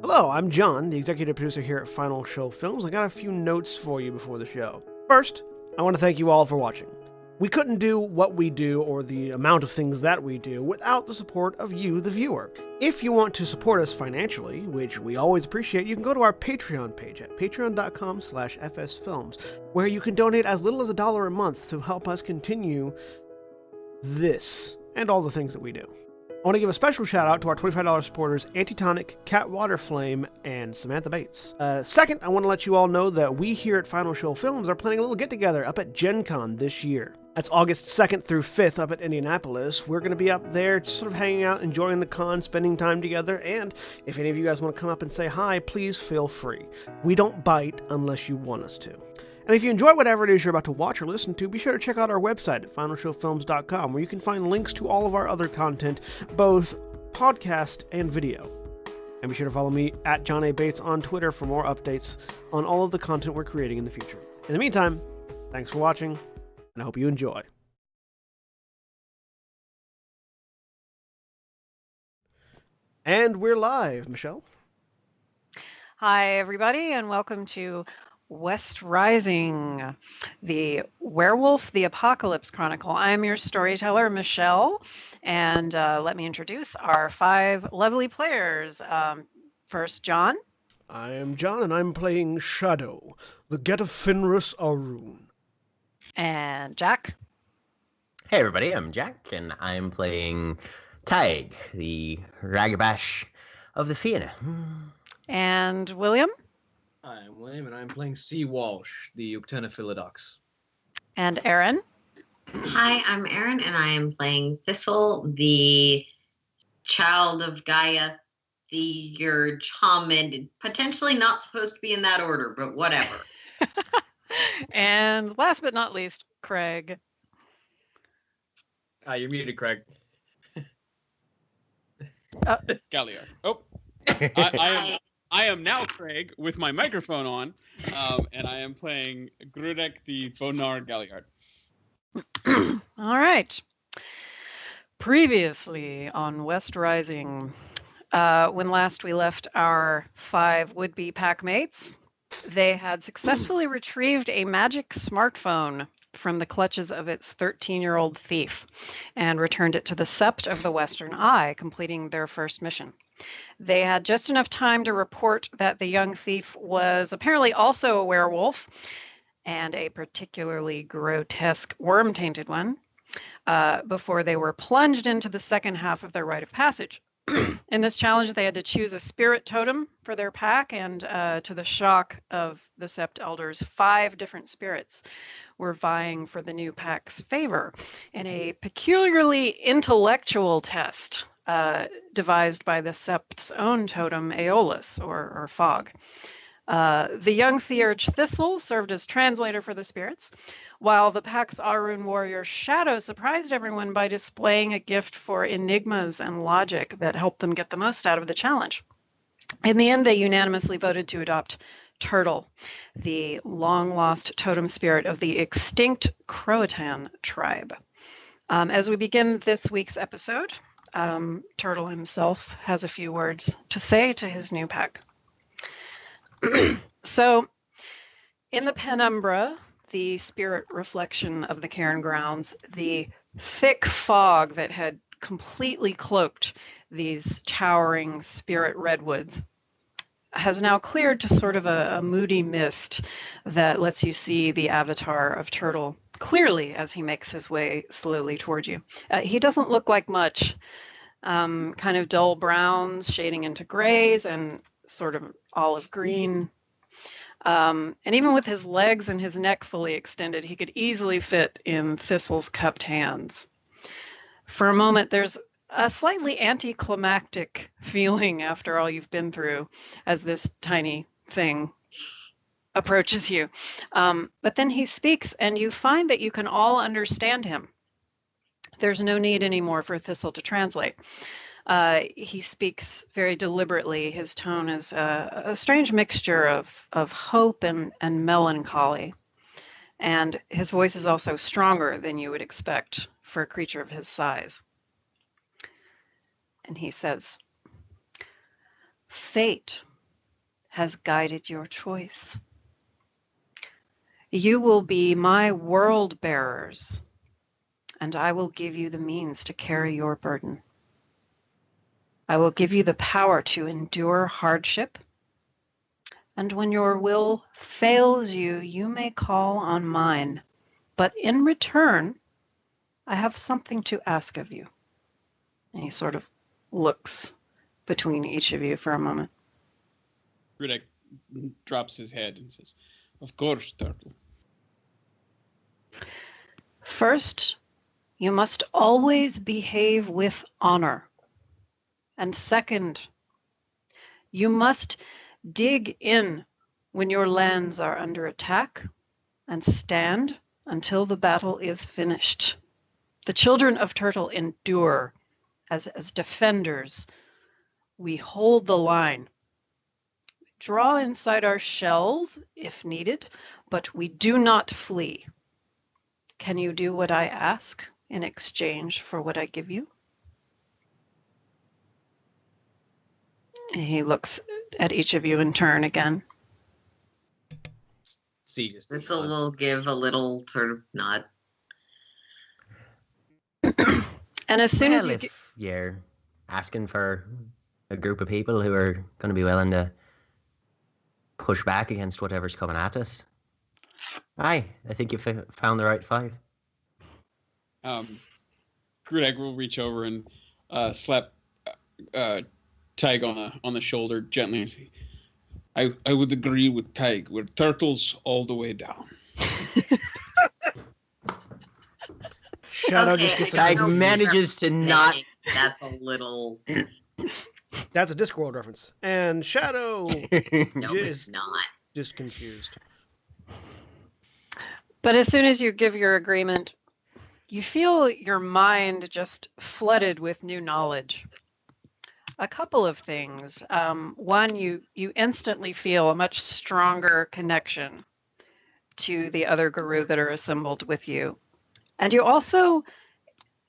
Hello, I'm John, the executive producer here at Final Show Films. I got a few notes for you before the show. First, I want to thank you all for watching. We couldn't do what we do or the amount of things that we do without the support of you, the viewer. If you want to support us financially, which we always appreciate, you can go to our Patreon page at patreon.com/fsfilms, where you can donate as little as $1 a month to help us continue this and all the things that we do. I want to give a special shout out to our $25 supporters, Antitonic, Waterflame, and Samantha Bates. Second, I want to let you all know that we here at Final Show Films are planning a little get-together up at Gen Con this year. That's August 2nd through 5th up at Indianapolis. We're going to be up there just sort of hanging out, enjoying the con, spending time together, and if any of you guys want to come up and say hi, please feel free. We don't bite unless you want us to. And if you enjoy whatever it is you're about to watch or listen to, be sure to check out our website at finalshowfilms.com, where you can find links to all of our other content, both podcast and video. And be sure to follow me at John A. Bates on Twitter for more updates on all of the content we're creating in the future. In the meantime, thanks for watching, and I hope you enjoy. And we're live, Michelle. Hi, everybody, and welcome to West Rising, the Werewolf, the Apocalypse Chronicle. I'm your storyteller, Michelle, and let me introduce our 5 lovely players. First, John. I am John, and I'm playing Shadow, the Get of Fenris Arun. And Jack. Hey everybody, I'm Jack, and I'm playing Tig, the Ragabash of the Fianna. And William. I'm William, and I'm playing C. Walsh, the Uctena Philodox. And Aaron. Hi, I'm Aaron, and I am playing Thistle, the child of Gaia, the Urge, Hamid, potentially not supposed to be in that order, but whatever. And last but not least, Craig. You're muted, Craig. Galliard. Oh, I am now Craig with my microphone on, and I am playing Grudek the Bonar Galliard. All right. Previously on West Rising, when last we left our 5 would-be pack mates, they had successfully retrieved a magic smartphone from the clutches of its 13-year-old thief and returned it to the Sept of the Western Eye, completing their first mission. They had just enough time to report that the young thief was apparently also a werewolf, and a particularly grotesque worm-tainted one, before they were plunged into the second half of their rite of passage. In this challenge, they had to choose a spirit totem for their pack, and to the shock of the Sept elders, 5 different spirits were vying for the new pack's favor in a peculiarly intellectual test devised by the Sept's own totem, Aeolus, or Fog. The young Theurge Thistle served as translator for the spirits, while the pack's Arun warrior Shadow surprised everyone by displaying a gift for enigmas and logic that helped them get the most out of the challenge. In the end, they unanimously voted to adopt Turtle, the long-lost totem spirit of the extinct Croatan tribe. As we begin this week's episode, Turtle himself has a few words to say to his new pack. So, in the penumbra, the spirit reflection of the cairn grounds, the thick fog that had completely cloaked these towering spirit redwoods has now cleared to sort of a moody mist that lets you see the avatar of Turtle clearly as he makes his way slowly toward you. He doesn't look like much, kind of dull browns shading into grays and sort of olive green. And even with his legs and his neck fully extended, he could easily fit in Thistle's cupped hands. For a moment, there's a slightly anticlimactic feeling after all you've been through as this tiny thing approaches you. But then he speaks, and you find that you can all understand him. There's no need anymore for Thistle to translate. He speaks very deliberately. His tone is a strange mixture of hope and melancholy. And his voice is also stronger than you would expect for a creature of his size. And he says, "Fate has guided your choice. You will be my world bearers, and I will give you the means to carry your burden. I will give you the power to endure hardship, and when your will fails you, you may call on mine. But in return, I have something to ask of you. And he sort of looks between each of you for a moment. Grudek drops his head and says, "Of course, Turtle." First, you must always behave with honor. And second, you must dig in when your lands are under attack and stand until the battle is finished. The children of Turtle endure. As defenders, we hold the line. Draw inside our shells if needed, but we do not flee. Can you do what I ask in exchange for what I give you? And he looks at each of you in turn again. See, just Thistle will give a little sort of nod. And as soon as Well, you if you're asking for a group of people who are going to be willing to push back against whatever's coming at us, I think you found the right five. Grudek will reach over and slap Tig on the shoulder gently and say, I would agree with Tig. We're turtles all the way down. Shadow Okay, just gets I Tig don't know manages to not. That's a little. That's a Discworld reference. And Shadow No, it's is not. just confused. But as soon as you give your agreement, you feel your mind just flooded with new knowledge. A couple of things. One, you instantly feel a much stronger connection to the other guru that are assembled with you. And you also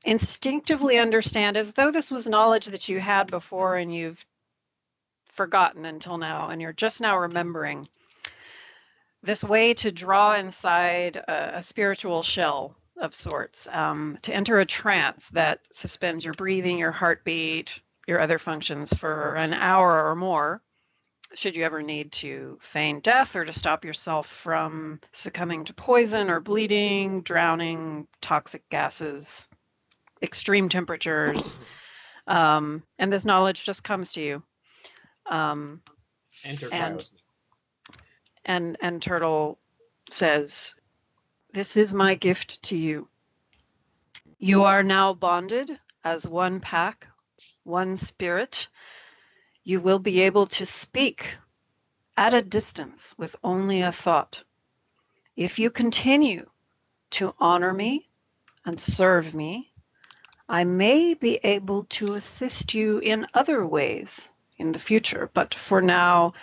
instinctively understand, as though this was knowledge that you had before and you've forgotten until now, and you're just now remembering, this way to draw inside a spiritual shell of sorts, to enter a trance that suspends your breathing, your heartbeat, your other functions for an hour or more, should you ever need to feign death or to stop yourself from succumbing to poison or bleeding, drowning, toxic gases, extreme temperatures. And this knowledge just comes to you. enter and- cryosleep. And Turtle says, "This is my gift to you. You are now bonded as one pack, one spirit. You will be able to speak at a distance with only a thought. If you continue to honor me and serve me, I may be able to assist you in other ways in the future, but for now,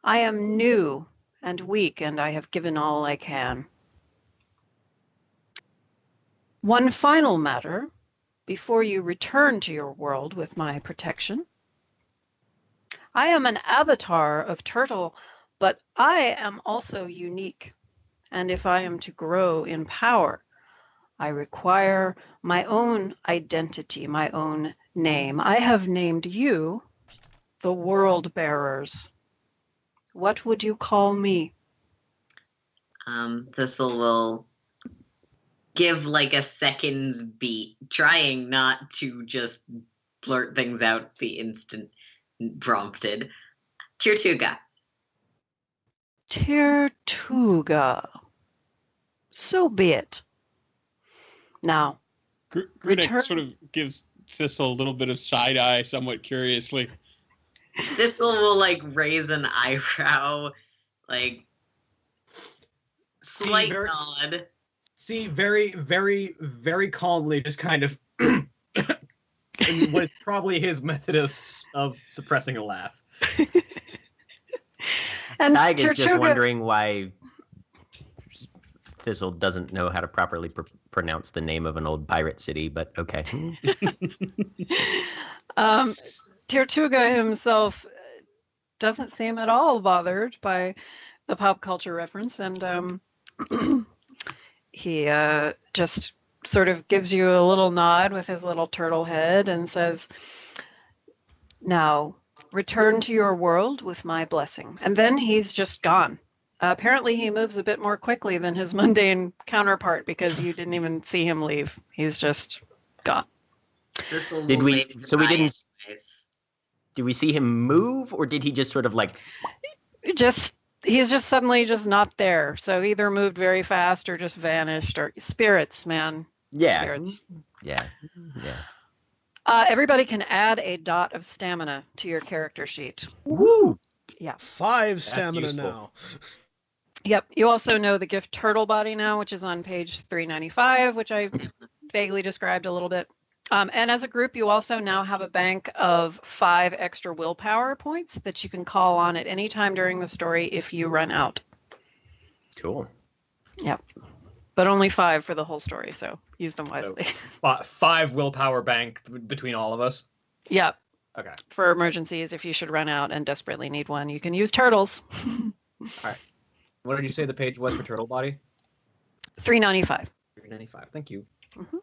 I am new and weak, and I have given all I can. One final matter before you return to your world with my protection. I am an avatar of Turtle, but I am also unique. And if I am to grow in power, I require my own identity, my own name. I have named you the World Bearers. What would you call me?" Thistle will give like a second's beat, trying not to just blurt things out the instant prompted. Tirtuga. Tirtuga. So be it. Now, Grudek Return- sort of gives Thistle a little bit of side eye, somewhat curiously. Thistle will like raise an eyebrow, like slight very- nod. See, very, very, very calmly, just kind of in what is probably his method of suppressing a laugh. and Tig is just Tirtuga- wondering why Thistle doesn't know how to properly pronounce the name of an old pirate city, but okay. Tirtuga himself doesn't seem at all bothered by the pop culture reference, and he just sort of gives you a little nod with his little turtle head and says, "Now, return to your world with my blessing." And then he's just gone. Apparently, he moves a bit more quickly than his mundane counterpart because you didn't even see him leave. He's just gone. Did we? So we didn't. Did we see him move, or did he just sort of like? He's just suddenly just not there. So either moved very fast or just vanished. Or spirits, man. Yeah. Spirits. Yeah. Everybody can add a dot of stamina to your character sheet. Woo! Yeah. 5 stamina useful. now. Yep. You also know the gift turtle body now, which is on page 395, which I vaguely described a little bit. And as a group, you also now have a bank of 5 extra willpower points that you can call on at any time during the story if you run out. Cool. Yep. But only 5 for the whole story, so use them wisely. So, 5 willpower bank between all of us. Yep. Okay. For emergencies, if you should run out and desperately need one, you can use turtles. What did you say the page was for turtle body? 395. 395. Thank you. Mm-hmm.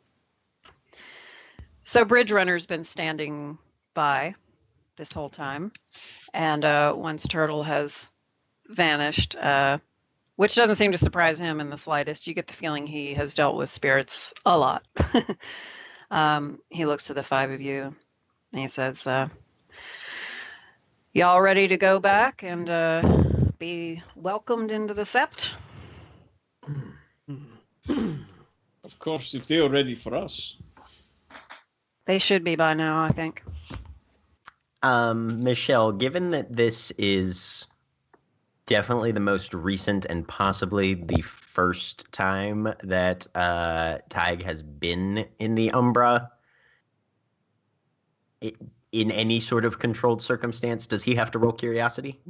So Bridge Runner's been standing by this whole time, and once Turtle has vanished, which doesn't seem to surprise him in the slightest, you get the feeling he has dealt with spirits a lot. He looks to the 5 of you, and he says, "Y'all ready to go back and be welcomed into the Sept?" Of course, if they're ready for us. They should be by now, I think. Michelle, given that this is definitely the most recent and possibly the first time that Tig has been in the Umbra, in any sort of controlled circumstance, does he have to roll curiosity?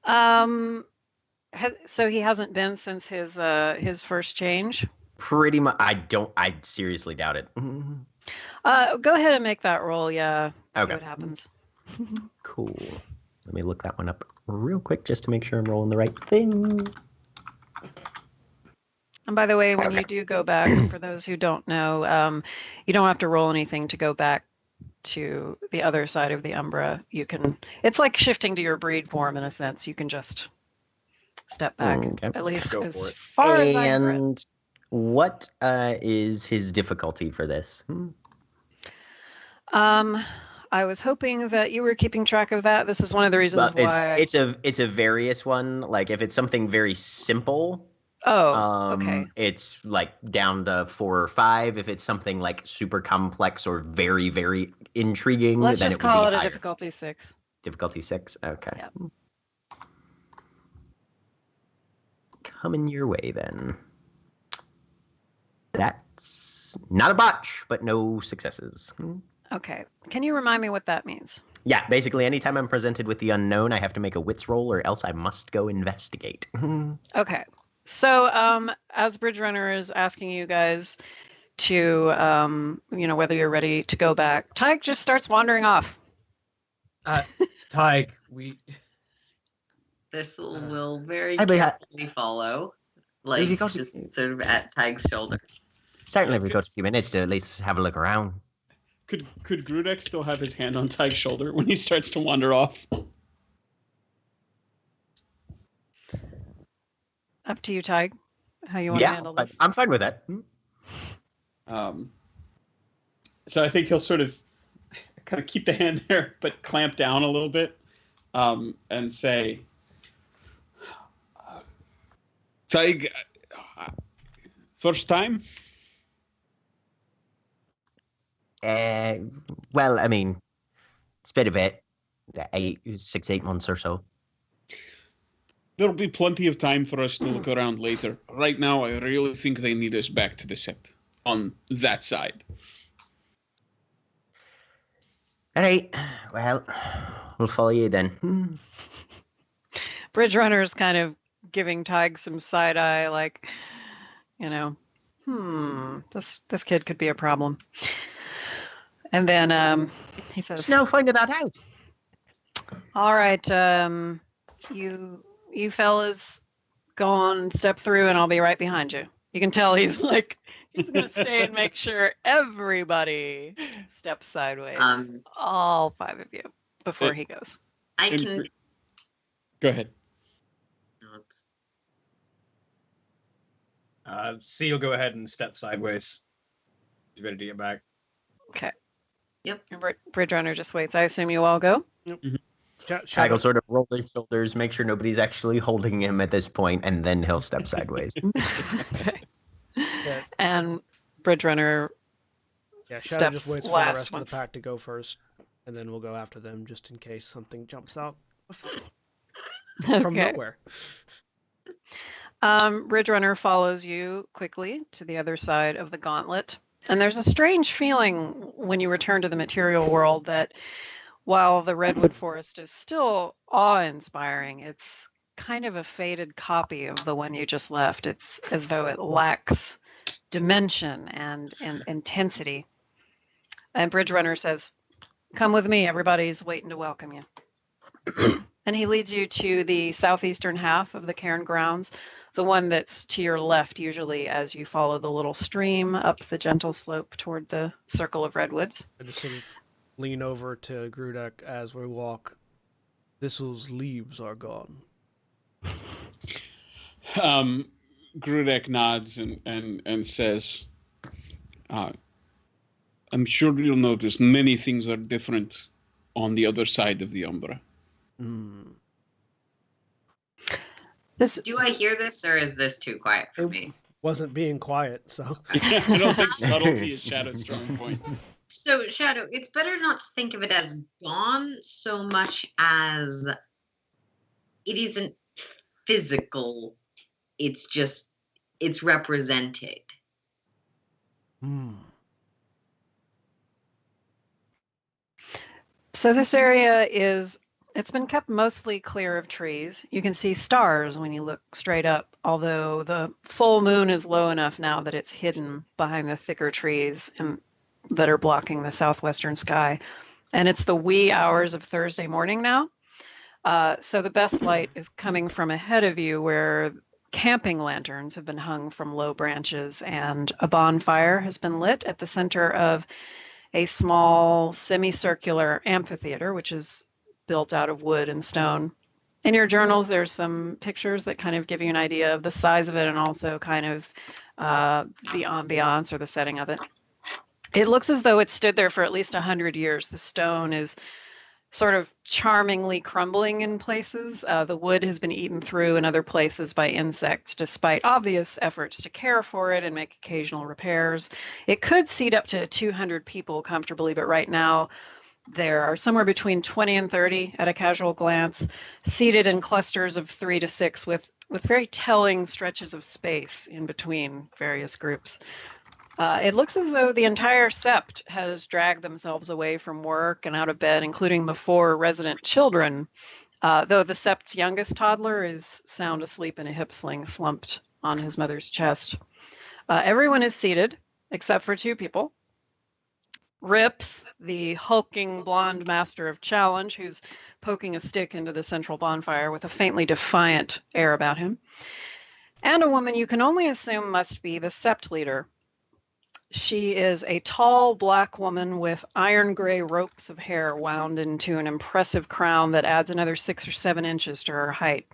So he hasn't been since his first change? Pretty much. I seriously doubt it. Go ahead and make that roll, yeah. See Okay. what happens. Cool. Let me look that one up real quick just to make sure I'm rolling the right thing. And by the way, when Okay. you do go back, for those who don't know, you don't have to roll anything to go back to the other side of the Umbra. You can. It's like shifting to your breed form in a sense. You can just step back, Okay. at least Go as for it. far as I read. And what is his difficulty for this? I was hoping that you were keeping track of that. This is one of the reasons Well, why. it's a various one. Like if it's something very simple, okay. it's like down to 4 or 5. If it's something like super complex or very, very intriguing, Let's then just it would call be it a higher. difficulty 6. Difficulty 6. Okay. Yep. Coming your way then. That's not a botch, but no successes. Okay. Can you remind me what that means? Yeah, basically anytime I'm presented with the unknown, I have to make a wits roll or else I must go investigate. Okay. So as Bridge Runner is asking you guys to, whether you're ready to go back, Tyke just starts wandering off. Tig, we. This will very I mean, carefully follow, like got just sort of at Tig's shoulder. Certainly we've got a few minutes to at least have a look around. Could Grudek still have his hand on Tig's shoulder when he starts to wander off? Up to you, Tyke, how you want to handle this. I'm fine with that. So I think he'll sort of kind of keep the hand there, but clamp down a little bit, and say, Tig, first time? Well, I mean, it's been a bit, 6-8 months or so. There'll be plenty of time for us to look around later. Right now, I really think they need us back to the set on that side. All right, well, we'll follow you then. Bridge Runner is kind of giving Tyke some side eye, like, this kid could be a problem. And then he says, Snow finding that out. All right, you fellas go on, step through, and I'll be right behind you. You can tell he's gonna stay and make sure everybody steps sideways. All 5 of you before he goes. I And can. Go ahead. C will go ahead and step sideways. You ready to get back? Okay. Yep. And Bridge Runner just waits. I assume you all go. Tag will sort of roll their shoulders, make sure nobody's actually holding him at this point, and then he'll step sideways. Okay. Yeah. And Bridge Runner. Yeah, Shadow just Steps waits for the last rest of once. the pack to go first, and then we'll go after them just in case something jumps out from Okay. nowhere. Bridge Runner follows you quickly to the other side of the gauntlet. And there's a strange feeling when you return to the material world that while the redwood forest is still awe-inspiring, it's kind of a faded copy of the one you just left. It's as though it lacks dimension and intensity. And Bridge Runner says, "Come with me, everybody's waiting to welcome you." And he leads you to the southeastern half of the cairn grounds, the one that's to your left usually as you follow the little stream up the gentle slope toward the circle of redwoods. I just sort of lean over to Grudek as we walk. Thistle's leaves are gone. Grudek nods and says, I'm sure you'll notice many things are different on the other side of the Umbra. Do I hear this, or is this too quiet for me? Wasn't being quiet, so. I don't think subtlety is Shadow's strong point. So, Shadow, it's better not to think of it as gone so much as it isn't physical. It's just, it's represented. So this area it's been kept mostly clear of trees. You can see stars when you look straight up, although the full moon is low enough now that it's hidden behind the thicker trees that are blocking the southwestern sky. And it's the wee hours of Thursday morning now. So the best light is coming from ahead of you where camping lanterns have been hung from low branches and a bonfire has been lit at the center of a small semicircular amphitheater, which is built out of wood and stone. In your journals, there's some pictures that kind of give you an idea of the size of it and also kind of the ambiance or the setting of it. It looks as though it stood there for at least 100 years. The stone is sort of charmingly crumbling in places. The wood has been eaten through in other places by insects, despite obvious efforts to care for it and make occasional repairs. It could seat up to 200 people comfortably, but right now there are somewhere between 20 and 30 at a casual glance, seated in clusters of 3 to 6 with very telling stretches of space in between various groups. It looks as though the entire sept has dragged themselves away from work and out of bed, including the 4 resident children, though the sept's youngest toddler is sound asleep in a hip sling slumped on his mother's chest. Everyone is seated, except for 2 people. Rips, the hulking blonde master of challenge, who's poking a stick into the central bonfire with a faintly defiant air about him, and a woman you can only assume must be the sept leader. She is a tall black woman with iron gray ropes of hair wound into an impressive crown that adds another 6 or 7 inches to her height.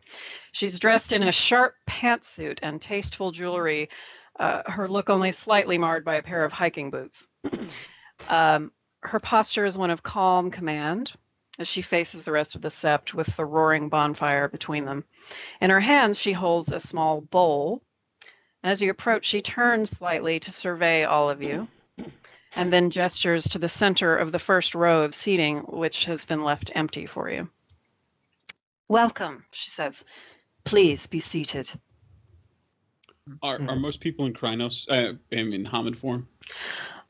She's dressed in a sharp pantsuit and tasteful jewelry, her look only slightly marred by a pair of hiking boots. Her posture is one of calm command as she faces the rest of the sept with the roaring bonfire between them. In her hands, she holds a small bowl. As you approach, she turns slightly to survey all of you and then gestures to the center of the first row of seating, which has been left empty for you. "Welcome," she says. "Please be seated." Are most people in Krynos, in Hamid form?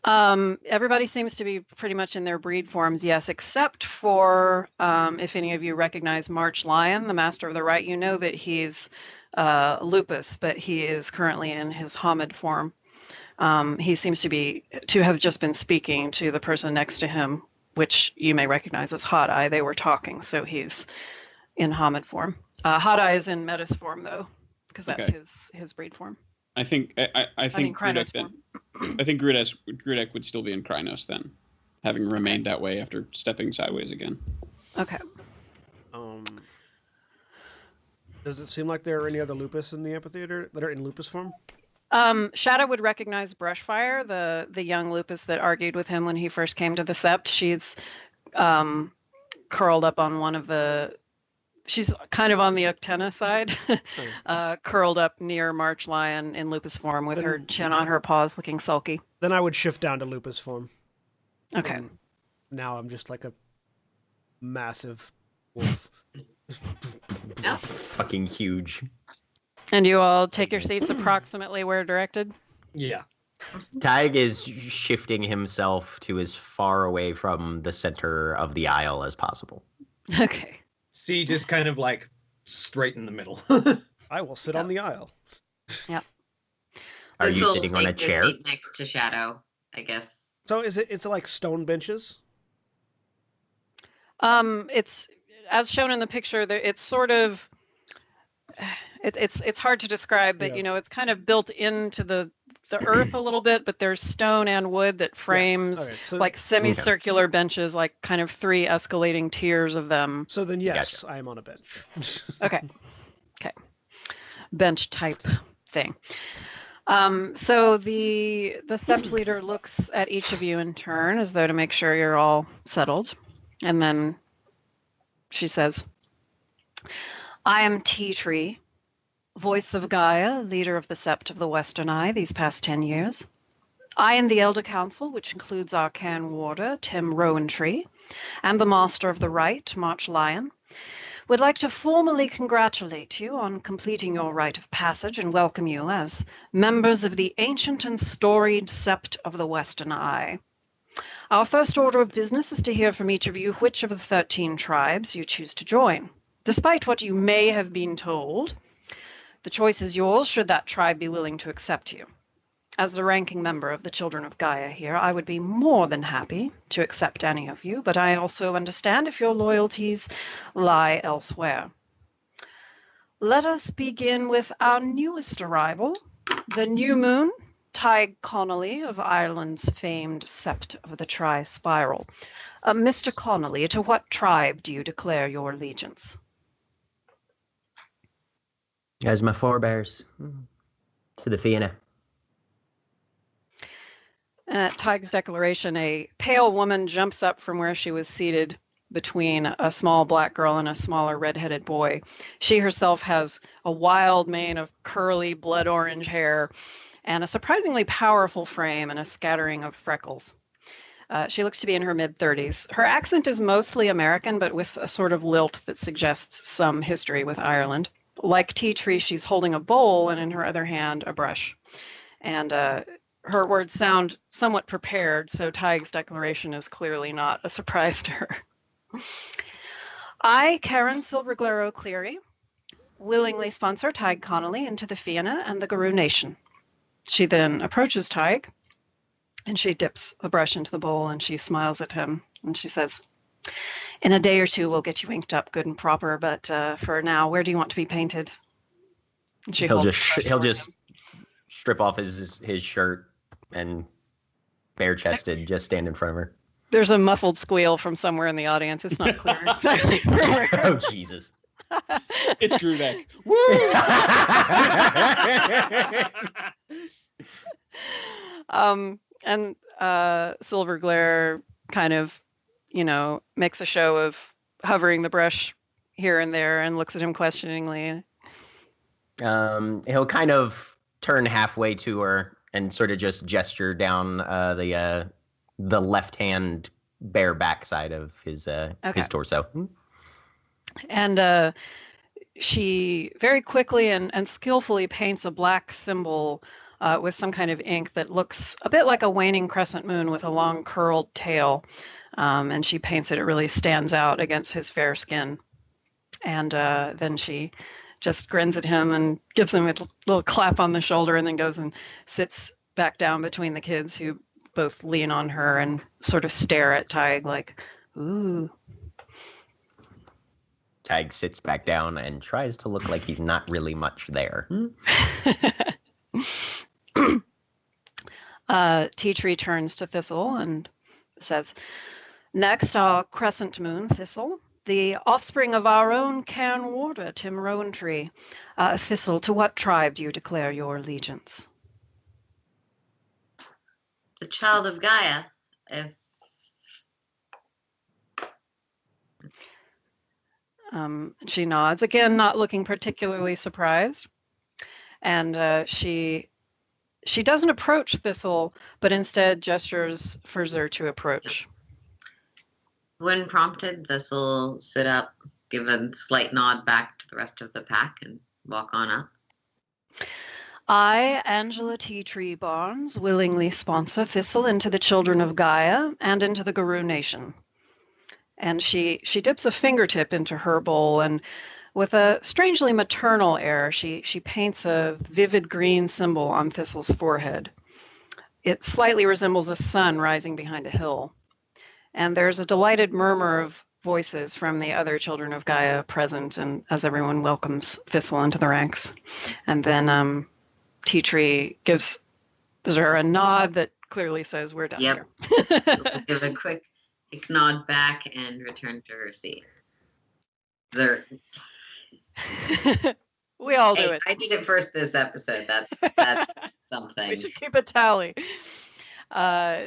Everybody seems to be pretty much in their breed forms, yes, except for if any of you recognize March Lion, the Master of the Right. You know that he's lupus, but he is currently in his Hamid form. He seems to have just been speaking to the person next to him which you may recognize as Hot Eye. They were talking, so he's in Hamid form. Hot Eye is in Metis form, though, because that's Okay. his breed form. I think I think Krynos Grudek then. form. I think Grudek would still be in Krynos then, having remained that way after stepping sideways again. Okay. Does it seem like there are any other lupus in the amphitheater that are in lupus form? Shadow would recognize Brushfire, the young lupus that argued with him when he first came to the Sept. She's curled up on one of the. She's kind of on the Uctena side, curled up near March Lion in lupus form with her chin on her paws, looking sulky. Then I would shift down to lupus form. Okay. Now I'm just like a massive wolf. Fucking huge. And you all take your seats approximately where directed? Yeah. Tig is shifting himself to as far away from the center of the aisle as possible. Okay. C just kind of like straight in the middle. I will sit on the aisle. Yep. Are you This'll sitting on a take the chair? seat next to Shadow, I guess. So it's like stone benches? It's as shown in the picture. It's sort of it's hard to describe, but Yeah. it's kind of built into the earth a little bit. But there's stone and wood that frames Okay, so, like semicircular benches, like kind of 3 escalating tiers of them. so then yes, I am on a bench. Okay. Bench type thing. So the Sept leader looks at each of you in turn as though to make sure you're all settled. And then she says, I am Tea Tree, voice of Gaia, leader of the Sept of the Western Eye these past 10 years. I and the Elder Council, which includes our Cairn Warder, Tim Rowantree, and the Master of the Rite, March Lion, would like to formally congratulate you on completing your rite of passage and welcome you as members of the ancient and storied Sept of the Western Eye. Our first order of business is to hear from each of you which of the 13 tribes you choose to join. Despite what you may have been told, the choice is yours should that tribe be willing to accept you. As the ranking member of the Children of Gaia here, I would be more than happy to accept any of you, but I also understand if your loyalties lie elsewhere. Let us begin with our newest arrival, the New Moon, Tig Connolly of Ireland's famed Sept of the Tri-Spiral. Mr. Connolly, to what tribe do you declare your allegiance? As my forebears. To the Fianna. At Tig's declaration, a pale woman jumps up from where she was seated between a small black girl and a smaller red-headed boy. She herself has a wild mane of curly blood orange hair and a surprisingly powerful frame and a scattering of freckles. She looks to be in her mid-30s. Her accent is mostly American, but with a sort of lilt that suggests some history with Ireland. Like Tea Tree, she's holding a bowl and in her other hand a brush. And her words sound somewhat prepared, so Tig's declaration is clearly not a surprise to her. I, Karen Silverglare O'Cleary, willingly sponsor Tig Connolly into the Fianna and the Garou Nation. She then approaches Tig, and she dips the brush into the bowl, and she smiles at him, and she says, in a day or two, we'll get you inked up good and proper, but for now, where do you want to be painted? And she He'll holds just the brush he'll toward just him. strip off his shirt and bare chested just stand in front of her. There's a muffled squeal from somewhere in the audience. It's not clear exactly where. Oh Jesus. It's Grudek. And Silverglare kind of, makes a show of hovering the brush here and there and looks at him questioningly. He'll kind of turn halfway to her and sort of just gesture down the left hand bare backside of his torso. And she very quickly and skillfully paints a black symbol with some kind of ink that looks a bit like a waning crescent moon with a long curled tail. And she paints it. It really stands out against his fair skin. And then she just grins at him and gives him a little clap on the shoulder and then goes and sits back down between the kids who both lean on her and sort of stare at Tig like, ooh. Tig sits back down and tries to look like he's not really much there. Tea Tree turns to Thistle and says, next, our crescent moon, Thistle, the offspring of our own cairn warder, Tim Rowantree. Thistle, to what tribe do you declare your allegiance? The child of Gaia. If She nods, again, not looking particularly surprised. And she doesn't approach Thistle, but instead gestures for Zer to approach. when prompted, This'll sit up, give a slight nod back to the rest of the pack, and walk on up. I, Angela Tea Tree Barnes, willingly sponsor Thistle into the Children of Gaia and into the Guru Nation. And she dips a fingertip into her bowl, and with a strangely maternal air, she paints a vivid green symbol on Thistle's forehead. It slightly resembles a sun rising behind a hill. And there's a delighted murmur of voices from the other Children of Gaia present, and as everyone welcomes Thistle into the ranks. And then Tea Tree gives her a nod that clearly says, we're done Yep. here. This'll give a quick nod back and return to her seat. We all do Hey, it. I did it first this episode. That's something. We should keep a tally.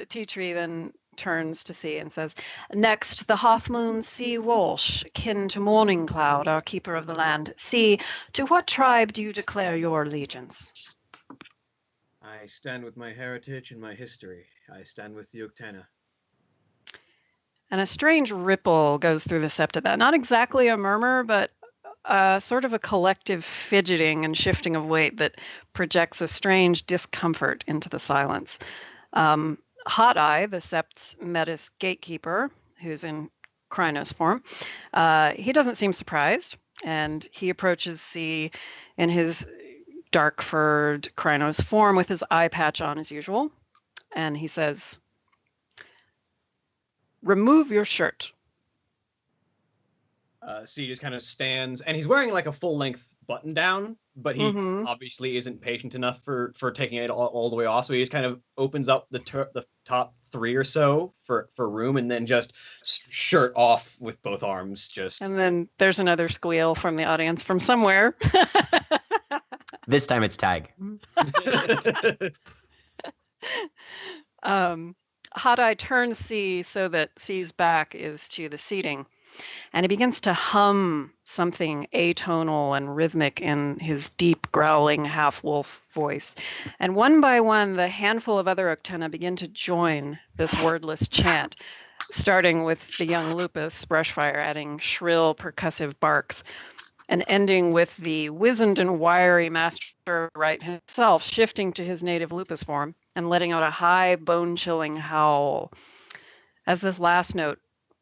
Tea Tree then turns to see and says, next, the half moon Sea Walsh, kin to Morning Cloud, our keeper of the land. Sea, to what tribe do you declare your allegiance? I stand with my heritage and my history. I stand with the Uktena. And a strange ripple goes through the sept of that. Not exactly a murmur, but sort of a collective fidgeting and shifting of weight that projects a strange discomfort into the silence. Hot Eye, the sept's metis gatekeeper, who's in Krynos form, he doesn't seem surprised, and he approaches C in his dark-furred Krynos form with his eye patch on as usual, and he says, remove your shirt. C just kind of stands, and he's wearing like a full-length button down, but he obviously isn't patient enough for taking it all the way off. So he just kind of opens up the top three or so for room, and then just shirt off with both arms. And then there's another squeal from the audience from somewhere. This time it's Tag. Hot Eye turns C so that C's back is to the seating. And he begins to hum something atonal and rhythmic in his deep, growling, half-wolf voice. And one by one, the handful of other Uktena begin to join this wordless chant, starting with the young Lupus, Brushfire, adding shrill, percussive barks, and ending with the wizened and wiry Master Right himself, shifting to his native Lupus form and letting out a high, bone-chilling howl. As this last note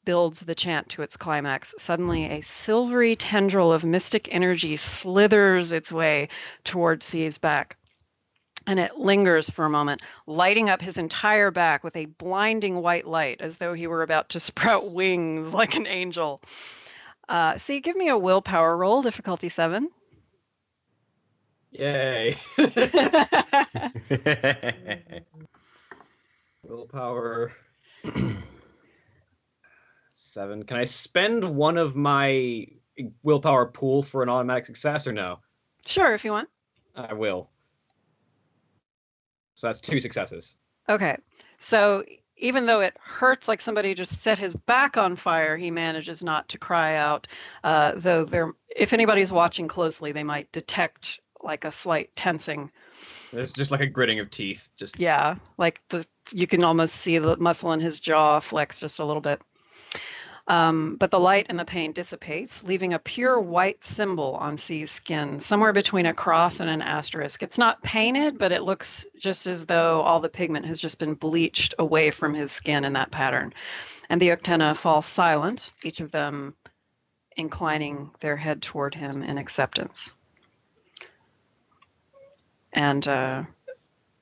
builds the chant to its climax, suddenly a silvery tendril of mystic energy slithers its way towards C's back. And it lingers for a moment, lighting up his entire back with a blinding white light, as though he were about to sprout wings like an angel. C, give me a willpower roll, difficulty 7. Yay. Willpower 7. Can I spend one of my willpower pool for an automatic success or no? Sure, if you want. I will. So that's 2 successes. Okay. So even though it hurts like somebody just set his back on fire, he manages not to cry out. Though if anybody's watching closely, they might detect like a slight tensing. There's just like a gritting of teeth. Just yeah, like you can almost see the muscle in his jaw flex just a little bit. But the light and the pain dissipates, leaving a pure white symbol on C's skin, somewhere between a cross and an asterisk. It's not painted, but it looks just as though all the pigment has just been bleached away from his skin in that pattern. And the Uktena fall silent, each of them inclining their head toward him in acceptance. And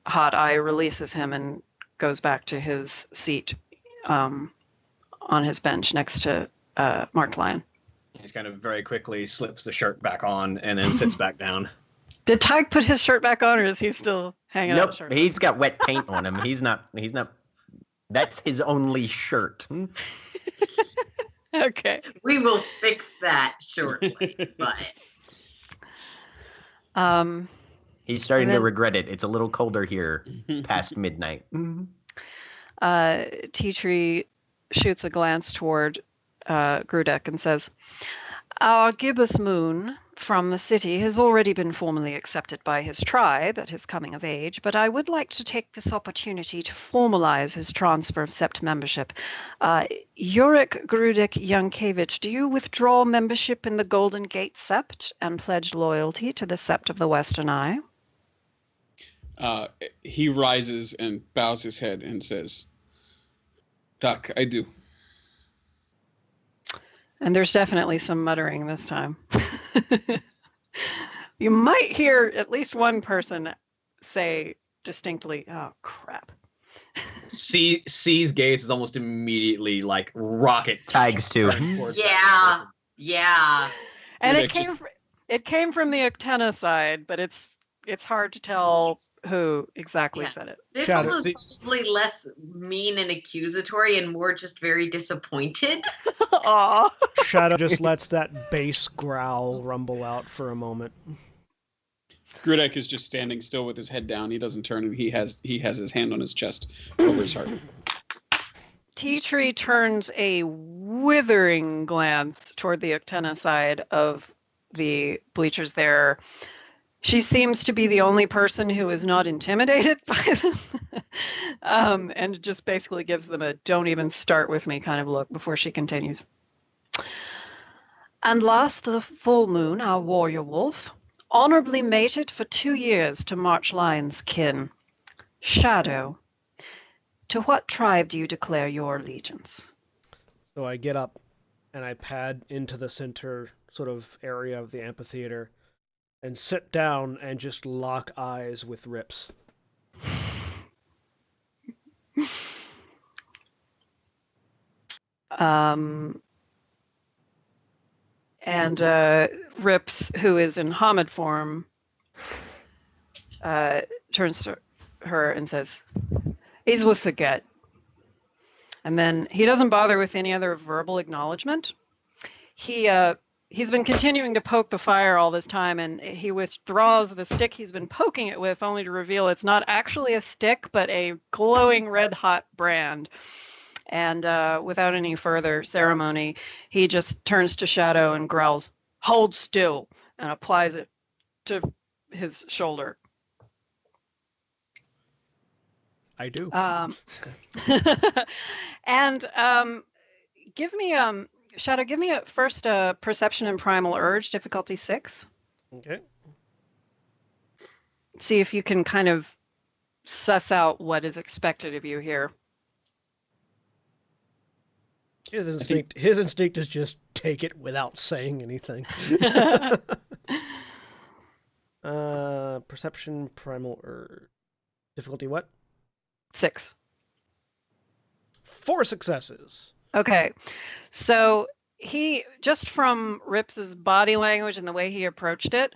Hot Eye releases him and goes back to his seat on his bench next to Mark Lyon. He kind of very quickly slips the shirt back on and then sits back down. Did Tyke put his shirt back on, or is he still hanging out? Nope, he's got wet paint on him. He's not. That's his only shirt. Okay. We will fix that shortly, but He's starting to regret it. It's a little colder here past midnight. T-Tree shoots a glance toward Grudek and says, "Our gibbous moon from the city has already been formally accepted by his tribe at his coming of age, but I would like to take this opportunity to formalize his transfer of Sept membership. Yurik Grudek Yankevich, do you withdraw membership in the Golden Gate Sept and pledge loyalty to the Sept of the Western Eye?" He rises and bows his head and says, "Tak, I do." And there's definitely some muttering this time. You might hear at least one person say distinctly, "Oh, crap." C's gaze is almost immediately like rocket. Tags too. Yeah. And it came from the Octana side, but it's hard to tell who exactly said it. This is probably less mean and accusatory and more just very disappointed. Aw. Shadow just lets that bass growl rumble out for a moment. Grudek is just standing still with his head down. He doesn't turn, and he has his hand on his chest over his heart. T-Tree turns a withering glance toward the Octana side of the bleachers there. She seems to be the only person who is not intimidated by them, and just basically gives them a "don't even start with me" kind of look before she continues. "And last the full moon, our warrior wolf, honorably mated for 2 years to March Lion's kin. Shadow, to what tribe do you declare your allegiance?" So I get up and I pad into the center sort of area of the amphitheater and sit down and just lock eyes with Rips. And Rips, who is in Hamid form, turns to her and says, "He's with the Get." And then he doesn't bother with any other verbal acknowledgement. He's been continuing to poke the fire all this time, and he withdraws the stick he's been poking it with, only to reveal it's not actually a stick, but a glowing red-hot brand. And without any further ceremony, he just turns to Shadow and growls, "Hold still," and applies it to his shoulder. I do. And give me Shadow, give me a first perception and primal urge, difficulty 6. Okay. See if you can kind of suss out what is expected of you here. His instinct is just take it without saying anything. Perception, primal urge. Difficulty what? 6. 4 successes. Okay, so he, just from Rips's body language and the way he approached it,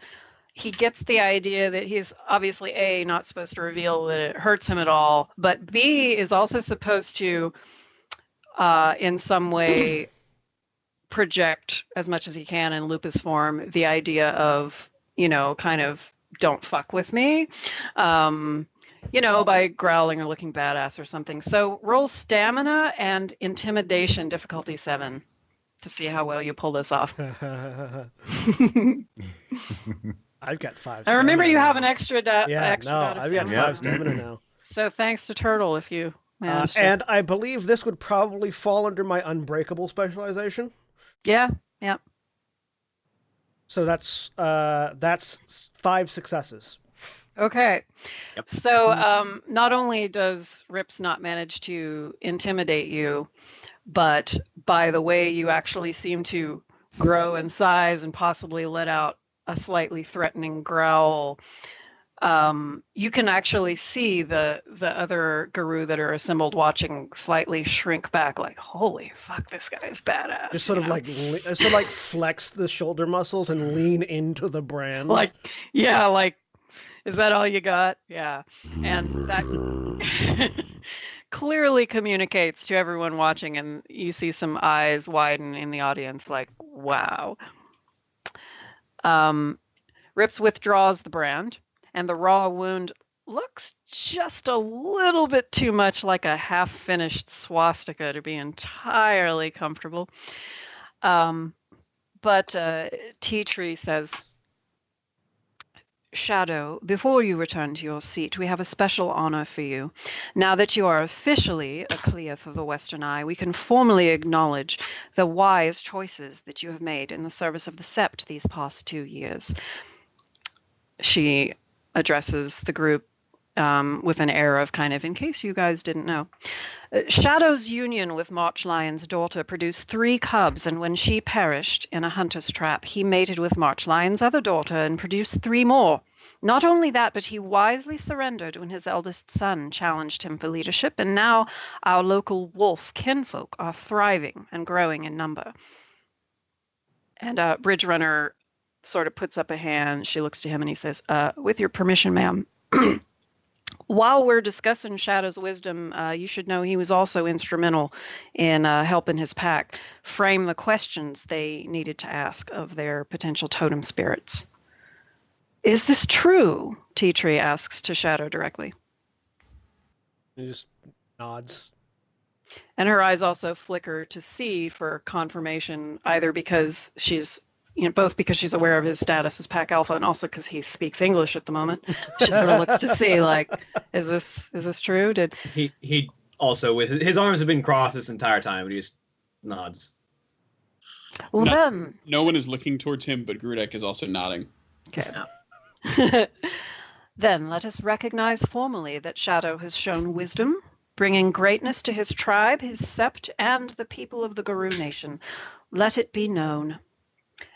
he gets the idea that he's obviously A, not supposed to reveal that it hurts him at all, but B, is also supposed to, in some way, project as much as he can in lupus form the idea of, kind of, "don't fuck with me." By growling or looking badass or something. So roll stamina and intimidation, difficulty 7, to see how well you pull this off. I've got 5. I remember you now. have an extra dot. I've got 5 stamina now. So thanks to Turtle if you managed to. And I believe this would probably fall under my unbreakable specialization. Yeah. So that's 5 successes. Okay. Yep. So not only does Rips not manage to intimidate you, but by the way you actually seem to grow in size and possibly let out a slightly threatening growl, You can actually see the other Guru that are assembled watching slightly shrink back, like, holy fuck, this guy is badass. Just sort of like flex the shoulder muscles and lean into the brand. Like, yeah, like, is that all you got? Yeah. And that clearly communicates to everyone watching, and you see some eyes widen in the audience, like, wow. Rips withdraws the brand, and the raw wound looks just a little bit too much like a half-finished swastika to be entirely comfortable. But Tea Tree says, Shadow, before you return to your seat, we have a special honor for you. Now that you are officially a Clear of the Western Eye, we can formally acknowledge the wise choices that you have made in the service of the Sept these past 2 years. She addresses the group with an air of kind of, in case you guys didn't know. Shadow's union with March Lion's daughter produced 3 cubs, and when she perished in a hunter's trap, he mated with March Lion's other daughter and produced 3 more. Not only that, but he wisely surrendered when his eldest son challenged him for leadership, and now our local wolf kinfolk are thriving and growing in number. And Bridge Runner sort of puts up a hand. She looks to him and he says, with your permission, ma'am, while we're discussing Shadow's wisdom, you should know he was also instrumental in helping his pack frame the questions they needed to ask of their potential totem spirits. Is this true? Tea Tree asks to Shadow directly. He just nods. And her eyes also flicker to see for confirmation, either because she's, both because she's aware of his status as Pack Alpha and also because he speaks English at the moment. She sort of looks to see, like, is this true? Did he also, with his arms have been crossed this entire time, but he just nods. Well, then no one is looking towards him, but Grudek is also nodding. Okay. Then let us recognize formally that Shadow has shown wisdom, bringing greatness to his tribe, his sept, and the people of the Guru Nation. Let it be known.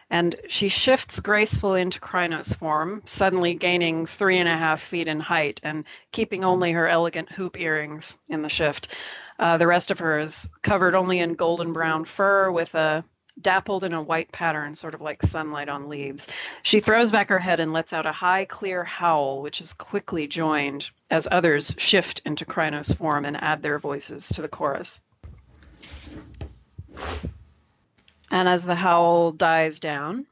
And she shifts gracefully into Krynos form, suddenly gaining 3.5 feet in height and keeping only her elegant hoop earrings in the shift. The rest of her is covered only in golden brown fur with a dappled in a white pattern, sort of like sunlight on leaves. She throws back her head and lets out a high, clear howl, which is quickly joined as others shift into Krynos form and add their voices to the chorus. And as the howl dies down,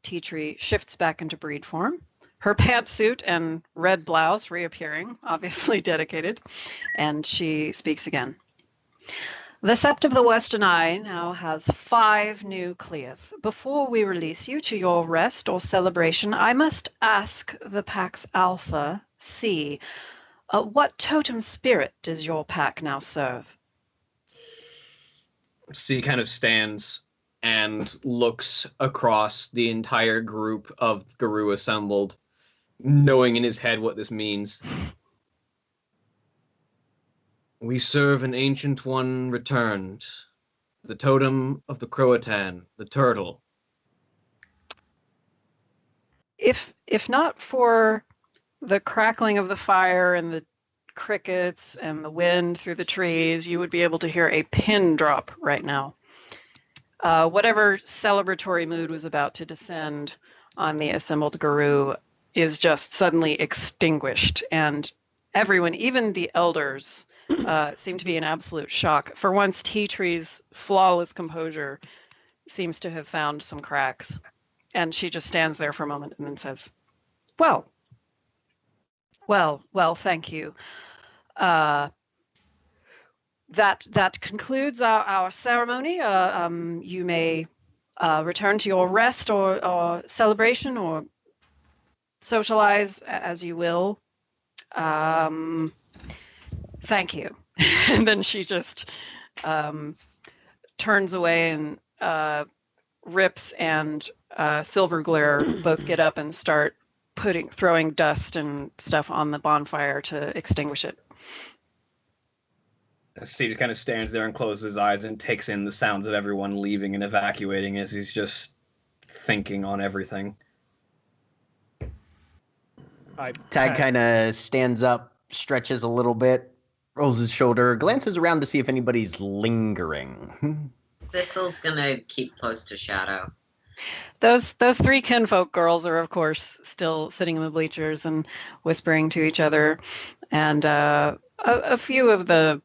Tea Tree shifts back into breed form, her pantsuit and red blouse reappearing, obviously dedicated, and she speaks again. The Sept of the Western Eye now has 5 new Cleith. Before we release you to your rest or celebration, I must ask the Pack's Alpha, C, what totem spirit does your pack now serve? C kind of stands and looks across the entire group of Guru assembled, knowing in his head what this means. We serve an ancient one returned, the totem of the Croatan, the turtle. If not for the crackling of the fire and the crickets and the wind through the trees, you would be able to hear a pin drop right now. Whatever celebratory mood was about to descend on the assembled Guru is just suddenly extinguished, and everyone, even the elders, seem to be in absolute shock. For once, Tea Tree's flawless composure seems to have found some cracks, and she just stands there for a moment and then says, well, thank you. That concludes our ceremony. You may return to your rest or celebration or socialize as you will. Thank you. And then she just turns away, and Rips and Silver Glare both get up and start throwing dust and stuff on the bonfire to extinguish it. C just kind of stands there and closes his eyes and takes in the sounds of everyone leaving and evacuating as he's just thinking on everything. Tag kind of stands up, stretches a little bit, rolls his shoulder, glances around to see if anybody's lingering. Thistle's gonna keep close to Shadow. Those three kinfolk girls are, of course, still sitting in the bleachers and whispering to each other, and a few of the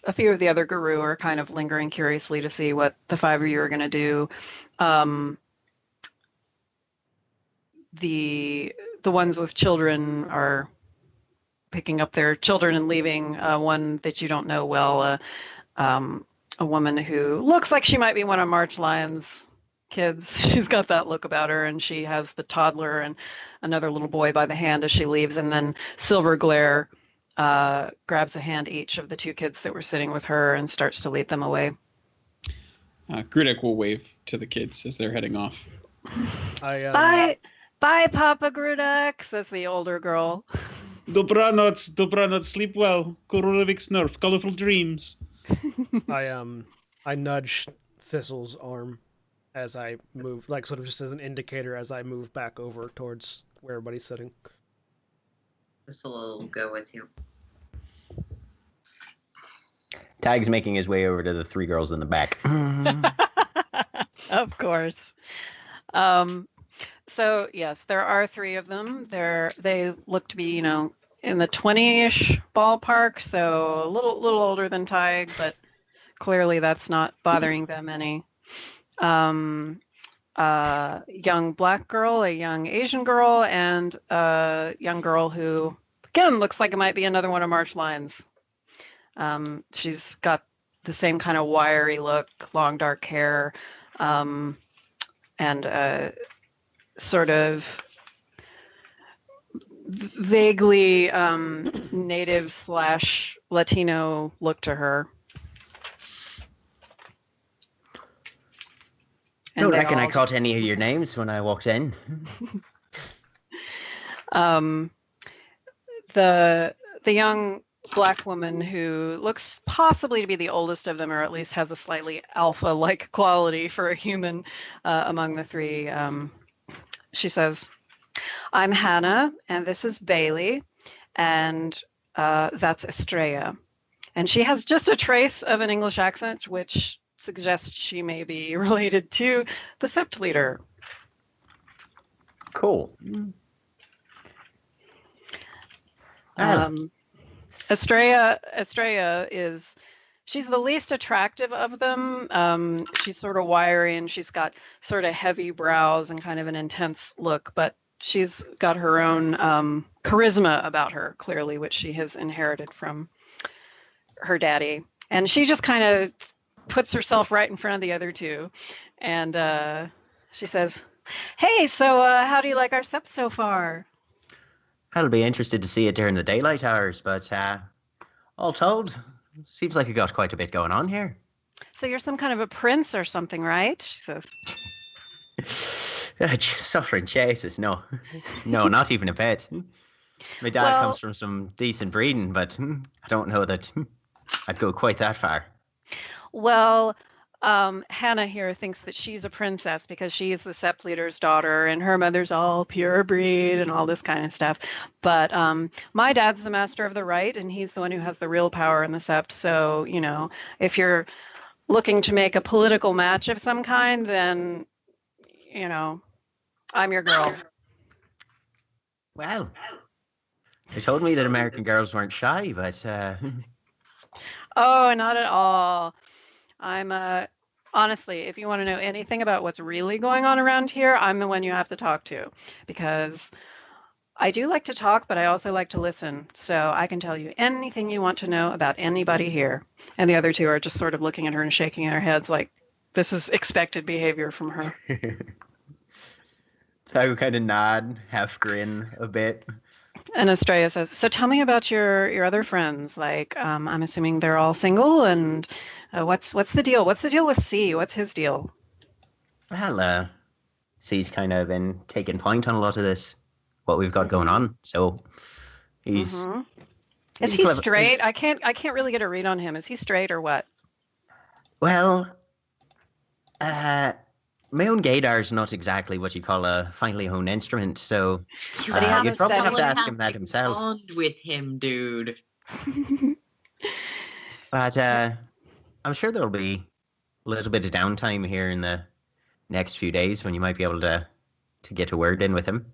other guru are kind of lingering curiously to see what the five of you are going to do. The ones with children are picking up their children and leaving. One that you don't know well, a woman who looks like she might be one of March Lyon's kids. She's got that look about her, and she has the toddler and another little boy by the hand as she leaves. And then Silver Glare grabs a hand each of the two kids that were sitting with her and starts to lead them away. Grudek will wave to the kids as they're heading off. Bye, Papa Grudek, says the older girl. Dobranoc, sleep well. Korolevik's nerf, colorful dreams. I nudge Thistle's arm as I move, like sort of just as an indicator as I move back over towards where everybody's sitting. Thistle will go with you. Tag's making his way over to the three girls in the back. Of course. So yes, there are three of them. They look to be, in the 20-ish ballpark, so a little older than Tig, but clearly that's not bothering them any. A young black girl, a young Asian girl, and a young girl who, again, looks like it might be another one of March Lyon's. She's got the same kind of wiry look, long dark hair, and sort of vaguely native/Latino look to her. Don't reckon I caught any of your names when I walked in. The young black woman who looks possibly to be the oldest of them, or at least has a slightly alpha-like quality for a human among the three. She says, "I'm Hannah, and this is Bailey, and that's Estrella." And she has just a trace of an English accent, which suggests she may be related to the Sept leader. Cool. Estrella she's the least attractive of them. She's sort of wiry, and she's got sort of heavy brows and kind of an intense look, but she's got her own charisma about her, clearly, which she has inherited from her daddy. And she just kind of puts herself right in front of the other two. And she says, "Hey, so how do you like our sept so far?" I'll be interested to see it during the daylight hours, but all told, seems like you got quite a bit going on here. "So you're some kind of a prince or something, right?" she says. Suffering chases, no, not even a bit. My dad comes from some decent breeding, but I don't know that I'd go quite that far. Well, Hannah here thinks that she's a princess because she is the sept leader's daughter, and her mother's all pure breed and all this kind of stuff. But my dad's the master of the right, and he's the one who has the real power in the sept. So, if you're looking to make a political match of some kind, then, I'm your girl. Well, they told me that American girls weren't shy, but... Oh, not at all. I'm honestly, if you want to know anything about what's really going on around here, I'm the one you have to talk to, because I do like to talk, but I also like to listen. So I can tell you anything you want to know about anybody here. And the other two are just sort of looking at her and shaking their heads like this is expected behavior from her. So I kind of nod, half grin a bit. And Estrella says, "So tell me about your other friends. Like, I'm assuming they're all single, and what's the deal? What's the deal with C? What's his deal?" Well, C's kind of been taking point on a lot of this, what we've got going on. So he's. Mm-hmm. Is he straight? I can't really get a read on him. Is he straight or what? Well, my own gaydar is not exactly what you call a finely honed instrument, so But he has you'd a probably set have of- to ask him that himself. Bond with him, dude. But I'm sure there'll be a little bit of downtime here in the next few days when you might be able to get a word in with him.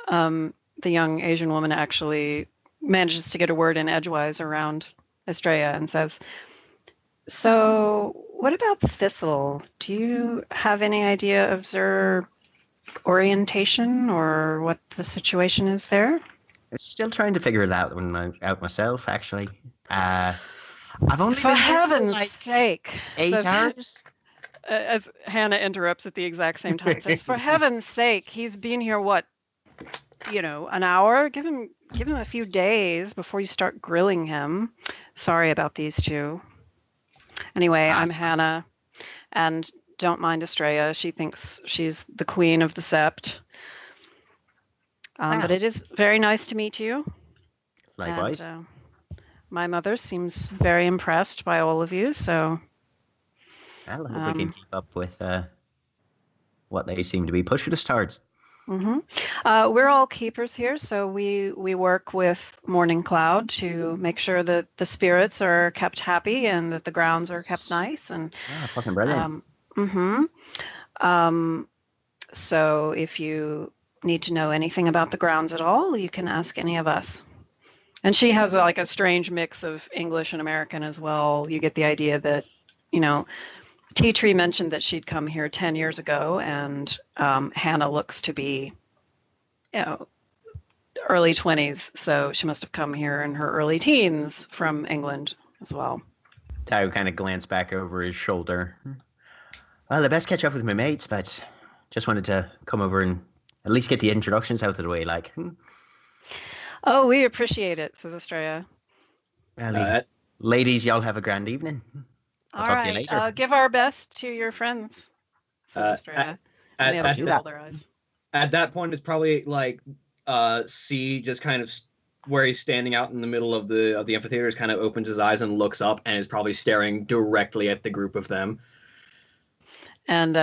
The young Asian woman actually manages to get a word in edgewise around Estrella and says, "So, what about Thistle? Do you have any idea of their orientation or what the situation is there?" I'm still trying to figure it out myself, actually. I've only For been here for heaven's like sake, 8 says- hours. as Hannah interrupts at the exact same time, says, "For heaven's sake, he's been here what, an hour? Give him a few days before you start grilling him. Sorry about these two. Anyway, I'm That's fine. Hannah, and don't mind Estrella. She thinks she's the queen of the sept. But it is very nice to meet you. Likewise. And, my mother seems very impressed by all of you, so Well, I hope we can keep up with what they seem to be pushing us towards. We're all keepers here, so we work with Morning Cloud to make sure that the spirits are kept happy and that the grounds are kept nice. And Fucking brilliant. So if you need to know anything about the grounds at all, you can ask any of us. And she has like a strange mix of English and American as well. You get the idea that, Tea Tree mentioned that she'd come here 10 years ago, and Hannah looks to be, early 20s, so she must have come here in her early teens from England as well. Tao kind of glanced back over his shoulder. Well, I best catch up with my mates, but just wanted to come over and at least get the introductions out of the way, like. Oh, we appreciate it, says Estrella. Well, ladies, y'all have a grand evening. I'll talk to you later. Give our best to your friends, says Estrella. And the others roll their eyes. At that point, it's probably like C just kind of where he's standing out in the middle of the amphitheater, just kind of opens his eyes and looks up and is probably staring directly at the group of them. And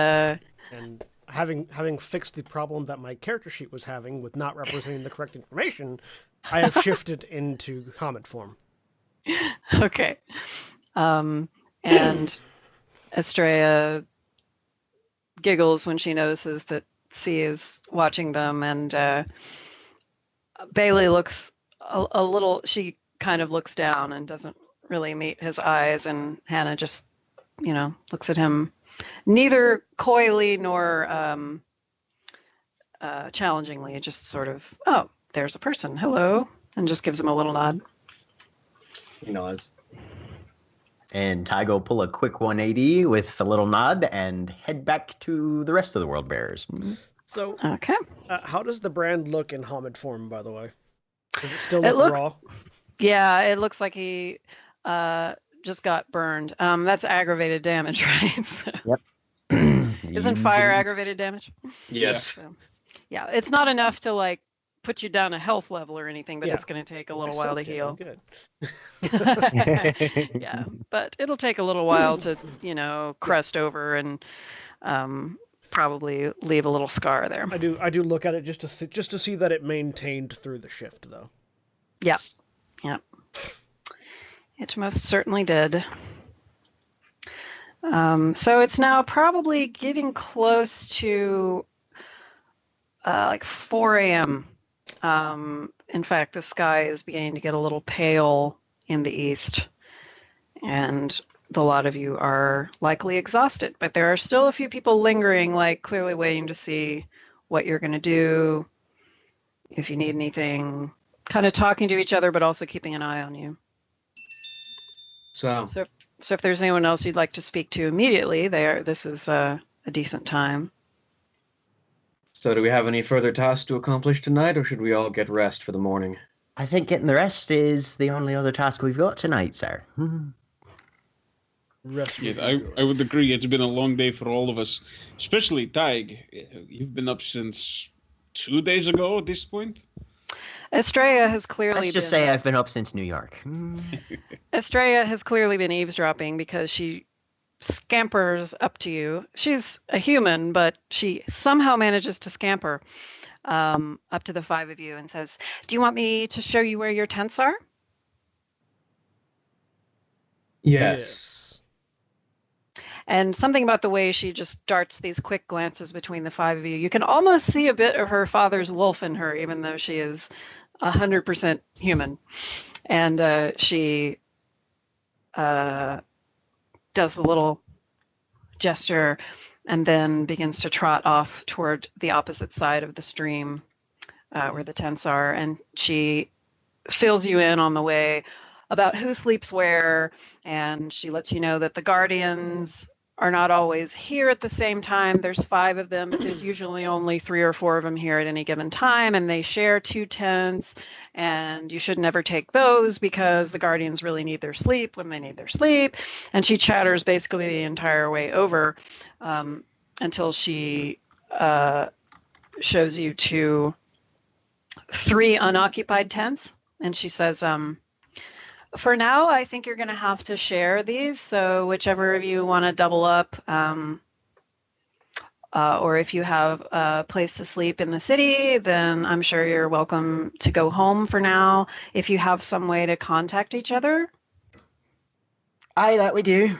having fixed the problem that my character sheet was having with not representing the correct information, I have shifted into Comet form. Okay. And Estrella giggles when she notices that C is watching them, and Bailey looks a little, she kind of looks down and doesn't really meet his eyes, and Hannah just, looks at him neither coyly nor challengingly, just sort of, oh, there's a person, hello, and just gives him a little nod. He nods. And Tygo pull a quick 180 with a little nod and head back to the rest of the World Bearers. So, okay. How does the brand look in Hamid form, by the way? Does it still look raw? Yeah, it looks like he just got burned. That's aggravated damage, right? Yep. Isn't fire aggravated damage? Yes. So, yeah, it's not enough to put you down a health level or anything, but it's going to take a little while to heal. Good. Yeah, but it'll take a little while to, crest over and probably leave a little scar there. I do look at it just to see that it maintained through the shift, though. Yeah. It most certainly did. So it's now probably getting close to 4 a.m. In fact, the sky is beginning to get a little pale in the east, and the lot of you are likely exhausted, but there are still a few people lingering, clearly waiting to see what you're going to do, if you need anything, kind of talking to each other, but also keeping an eye on you. So if there's anyone else you'd like to speak to immediately, this is a decent time. So do we have any further tasks to accomplish tonight, or should we all get rest for the morning? I think getting the rest is the only other task we've got tonight, sir. Yeah, I would agree. It's been a long day for all of us, especially Tig. You've been up since 2 days ago at this point. Estrella has clearly Let's just say I've been up since New York. Estrella has clearly been eavesdropping because she scampers up to you. She's a human, but she somehow manages to scamper up to the 5 of you and says, "Do you want me to show you where your tents are?" Yes. And something about the way she just darts these quick glances between the 5 of you. You can almost see a bit of her father's wolf in her, even though she is 100% human. And she does a little gesture and then begins to trot off toward the opposite side of the stream where the tents are. And she fills you in on the way about who sleeps where, and she lets you know that the guardians are not always here at the same time. There's 5 of them, but there's usually only 3 or 4 of them here at any given time, and they share 2 tents, and you should never take those because the guardians really need their sleep when they need their sleep. And she chatters basically the entire way over until she shows you to 3 unoccupied tents, and she says, for now, I think you're going to have to share these. So whichever of you want to double up, or if you have a place to sleep in the city, then I'm sure you're welcome to go home for now. If you have some way to contact each other. Aye, that we do.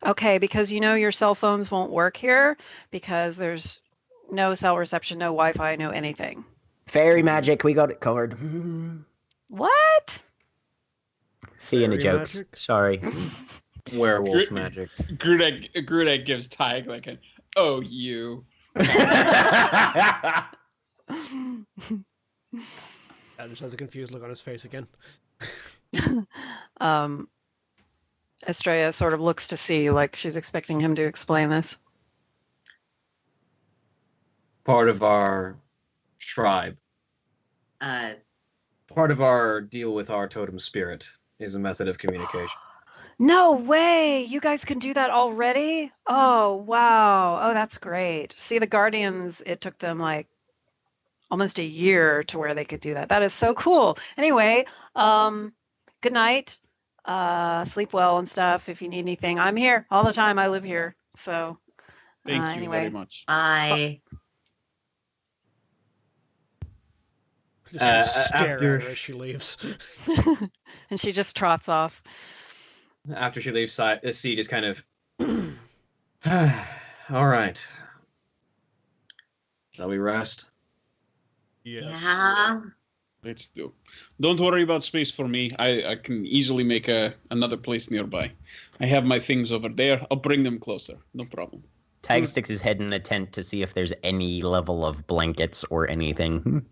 Okay, because you know your cell phones won't work here because there's no cell reception, no Wi-Fi, no anything. Fairy magic, we got it covered. What? Seeing the Fairy jokes. magic? Sorry. Werewolf magic. Grudek gives Tig like an, "Oh, you." Yeah, just has a confused look on his face again. Estrella sort of looks to see, like she's expecting him to explain this. Part of our tribe, part of our deal with our totem spirit is a method of communication. No way! You guys can do that already? Oh, wow. Oh, that's great. See, the Guardians, it took them like almost a year to where they could do that. That is so cool. Anyway, good night. Sleep well and stuff. If you need anything, I'm here all the time. I live here. So, Thank you anyway. very much. Bye. Just sort of stare after- at her as she leaves. And she just trots off. After she leaves, C just kind of. All right. Shall we rest? Yes. Yeah. Let's do. Don't worry about space for me. I can easily make another place nearby. I have my things over there. I'll bring them closer. No problem. Tag sticks his head in the tent to see if there's any level of blankets or anything.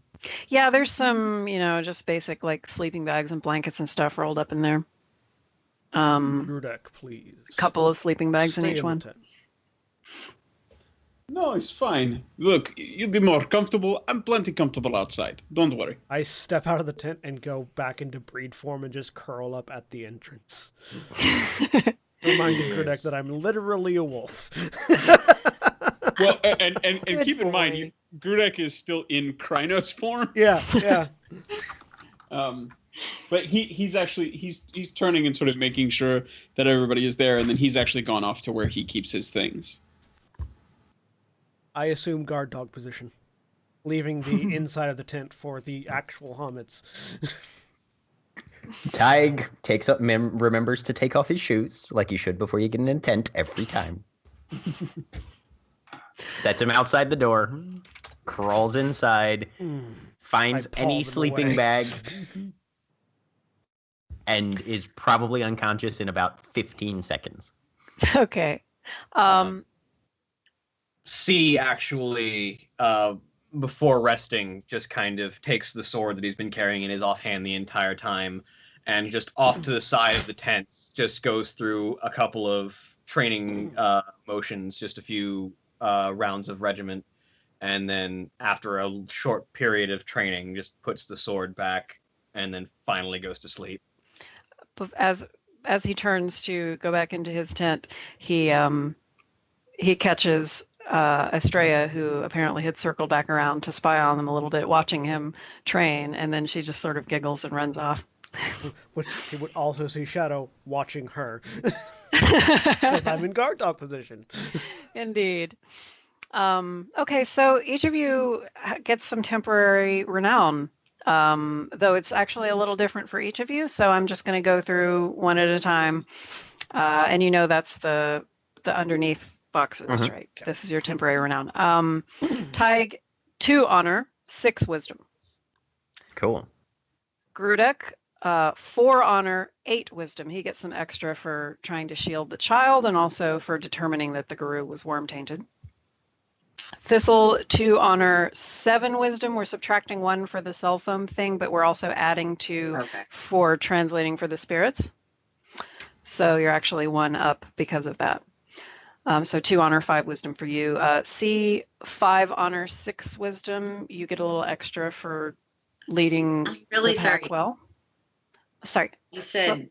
Yeah, there's some, just basic like sleeping bags and blankets and stuff rolled up in there. Rudek, please. Couple of sleeping bags Stay in each the one. tent. No, it's fine. Look, you'll be more comfortable. I'm plenty comfortable outside. Don't worry. I step out of the tent and go back into breed form and just curl up at the entrance. Reminding Rudek that I'm literally a wolf. Well, and Good keep in mind, boy. Grudek is still in Krynos form. Yeah. But he's turning and sort of making sure that everybody is there, and then he's actually gone off to where he keeps his things. I assume guard dog position, leaving the inside of the tent for the actual Homits. Tig takes up remembers to take off his shoes, like you should before you get in a tent every time. Sets him outside the door, crawls inside, finds I any pulled him sleeping away. bag, and is probably unconscious in about 15 seconds. Okay. C actually, before resting, just kind of takes the sword that he's been carrying in his offhand the entire time, and just off to the side of the tent, just goes through a couple of training motions, just a few rounds of regiment, and then after a short period of training, just puts the sword back, and then finally goes to sleep. But as he turns to go back into his tent, he catches Estrella, who apparently had circled back around to spy on them a little bit, watching him train, and then she just sort of giggles and runs off. Which he would also see Shadow watching her. Because I'm in guard dog position. Indeed. Okay, so each of you gets some temporary renown, though it's actually a little different for each of you. So I'm just going to go through one at a time, and you know that's the underneath boxes, Mhm. right? This is your temporary renown. Tig, 2 honor, 6 wisdom. Cool. Grudek, 4 honor, 8 wisdom. He gets some extra for trying to shield the child and also for determining that the guru was worm tainted. Thistle, 2 honor, 7 wisdom. We're subtracting 1 for the cell phone thing, but we're also adding 2 for translating for the spirits. So you're actually 1 up because of that. So 2 honor, 5 wisdom for you. C, 5 honor, 6 wisdom. You get a little extra for leading Really the pack sorry. well. Sorry. You said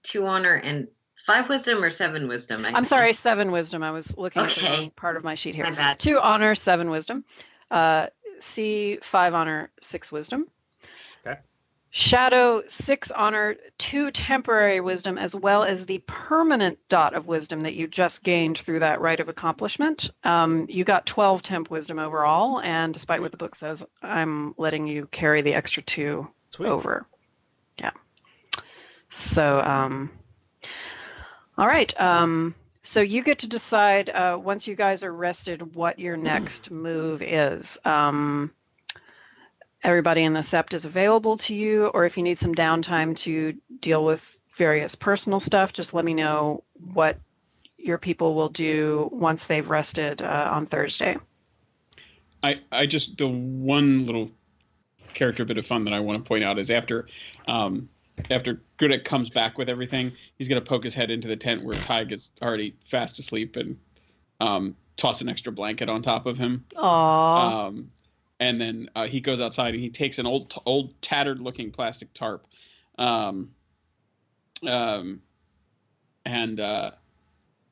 2 honor and 5 wisdom or 7 wisdom? I'm sorry, 7 wisdom. I was looking at the Okay. wrong part of my sheet here. My bad. 2 honor, 7 wisdom. C, 5 honor, 6 wisdom. Okay. Shadow, 6 honor, 2 temporary wisdom, as well as the permanent dot of wisdom that you just gained through that rite of accomplishment. You got 12 temp wisdom overall, and despite what the book says, I'm letting you carry the extra 2 over. Yeah. So, all right. So you get to decide once you guys are rested what your next move is. Everybody in the sept is available to you, or if you need some downtime to deal with various personal stuff, just let me know what your people will do once they've rested on Thursday. I just, the one little character bit of fun that I want to point out is after Grudek comes back with everything, he's going to poke his head into the tent where Tig is already fast asleep and toss an extra blanket on top of him. Aww. And then he goes outside and he takes an old tattered-looking plastic tarp, and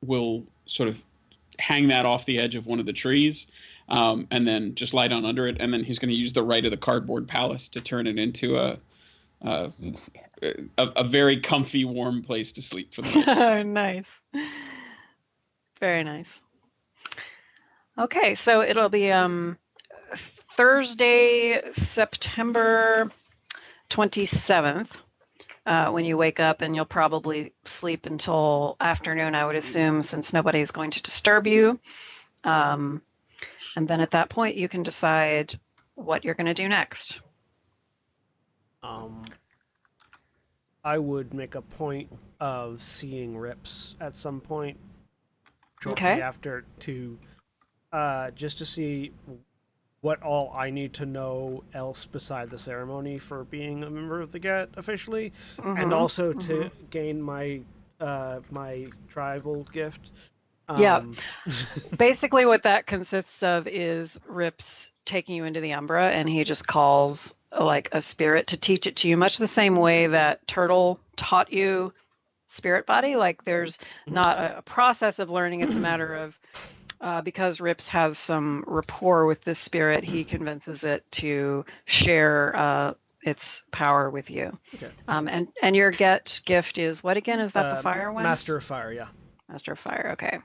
will sort of hang that off the edge of one of the trees, and then just lie down under it. And then he's going to use the right of the cardboard palace to turn it into a very comfy, warm place to sleep for the night. Nice. Very nice. Okay, so it'll be Thursday, September 27th, when you wake up, and you'll probably sleep until afternoon, I would assume, since nobody's going to disturb you. And then at that point, you can decide what you're going to do next. I would make a point of seeing Rips at some point shortly after to just to see what all I need to know else beside the ceremony for being a member of the Get officially, and also to gain my my tribal gift. Yeah. Basically what that consists of is Rips taking you into the Umbra, and he just calls like a spirit to teach it to you, much the same way that Turtle taught you spirit body. Like there's not a process of learning, it's a matter of because Rips has some rapport with this spirit, he convinces it to share its power with you. Okay. And your gift is what again? Is that the fire one? Master of Fire, yeah. Master of Fire, okay.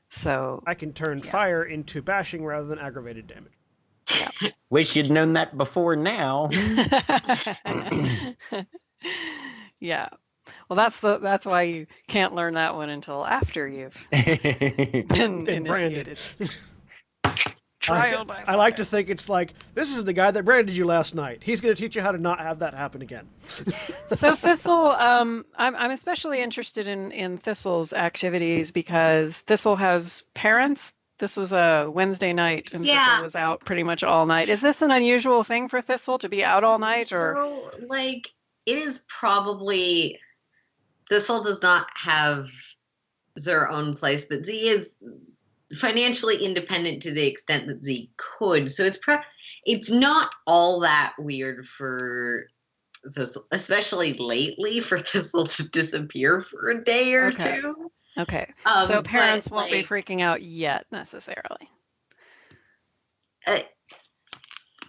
So I can turn fire into bashing rather than aggravated damage. Yeah. Wish you'd known that before now. Yeah. Well, that's why you can't learn that one until after you've been branded. Trial by I like to think it's like, this is the guy that branded you last night. He's going to teach you how to not have that happen again. So Thistle, I'm especially interested in Thistle's activities because Thistle has parents. This was a Wednesday night, and Thistle was out pretty much all night. Is this an unusual thing for Thistle to be out all night? So, like, it is probably... Thistle does not have their own place, but Z is financially independent to the extent that Z could. So it's not all that weird for Thistle, especially lately, for Thistle to disappear for a day or two. Okay. So parents won't be freaking out yet, necessarily.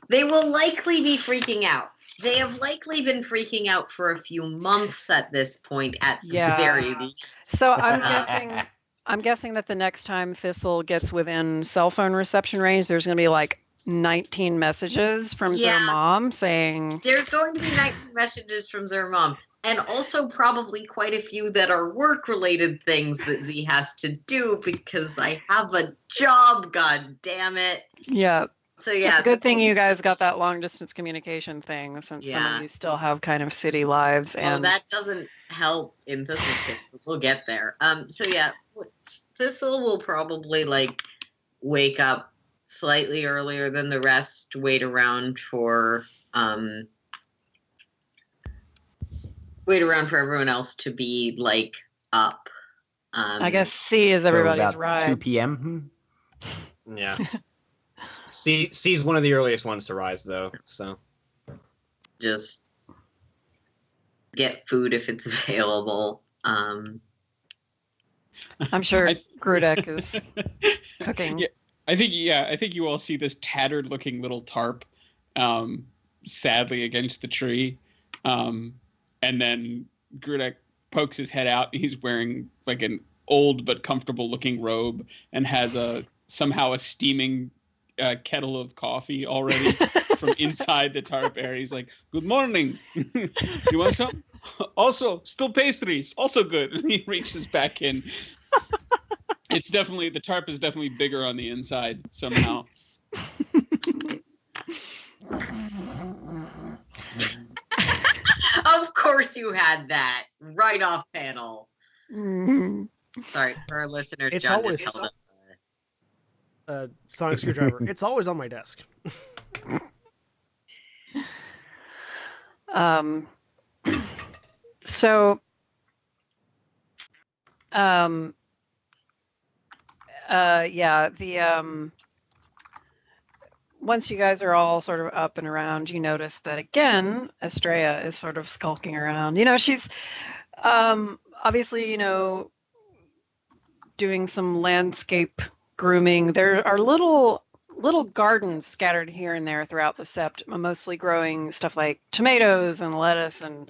They will likely be freaking out. They have likely been freaking out for a few months at this point, at the very least. So I'm guessing that the next time Thistle gets within cell phone reception range, there's going to be like 19 messages from their mom saying... There's going to be 19 messages from their mom. And also probably quite a few that are work-related things that Z has to do because I have a job, god damn it. Yeah. So yeah. It's a good thing you guys got that long-distance communication thing since some of you still have kind of city lives. And that doesn't help in Thistle's case. We'll get there. So yeah, Thistle will probably like wake up slightly earlier than the rest, wait around for everyone else to be like up. I guess C is everybody's so ride. 2 p.m. Yeah. C's one of the earliest ones to rise, though. So just get food if it's available. I'm sure Grudek is cooking. Yeah, I think you all see this tattered-looking little tarp, sadly against the tree. And then Grudek pokes his head out. He's wearing like an old but comfortable looking robe and has somehow a steaming kettle of coffee already from inside the tarp area. He's like, "Good morning. You want some? Also, still pastries. Also good." And he reaches back in. The tarp is definitely bigger on the inside somehow. Of course you had that right off panel. Mm-hmm. Sorry for our listeners. It's John always just held up. sonic screwdriver. It's always on my desk. So once you guys are all sort of up and around, you notice that again, Estrella is sort of skulking around. You know, she's obviously, you know, doing some landscape grooming. There are little gardens scattered here and there throughout the sept, mostly growing stuff like tomatoes and lettuce and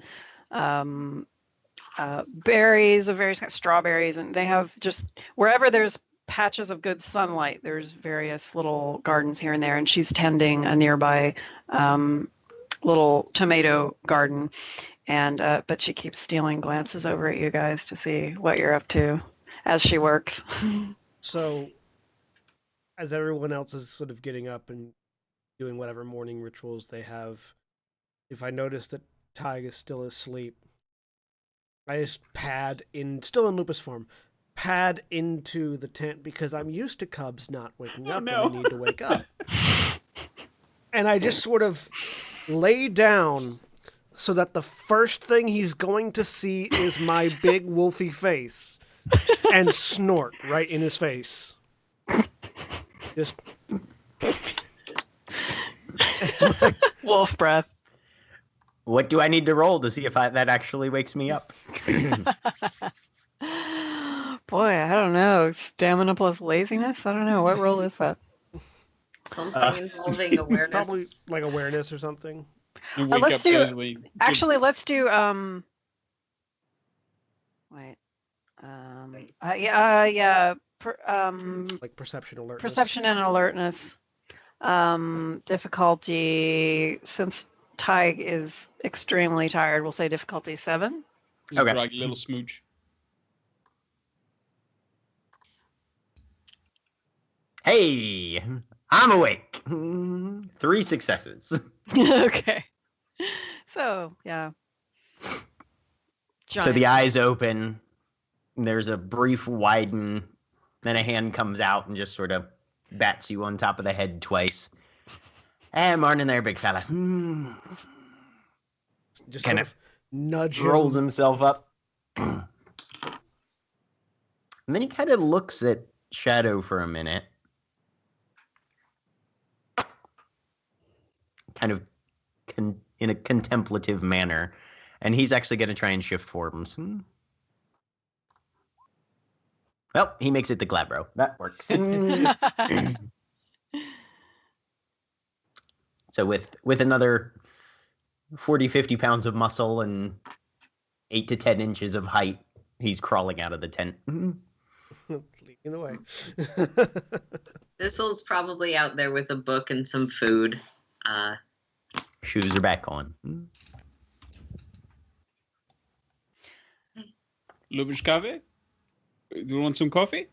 berries of various kinds, strawberries, and they have just wherever there's patches of good sunlight, there's various little gardens here and there, and she's tending a nearby little tomato garden, and but she keeps stealing glances over at you guys to see what you're up to as she works. So, as everyone else is sort of getting up and doing whatever morning rituals they have, if I notice that Tig is still asleep, I just still in lupus form, pad into the tent because I'm used to Cubs not waking up and I need to wake up. And I just sort of lay down so that the first thing he's going to see is my big wolfy face and snort right in his face. Just wolf breath. What do I need to roll to see if that actually wakes me up? Boy, I don't know. Stamina plus laziness? I don't know. What role is that? Something involving awareness. Probably like awareness or something. Let's do. Actually, let's do. Wait. Like perception alertness. Perception and alertness. Difficulty. Since Tig is extremely tired, we'll say difficulty 7. Okay. Drag a little smooch. Hey, I'm awake. 3 successes. Okay. So, yeah. So the eyes open. There's a brief widen. Then a hand comes out and just sort of bats you on top of the head twice. Hey, morning there, big fella. Just kind of nudge him. Rolls himself up. And then he kind of looks at Shadow for a minute. Kind of in a contemplative manner. And he's actually going to try and shift forms. Well, he makes it to Glabro. That works. So with another 40, 50 pounds of muscle and 8 to 10 inches of height, he's crawling out of the tent. Leading the way. Thistle's probably out there with a book and some food. Shoes are back on. Lubisz kawę? Do you want some coffee?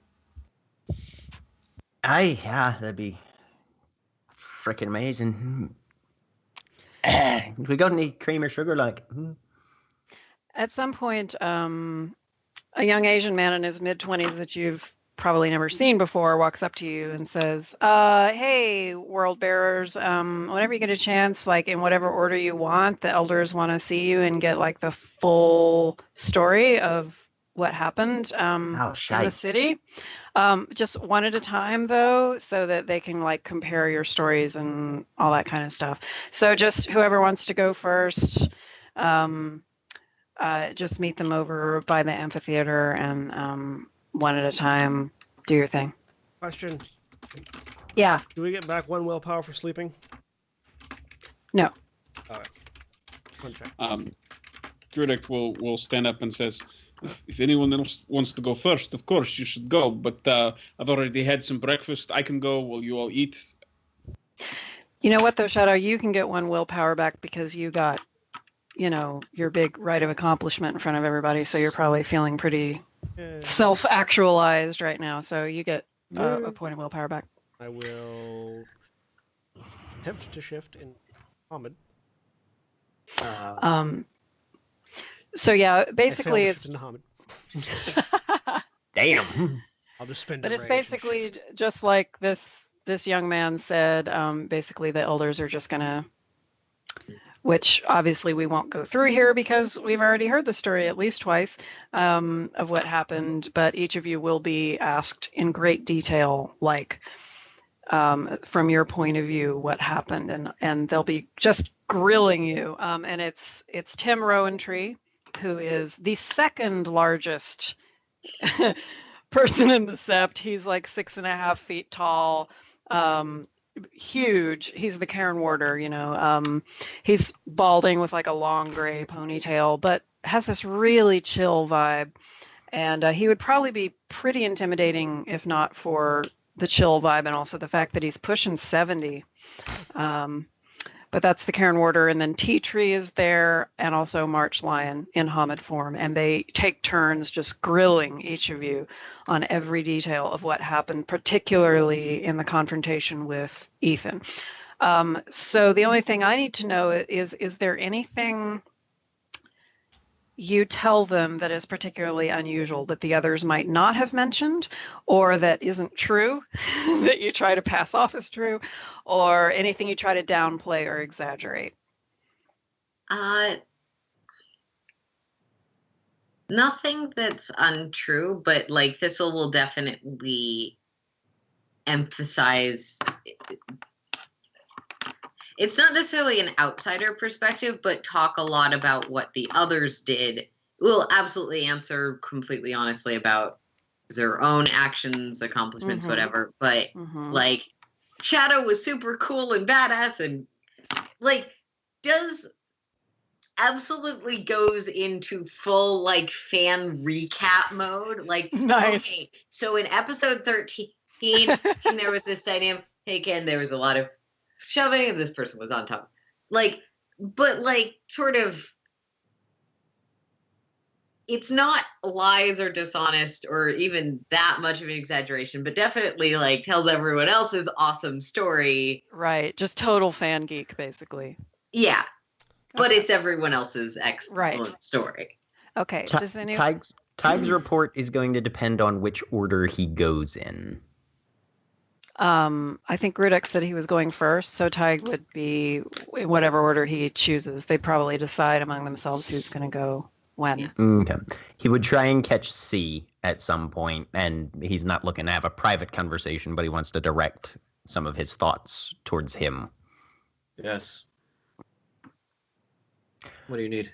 Aye, yeah, that'd be freaking amazing. We got any cream or sugar, like? At some point, a young Asian man in his mid-20s that you've probably never seen before walks up to you and says, hey, world bearers, whenever you get a chance, like in whatever order you want, the elders want to see you and get like the full story of what happened in the city. Just one at a time, though, so that they can like compare your stories and all that kind of stuff. So just whoever wants to go first, just meet them over by the amphitheater and one at a time, do your thing. Question. Yeah. Do we get back 1 willpower for sleeping? No. All right. One check. Druidic will stand up and says, if anyone else wants to go first, of course you should go. But I've already had some breakfast. I can go while you all eat. You know what, though, Shadow? You can get 1 willpower back because you got, your big rite of accomplishment in front of everybody. So you're probably feeling pretty self-actualized right now. So you get a point of willpower back. I will attempt to shift in Hamid. So yeah, basically it's Damn. I'll just spend. But it's basically just like this young man said. Basically, the elders are just gonna, which obviously we won't go through here because we've already heard the story at least twice of what happened. But each of you will be asked in great detail, like from your point of view, what happened, and they'll be just grilling you. And it's Tim Rowantree, who is the second largest person in the sept. He's like 6.5 feet tall, huge. He's the Cairn Warder, he's balding with like a long gray ponytail, but has this really chill vibe. And he would probably be pretty intimidating if not for the chill vibe and also the fact that he's pushing 70. But that's the Cairn Warder, and then Tea Tree is there, and also March Lion in Hamid form, and they take turns just grilling each of you on every detail of what happened, particularly in the confrontation with Ethan. So the only thing I need to know is there anything you tell them that is particularly unusual that the others might not have mentioned, or that isn't true, that you try to pass off as true, or anything you try to downplay or exaggerate? Nothing that's untrue, but like Thistle will definitely emphasize. It's not necessarily an outsider perspective, but talk a lot about what the others did. We'll absolutely answer completely honestly about their own actions, accomplishments, whatever. But like, Shadow was super cool and badass, and like absolutely goes into full like fan recap mode. Like, nice. Okay, so in episode 13, there was this dynamic, and there was a lot of shoving, and this person was on top. Like, but like sort of, it's not lies or dishonest or even that much of an exaggeration, but definitely like tells everyone else's awesome story. Right. Just total fan geek, basically. Yeah. But it's everyone else's excellent story. Okay. Does Tig's report is going to depend on which order he goes in. I think Rudek said he was going first, so Tig would be in whatever order he chooses. They'd probably decide among themselves who's going to go when. Okay. He would try and catch C at some point, and he's not looking to have a private conversation, but he wants to direct some of his thoughts towards him. Yes. What do you need?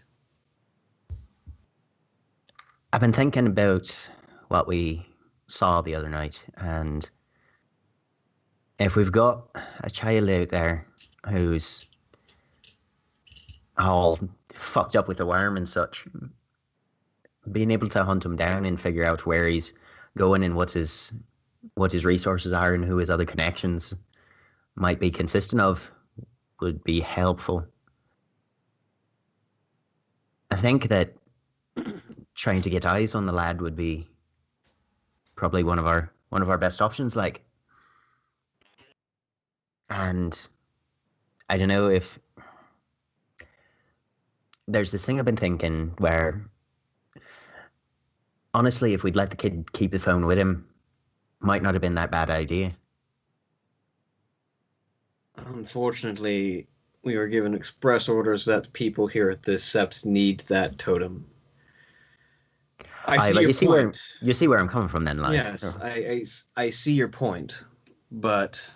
I've been thinking about what we saw the other night, and if we've got a child out there who's all fucked up with the worm and such, being able to hunt him down and figure out where he's going and what his resources are and who his other connections might be consistent of would be helpful. I think that trying to get eyes on the lad would be probably one of our best options, like. And I don't know if there's this thing I've been thinking where, honestly, if we'd let the kid keep the phone with him, might not have been that bad idea. Unfortunately, we were given express orders that people here at this sept need that totem. I see but your you point. see where I'm coming from then, like. Yes, I see your point, but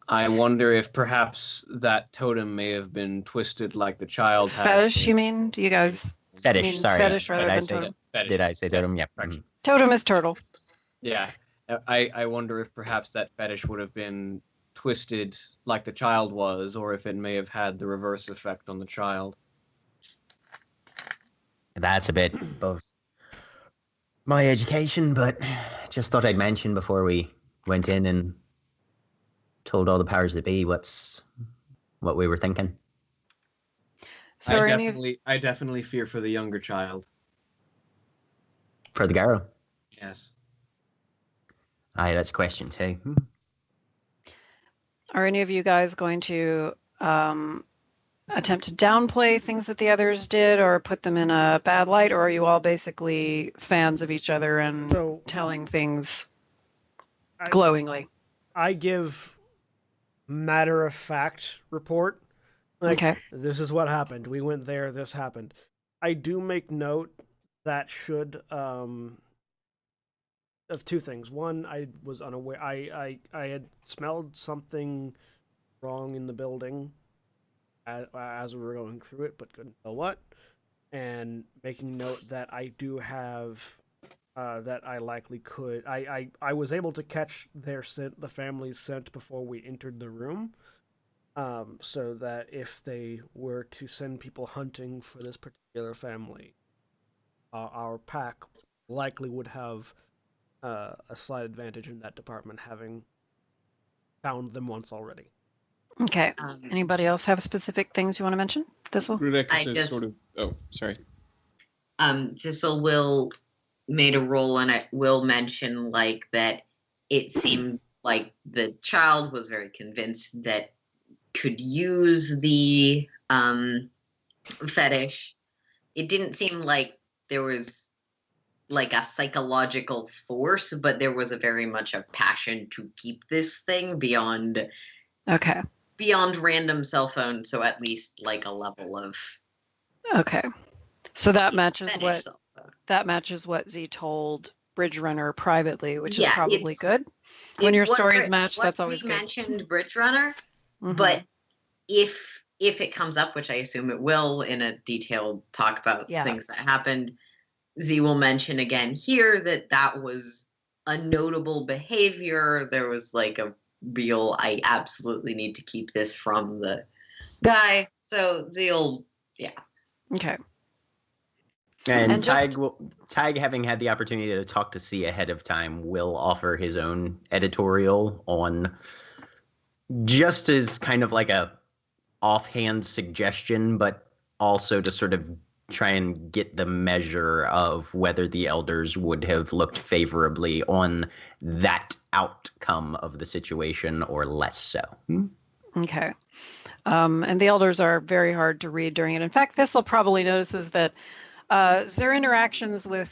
I wonder if perhaps that totem may have been twisted like the child has. Fetish, you mean? Do you guys Fetish, mean sorry. fetish rather Did I than say totem? Fetish. Did I say totem? Yes. Yeah. Totem is turtle. Yeah. I wonder if perhaps that fetish would have been twisted like the child was, or if it may have had the reverse effect on the child. That's a bit above my education, but just thought I'd mention before we went in and told all the powers that be what we were thinking. So I definitely fear for the younger child. For the girl? Yes. Aye, that's a question too. Are any of you guys going to attempt to downplay things that the others did or put them in a bad light, or are you all basically fans of each other and telling things glowingly? I give matter-of-fact report. Like, okay. This is what happened. We went there. This happened. I do make note that should of two things. One, I was unaware. I had smelled something wrong in the building as we were going through it, but couldn't tell what. And making note that I do have that I likely could. I was able to catch their scent, the family's scent, before we entered the room. So that if they were to send people hunting for this particular family, our pack likely would have a slight advantage in that department, having found them once already. Okay. Anybody else have specific things you want to mention? Thistle? Sorry. Thistle will made a roll, and I will mention like that it seemed like the child was very convinced that could use the fetish. It didn't seem like there was like a psychological force, but there was a very much a passion to keep this thing beyond random cell phone, so at least like a level of so that matches what Z told Bridge Runner privately, which is probably good. When your stories match, that's always Z good. mentioned Bridge Runner, but if it comes up, which I assume it will in a detailed talk about things that happened, Z will mention again here that was a notable behavior. There was like a real, I absolutely need to keep this from the guy. So Z'll, Okay. And Tag, having had the opportunity to talk to C ahead of time, will offer his own editorial on, just as kind of like a offhand suggestion, but also to sort of try and get the measure of whether the elders would have looked favorably on that outcome of the situation or less so. Okay. And the elders are very hard to read during it. In fact, Thistle probably notices that their interactions with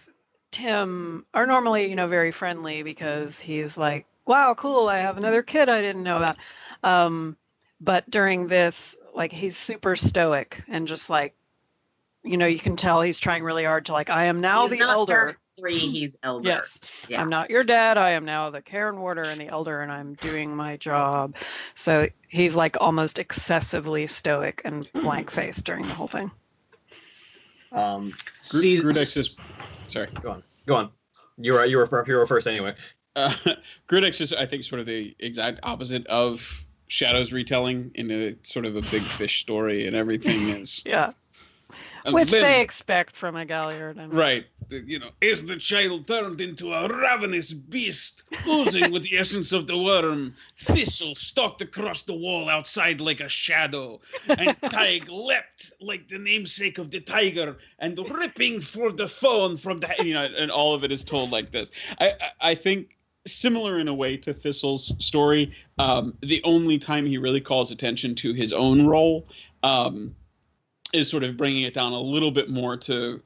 Tim are normally, very friendly because he's like, wow, cool, I have another kid I didn't know about. But during this, like, he's super stoic and just like, you can tell he's trying really hard to like, I am now the elder. He's elder. Yes. Yeah. I'm not your dad. I am now the Karen Warder and the elder, and I'm doing my job. So he's like almost excessively stoic and blank-faced during the whole thing. Grudex is... Sorry. Go on. You were first anyway. Gridix is, I think, sort of the exact opposite of Shadow's retelling in a sort of a big fish story, and everything is Yeah. and Which then- they expect from a Galliard. I mean. right. Is the child turned into a ravenous beast, oozing with the essence of the worm? Thistle stalked across the wall outside like a shadow, and Tig leapt like the namesake of the tiger, and ripping for the phone from the and all of it is told like this. I think similar in a way to Thistle's story. The only time he really calls attention to his own role is sort of bringing it down a little bit more to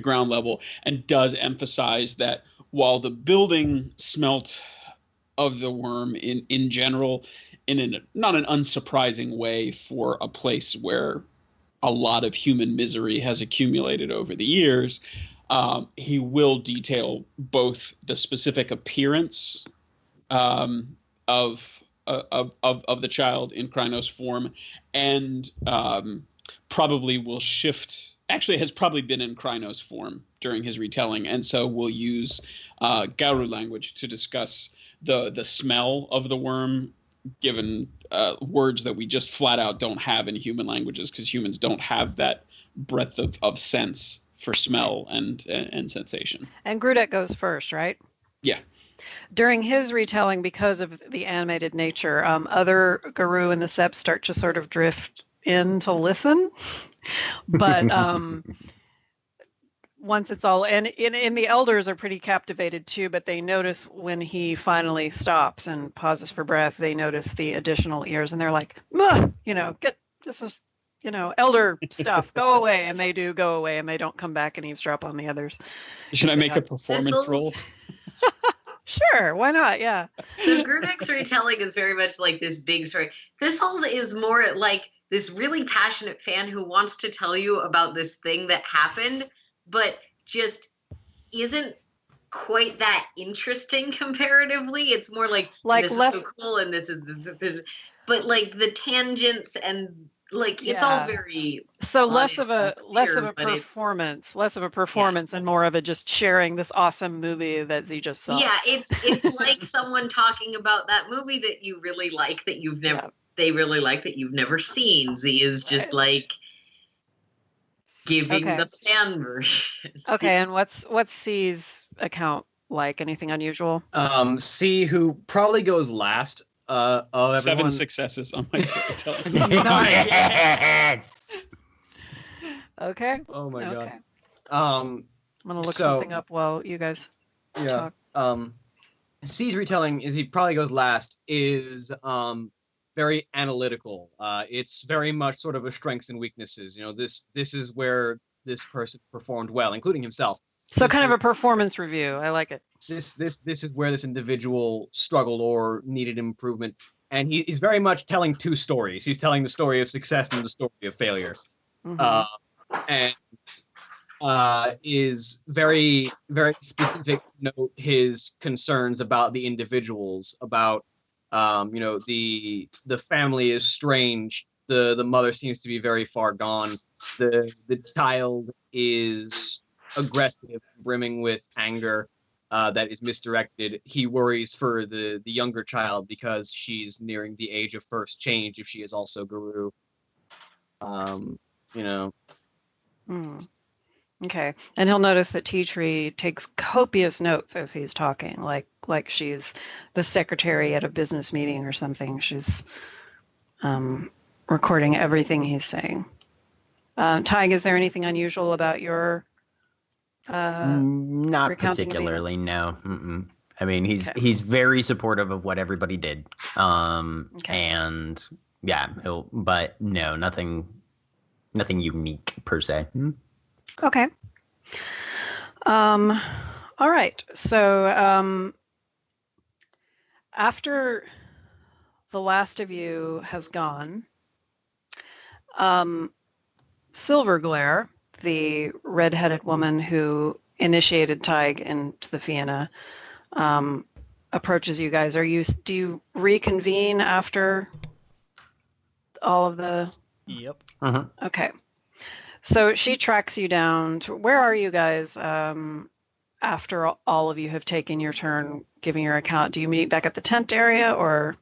ground level, and does emphasize that while the building smelt of the worm in general, in not an unsurprising way for a place where a lot of human misery has accumulated over the years, he will detail both the specific appearance of the child in Krynos form, and probably will shift. Actually, has probably been in Krynos form during his retelling, and so we'll use Gauru language to discuss the smell of the worm, given words that we just flat out don't have in human languages, because humans don't have that breadth of sense for smell and sensation. And Grudek goes first, right? Yeah. During his retelling, because of the animated nature, other Guru and the Sept start to sort of drift in to listen. But once it's all, and the elders are pretty captivated too, but they notice when he finally stops and pauses for breath, they notice the additional ears, and they're like, get, this is, elder stuff, go away. And they do go away, and they don't come back and eavesdrop on the others. Should I make a performance roll? Sure, why not? Yeah. So Grudek's retelling is very much like this big story. Thistle is more like this really passionate fan who wants to tell you about this thing that happened, but just isn't quite that interesting comparatively. It's more like this is so cool, and this is, but like the tangents and like it's all very less of a performance and more of a just sharing this awesome movie that Z just saw. Yeah, it's like someone talking about that movie that you really like that you've never they really like that you've never seen. Z is just like giving the fan version. Okay, and what's C's account like? Anything unusual? C, who probably goes last. Of everyone. 7 successes on my storytelling. Yes. Okay. Oh my god. I'm gonna look something up while you guys talk. C's retelling is he probably goes last is very analytical. It's very much sort of a strengths and weaknesses. This is where this person performed well, including himself. So kind of a performance review. I like it. This is where this individual struggled or needed improvement, and he's very much telling two stories. He's telling the story of success and the story of failure, and is very, very specific to note his concerns about the individuals, about the family is strange. The mother seems to be very far gone. The child is aggressive, brimming with anger. That is misdirected. He worries for the younger child because she's nearing the age of first change if she is also Guru. Okay. And he'll notice that Tea Tree takes copious notes as he's talking, like she's the secretary at a business meeting or something. She's recording everything he's saying. Tig, is there anything unusual about your not particularly, no. I mean, he's very supportive of what everybody did, and yeah, but no, nothing unique per se. Okay. All right. So after the last of you has gone, Silverglare, the red-headed woman who initiated Tig into the Fianna, approaches you guys. Do you reconvene after all of the? Yep. Okay. So she tracks you down to, where are you guys after all of you have taken your turn giving your account? Do you meet back at the tent area or?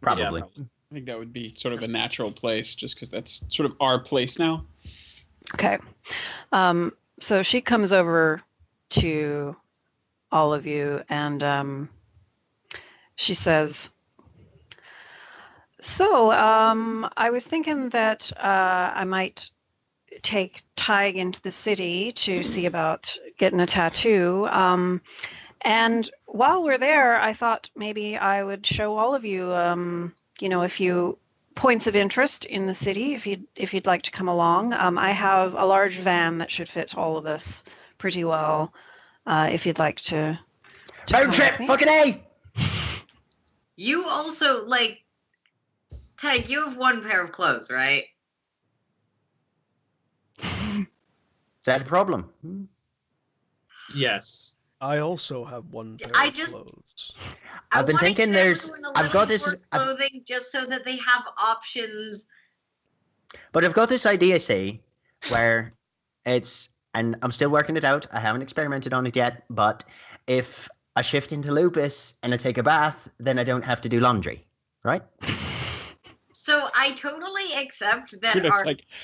Probably. I think that would be sort of a natural place, just because that's sort of our place now. Okay. So she comes over to all of you and she says, so I was thinking that I might take Tig into the city to see about getting a tattoo. And while we're there, I thought maybe I would show all of you, a few points of interest in the city if you'd like to come along. I have a large van that should fit all of us pretty well. If you'd like to Road trip, fucking A! You also, like, Tig, you have one pair of clothes, right? Is that a problem? Yes. I also have one pair I of just- clothes. I've been thinking I've got this, clothing just so that they have options. but I've got this idea, see, where and I'm still working it out. I haven't experimented on it yet, but if I shift into lupus and I take a bath, then I don't have to do laundry, right? So I totally accept that Dude,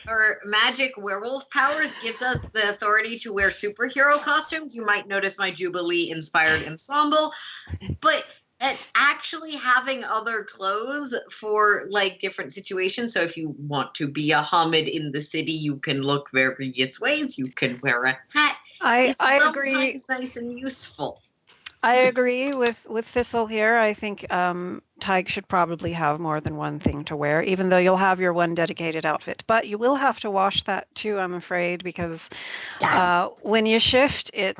our magic werewolf powers gives us the authority to wear superhero costumes. You might notice my Jubilee-inspired ensemble, but at actually having other clothes for like different situations. So if you want to be a Hamid in the city, you can look various ways. You can wear a hat. I agree. Sometimes nice and useful. I agree with Thistle here. I think Tig should probably have more than one thing to wear, even though you'll have your one dedicated outfit. But you will have to wash that too, I'm afraid, because when you shift, it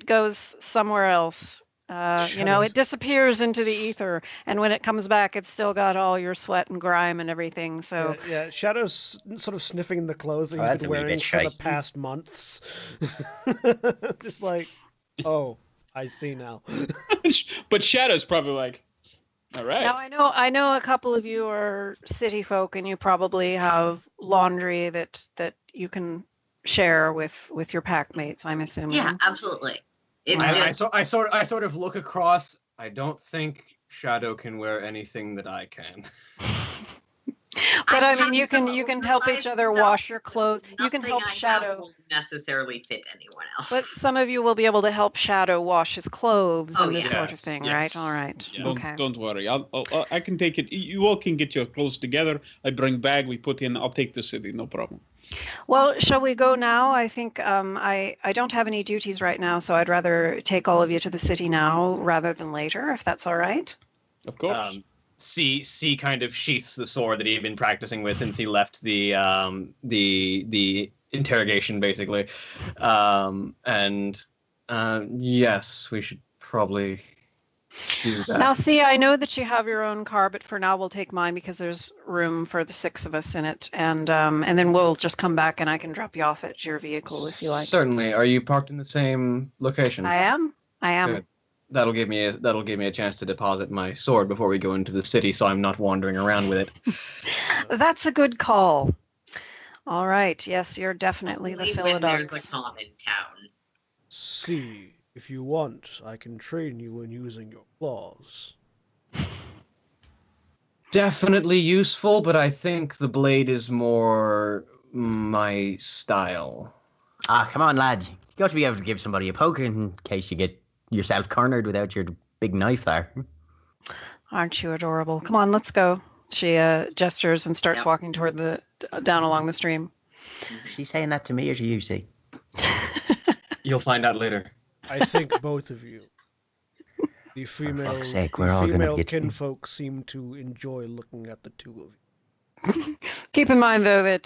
goes somewhere else. It disappears into the ether, and when it comes back, it's still got all your sweat and grime and everything. So Yeah, Shadow's sort of sniffing the clothes that that's he's a been wee wearing bit for the shite. past months. Just like, oh, I see now. But Shadow's probably like, all right. now I know a couple of you are city folk, and you probably have laundry that you can share with your pack mates, I'm assuming. Yeah, absolutely. It's I sort of look across. I don't think Shadow can wear anything that I can. But I mean, have you some can help each oversized other stuff, wash your clothes. You can nothing help I have Shadow. won't necessarily fit anyone else. But some of you will be able to help Shadow wash his clothes Oh, and this yeah. sort of Yes, thing, yes. right? All right. Yes. Okay. Don't worry. I can take it. You all can get your clothes together. I bring bag. We put in. I'll take the city. No problem. Well, shall we go now? I think I don't have any duties right now, so I'd rather take all of you to the city now rather than later, if that's all right. Of course. C kind of sheaths the sword that he'd been practicing with since he left the interrogation, basically. Yes, we should probably do that. Now, see, I know that you have your own car, but for now we'll take mine because there's room for the 6 of us in it, and then we'll just come back and I can drop you off at your vehicle if you like. Certainly. Are you parked in the same location? I am. Good. That'll give me a chance to deposit my sword before we go into the city, so I'm not wandering around with it. That's a good call. All right. Yes, you're definitely the Only when there's Philadox. a common town. See, if you want, I can train you in using your claws. Definitely useful, but I think the blade is more my style. Come on, lad. You got to be able to give somebody a poke in case you get yourself cornered without your big knife there. Aren't you adorable? Come on, let's go. She gestures and starts walking toward down along the stream. Is she saying that to me or to you, see? You'll find out later. I think both of you. The female, fuck's sake, the we're all gonna female get- kinfolk seem to enjoy looking at the two of you. Keep in mind, though, that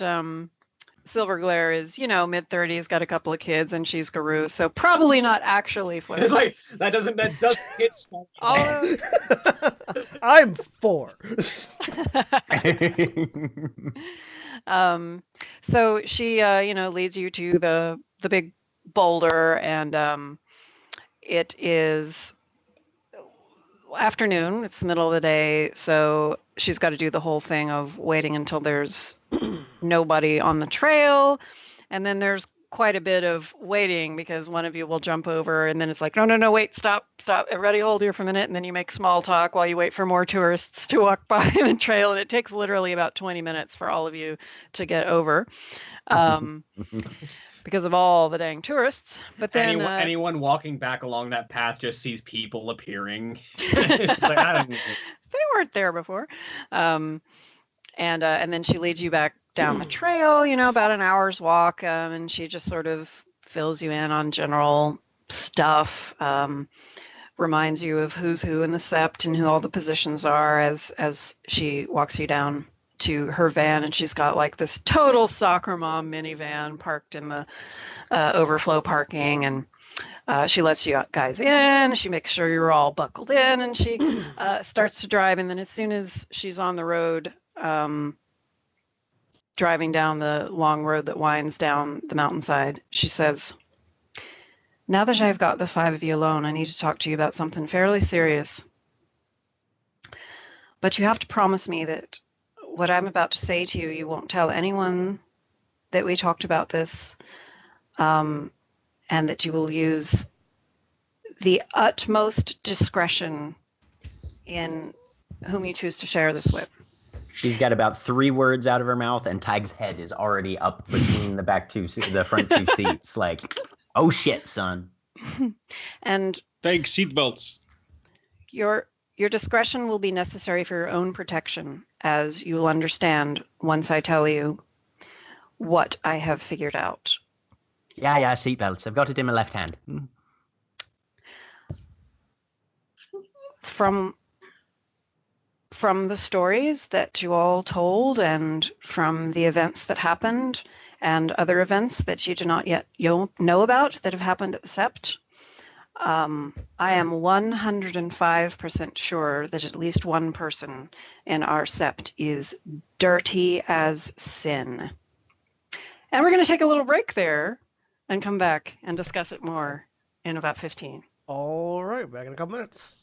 Silverglare is, mid-30s, got a couple of kids, and she's Guru, so probably not actually flirting. It's like that doesn't hit small. Although, I'm 4. so she, leads you to the big boulder, and it is afternoon. It's the middle of the day, so she's got to do the whole thing of waiting until there's nobody on the trail, and then there's quite a bit of waiting because one of you will jump over and then it's like, no, wait, stop, everybody hold here for a minute. And then you make small talk while you wait for more tourists to walk by the trail. And it takes literally about 20 minutes for all of you to get over because of all the dang tourists. But then anyone walking back along that path just sees people appearing. It's like, I don't know. They weren't there before. And then she leads you back down the trail, about an hour's walk, and she just sort of fills you in on general stuff, reminds you of who's who in the sept and who all the positions are as she walks you down to her van. And she's got like this total soccer mom minivan parked in the overflow parking, and she lets you guys in. She makes sure you're all buckled in, and she starts to drive. And then as soon as she's on the road, driving down the long road that winds down the mountainside, she says, "Now that I've got the 5 of you alone, I need to talk to you about something fairly serious. But you have to promise me that what I'm about to say to you, you won't tell anyone that we talked about this, and that you will use the utmost discretion in whom you choose to share this with." She's got about 3 words out of her mouth, and Tig's head is already up between the front 2 seats. Like, oh shit, son. And Thanks, seatbelts. your discretion will be necessary for your own protection, as you will understand once I tell you what I have figured out. Yeah, seatbelts. I've got it in my left hand. From the stories that you all told and from the events that happened and other events that you do not yet know about that have happened at the Sept, I am 105% sure that at least one person in our Sept is dirty as sin. And we're going to take a little break there and come back and discuss it more in about 15. All right, back in a couple minutes.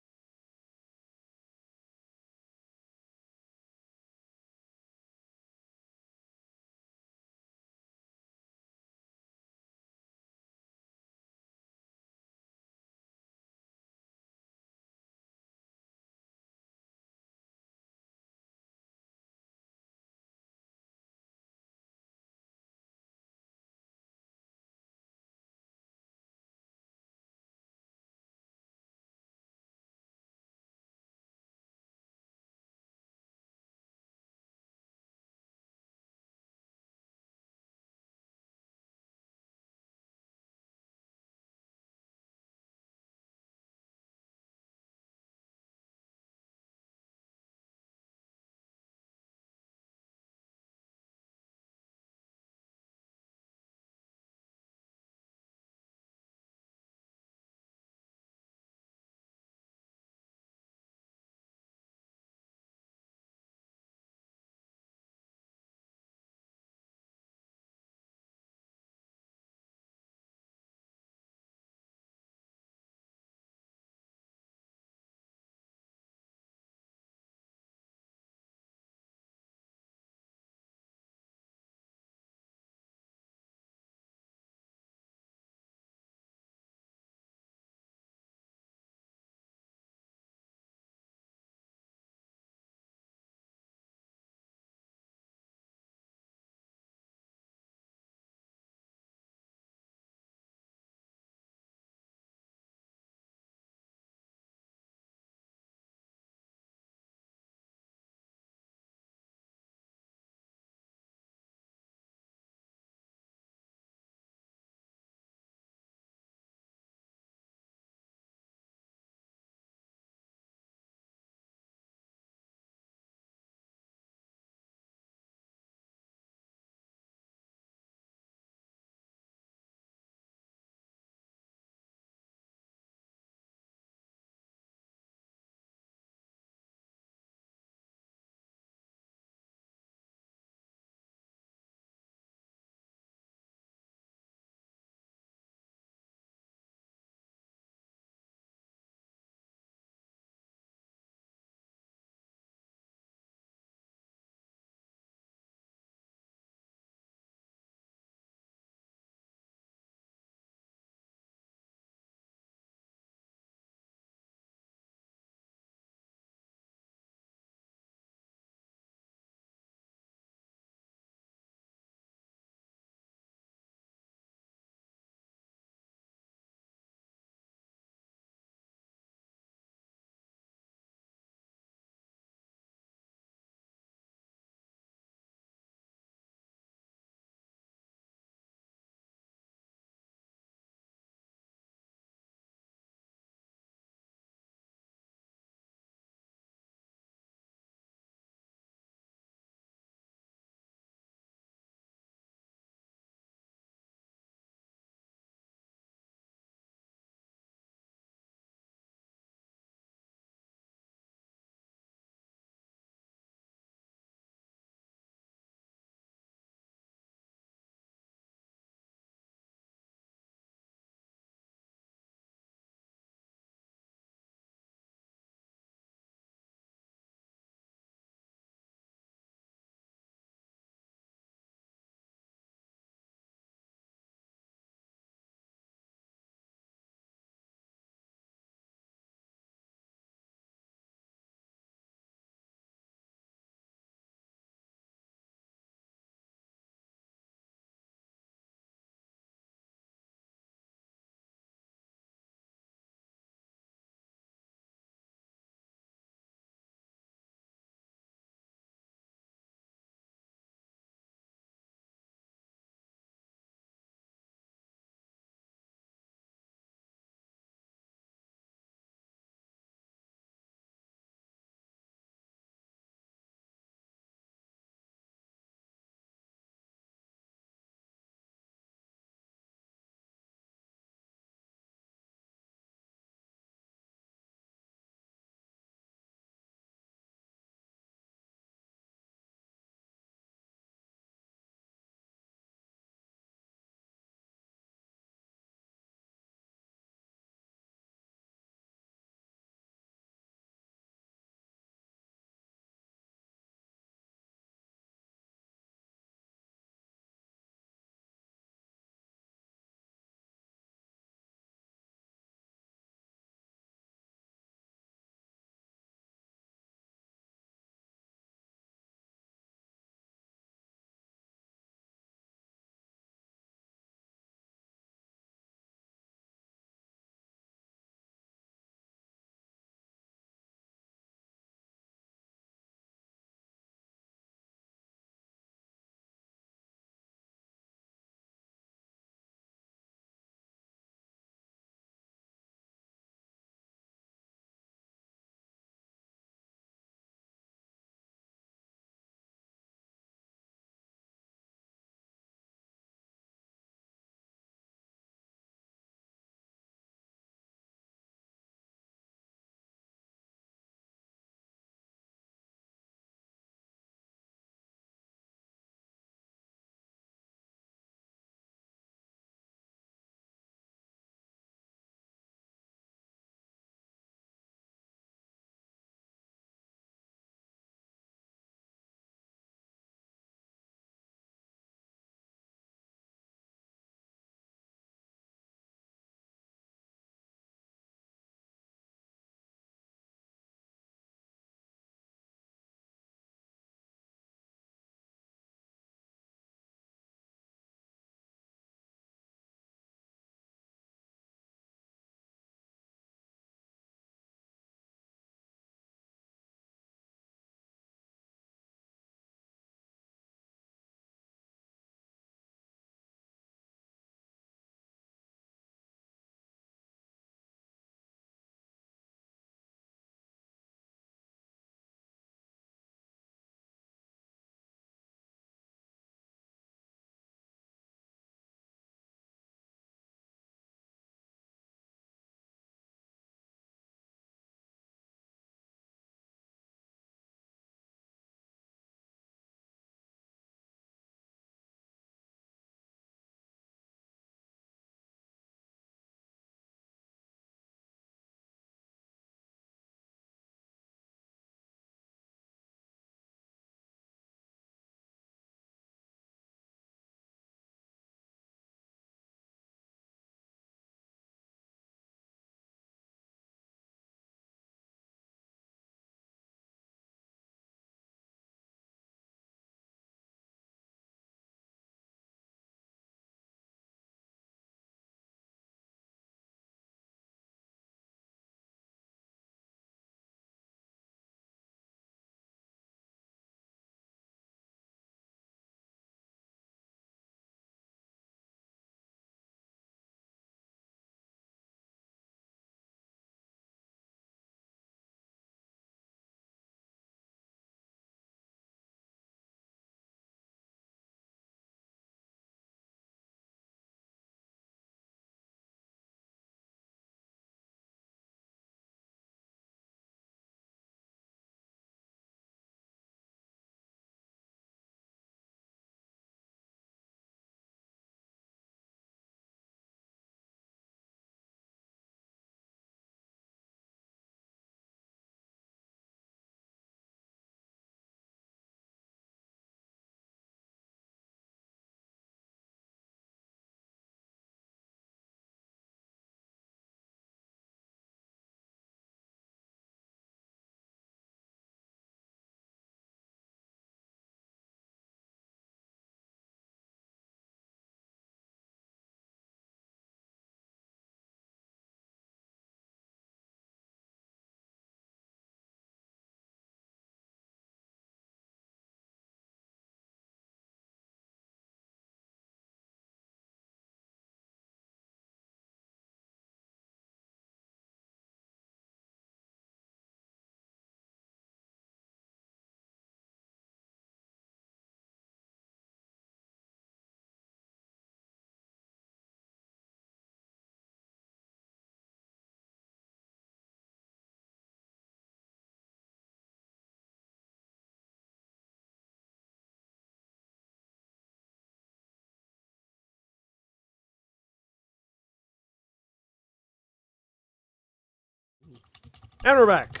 And we're back.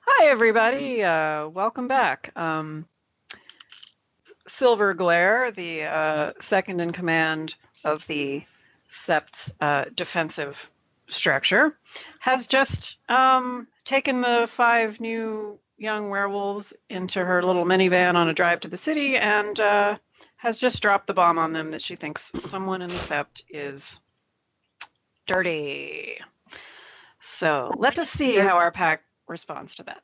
Hi, everybody. Welcome back. Silver Glare, the second in command of the Sept's defensive structure, has just taken the 5 new young werewolves into her little minivan on a drive to the city and has just dropped the bomb on them that she thinks someone in the Sept is dirty. So let us see how our pack responds to that.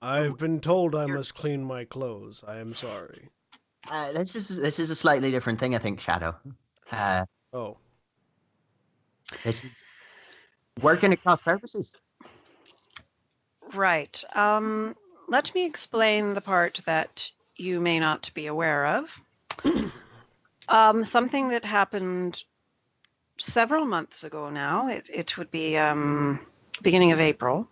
I've been told I must clean my clothes. I am sorry. This is a slightly different thing, I think, Shadow. Oh. This is working across purposes. Right. Let me explain the part that you may not be aware of. Something that happened several months ago now. It would be beginning of April.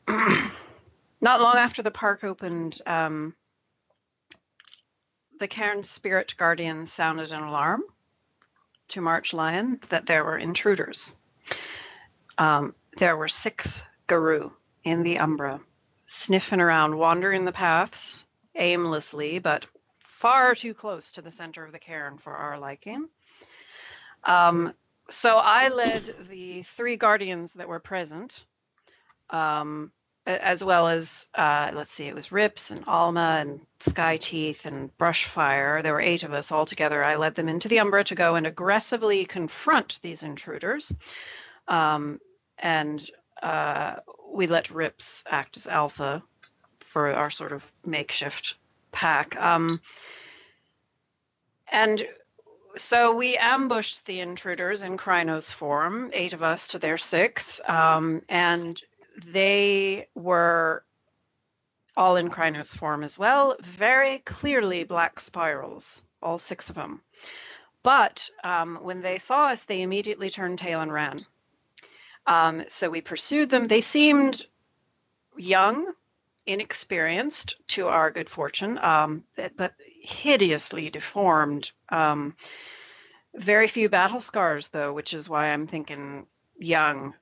Not long after the park opened, the Cairn Spirit Guardians sounded an alarm to March Lion that there were intruders. There were 6 Garou in the Umbra, sniffing around, wandering the paths aimlessly, but far too close to the center of the cairn for our liking. So I led the 3 guardians that were present, as well as, let's see, it was Rips and Alma and Sky Teeth and Brushfire. There were 8 of us all together. I led them into the Umbra to go and aggressively confront these intruders. And we let Rips act as alpha for our sort of makeshift pack. And so we ambushed the intruders in Krynos form, 8 of us to their 6, and they were all in Krynos form as well, very clearly black spirals, all 6 of them. But when they saw us, they immediately turned tail and ran. So we pursued them. They seemed young, inexperienced, to our good fortune, but hideously deformed. Very few battle scars, though, which is why I'm thinking young.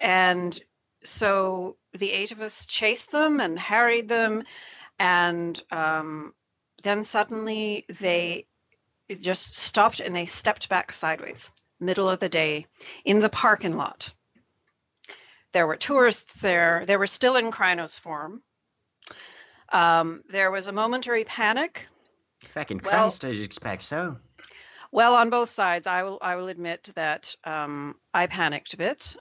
And so the 8 of us chased them and harried them, and then suddenly they just stopped and they stepped back sideways, middle of the day, in the parking lot. There were tourists there. They were still in Krynos form. There was a momentary panic. Fucking Christ, I'd expect so. Well, on both sides, I will admit that I panicked a bit.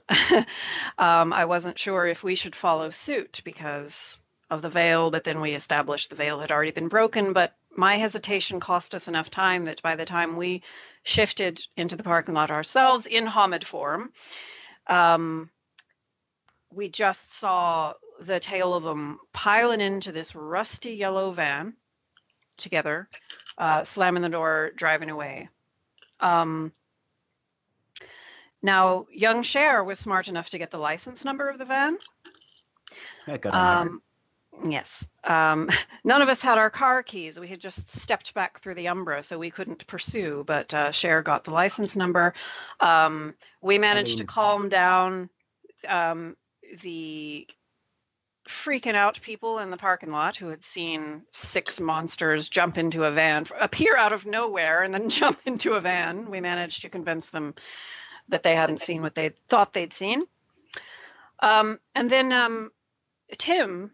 I wasn't sure if we should follow suit because of the veil, but then we established the veil had already been broken. But my hesitation cost us enough time that by the time we shifted into the parking lot ourselves in Hamid form, we just saw the tail of them piling into this rusty yellow van together, slamming the door, driving away. Now, young Cher was smart enough to get the license number of the van. Yeah, good on her. Yes. None of us had our car keys. We had just stepped back through the Umbra, so we couldn't pursue, but Cher got the license number. We managed to calm down the freaking out people in the parking lot who had seen 6 monsters jump into a van, appear out of nowhere, and then jump into a van. We managed to convince them that they hadn't seen what they thought they'd seen. And then Tim,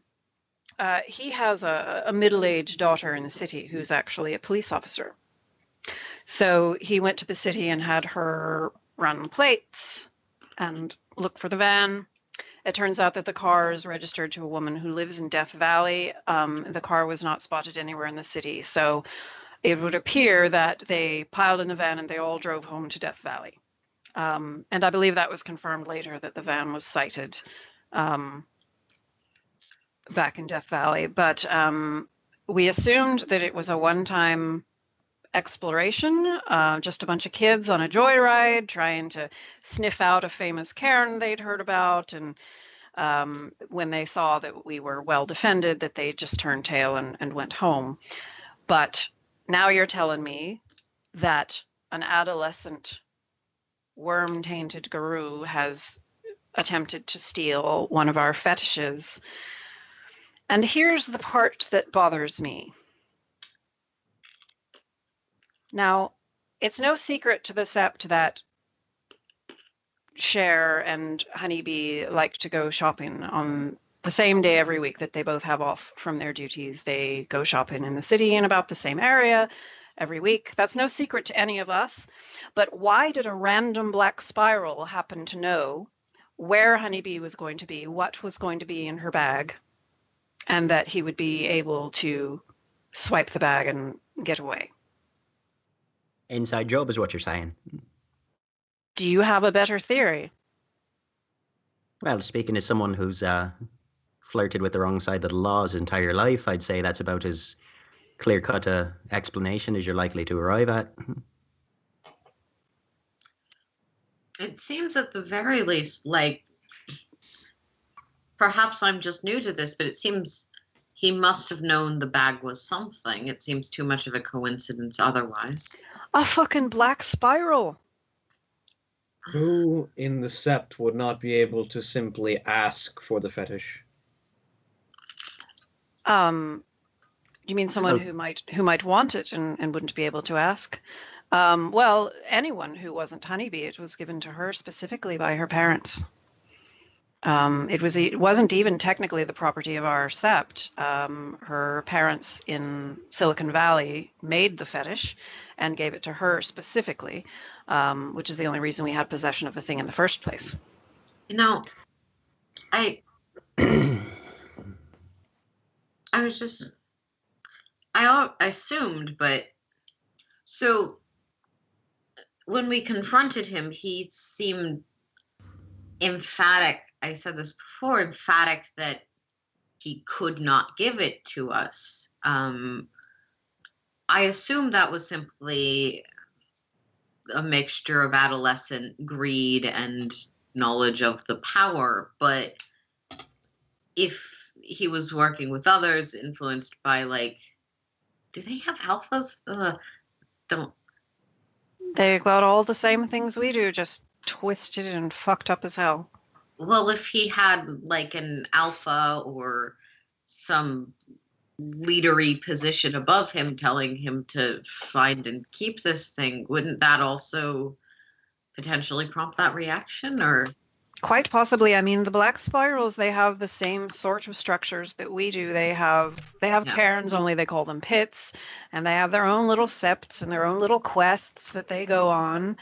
he has a middle-aged daughter in the city who's actually a police officer. So he went to the city and had her run plates and look for the van. It turns out that the car is registered to a woman who lives in Death Valley. The car was not spotted anywhere in the city. So it would appear that they piled in the van and they all drove home to Death Valley. And I believe that was confirmed later that the van was sighted back in Death Valley. But we assumed that it was a one-time exploration, just a bunch of kids on a joyride trying to sniff out a famous cairn they'd heard about, and when they saw that we were well defended, that they just turned tail and went home. But now you're telling me that an adolescent worm-tainted guru has attempted to steal one of our fetishes. And here's the part that bothers me. Now, it's no secret to the Sept that Cher and Honeybee like to go shopping on the same day every week that they both have off from their duties. They go shopping in the city in about the same area every week. That's no secret to any of us. But why did a random black spiral happen to know where Honeybee was going to be, what was going to be in her bag, and that he would be able to swipe the bag and get away? Inside job is what you're saying. Do you have a better theory? Well, speaking as someone who's flirted with the wrong side of the law his entire life, I'd say that's about as clear-cut a explanation as you're likely to arrive at. It seems at the very least, like, perhaps I'm just new to this, but it seems he must have known the bag was something. It seems too much of a coincidence otherwise. A fucking black spiral. Who in the Sept would not be able to simply ask for the fetish? You mean someone who might want it and wouldn't be able to ask? Well, anyone who wasn't Honeybee. It was given to her specifically by her parents. It wasn't even technically the property of our Sept. Her parents in Silicon Valley made the fetish and gave it to her specifically, which is the only reason we had possession of the thing in the first place. You know, I assumed, but so when we confronted him, he seemed emphatic. I said this before, emphatic that he could not give it to us. I assumed that was simply a mixture of adolescent greed and knowledge of the power. But if he was working with others, influenced by, like, do they have alphas? Don't. They got all the same things we do, just twisted and fucked up as hell. Well, if he had, like, an alpha or some leadery position above him telling him to find and keep this thing, wouldn't that also potentially prompt that reaction? Or quite possibly. I mean, the black spirals, they have the same sort of structures that we do. They have cairns, only they call them pits, and they have their own little septs and their own little quests that they go on.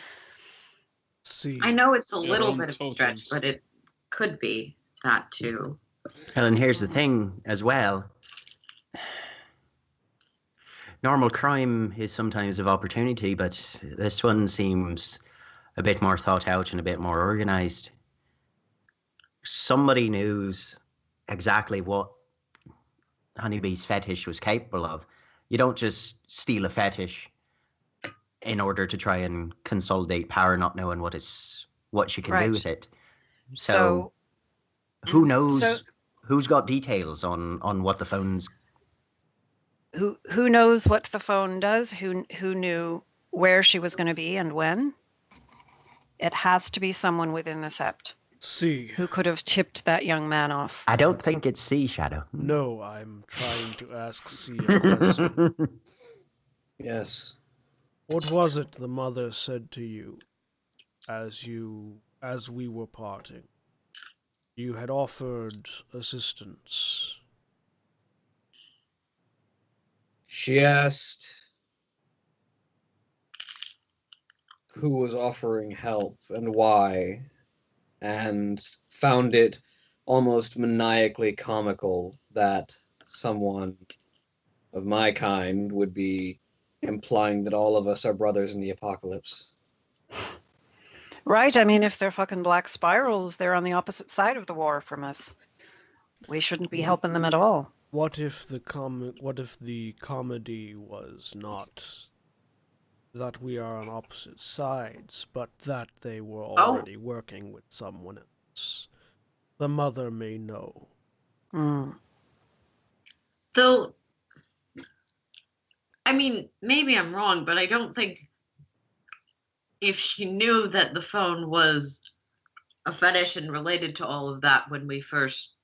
See, I know it's a Their little own bit of a totems. stretch, but it could be that too. And here's the thing as well. Normal crime is sometimes of opportunity, but this one seems a bit more thought out and a bit more organized. Somebody knows exactly what Honeybee's fetish was capable of. You don't just steal a fetish in order to try and consolidate power, not knowing what you can do with it. So who knows? Who's got details on what the phone's? Who knows what the phone does? Who knew where she was going to be and when? It has to be someone within the Sept. See. Who could have tipped that young man off? I don't think it's Sea Shadow. No, I'm trying to ask C a question. Yes. What was it the mother said to you as we were parting? You had offered assistance. She asked who was offering help and why, and found it almost maniacally comical that someone of my kind would be implying that all of us are brothers in the apocalypse. Right, I mean, if they're fucking black spirals, they're on the opposite side of the war from us. We shouldn't be helping them at all. What if the comedy was not that we are on opposite sides, but that they were already working with someone else? The mother may know. Though, I mean, maybe I'm wrong, but I don't think if she knew that the phone was a fetish and related to all of that when we first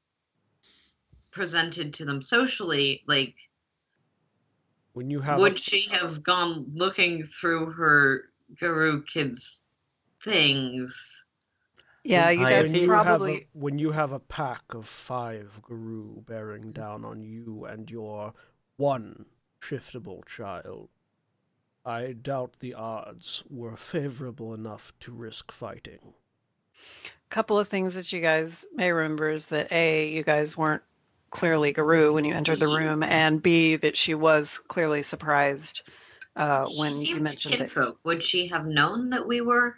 presented to them socially, like, When you have would she have gone looking through her Guru kids' things? Yeah, you guys probably. when you have a pack of 5 Guru bearing down on you and your one shiftable child, I doubt the odds were favorable enough to risk fighting. Couple of things that you guys may remember is that A, you guys weren't clearly Guru when you entered the room, and B, that she was clearly surprised when you mentioned kinfolk. Would she have known that we were?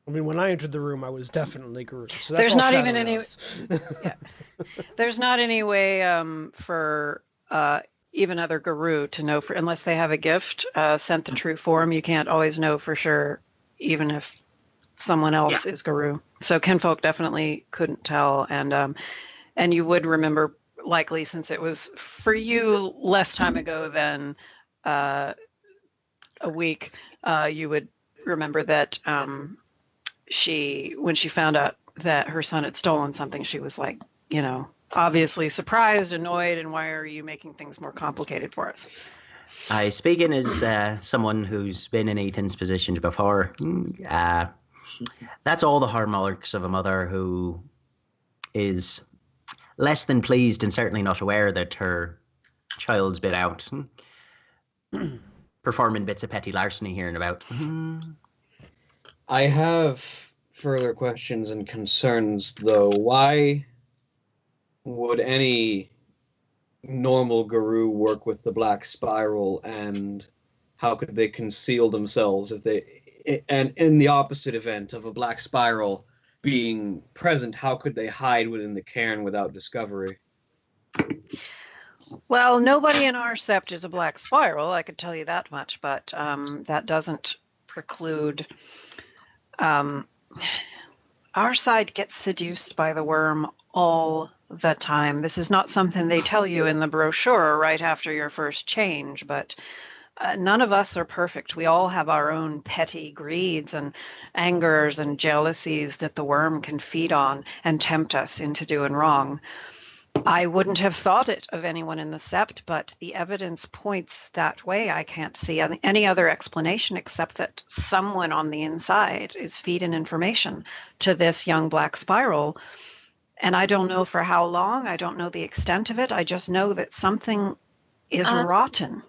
I mean, when I entered the room, I was definitely Guru. So that's There's all not Shadow even any. knows. Yeah, there's not any way for even other Guru to know unless they have a gift sent the true form. You can't always know for sure, even if someone else is Guru. So kinfolk definitely couldn't tell, and you would remember likely since it was for you less time ago than a week. You would remember that when she found out that her son had stolen something, she was like, obviously surprised, annoyed, and why are you making things more complicated for us? Speaking as someone who's been in Ethan's position before, that's all the hallmarks of a mother who is less than pleased and certainly not aware that her child's been out performing bits of petty larceny here and about. I have further questions and concerns, though. Why would any normal Guru work with the Black Spiral, and how could they conceal themselves and in the opposite event of a Black Spiral being present, how could they hide within the cairn without discovery? Well, nobody in our sept is a Black Spiral, I could tell you that much, but that doesn't preclude. Our side gets seduced by the worm all the time. This is not something they tell you in the brochure right after your first change, but none of us are perfect. We all have our own petty greeds and angers and jealousies that the worm can feed on and tempt us into doing wrong. I wouldn't have thought it of anyone in the sept, but the evidence points that way. I can't see any other explanation except that someone on the inside is feeding information to this young Black Spiral. And I don't know for how long. I don't know the extent of it. I just know that something is rotten.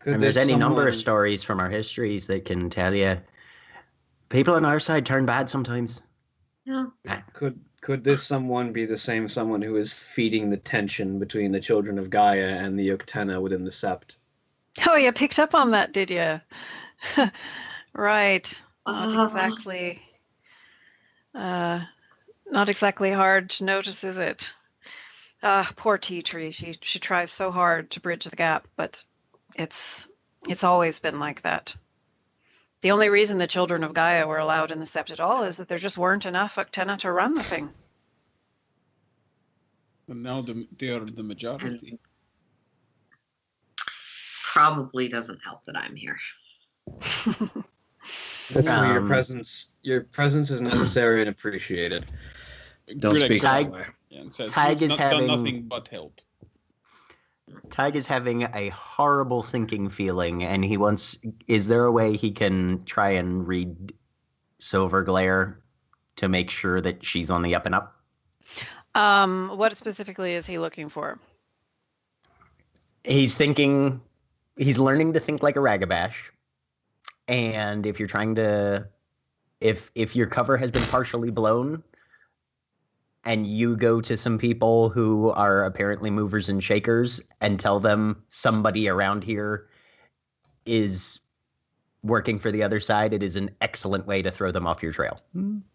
And there's any number of stories from our histories that can tell you people on our side turn bad sometimes. Yeah. Could this someone be the same someone who is feeding the tension between the children of Gaia and the Uktena within the sept? Oh, you picked up on that, did you? Right. Not exactly. Not exactly hard to notice, is it? Poor tea tree. She tries so hard to bridge the gap, but it's always been like that. The only reason the children of Gaia were allowed in the sept at all is that there just weren't enough Uktena to run the thing. And now they are the majority. Probably doesn't help that I'm here. That's why your presence is necessary and appreciated. Don't speak that way. And says, Tag is done nothing but help. Tag is having a horrible sinking feeling, and he wants. Is there a way he can try and read Silver Glare to make sure that she's on the up and up? What specifically is he looking for? He's thinking. He's learning to think like a Ragabash, and if you're trying to, if your cover has been partially blown, and you go to some people who are apparently movers and shakers and tell them somebody around here is working for the other side, it is an excellent way to throw them off your trail.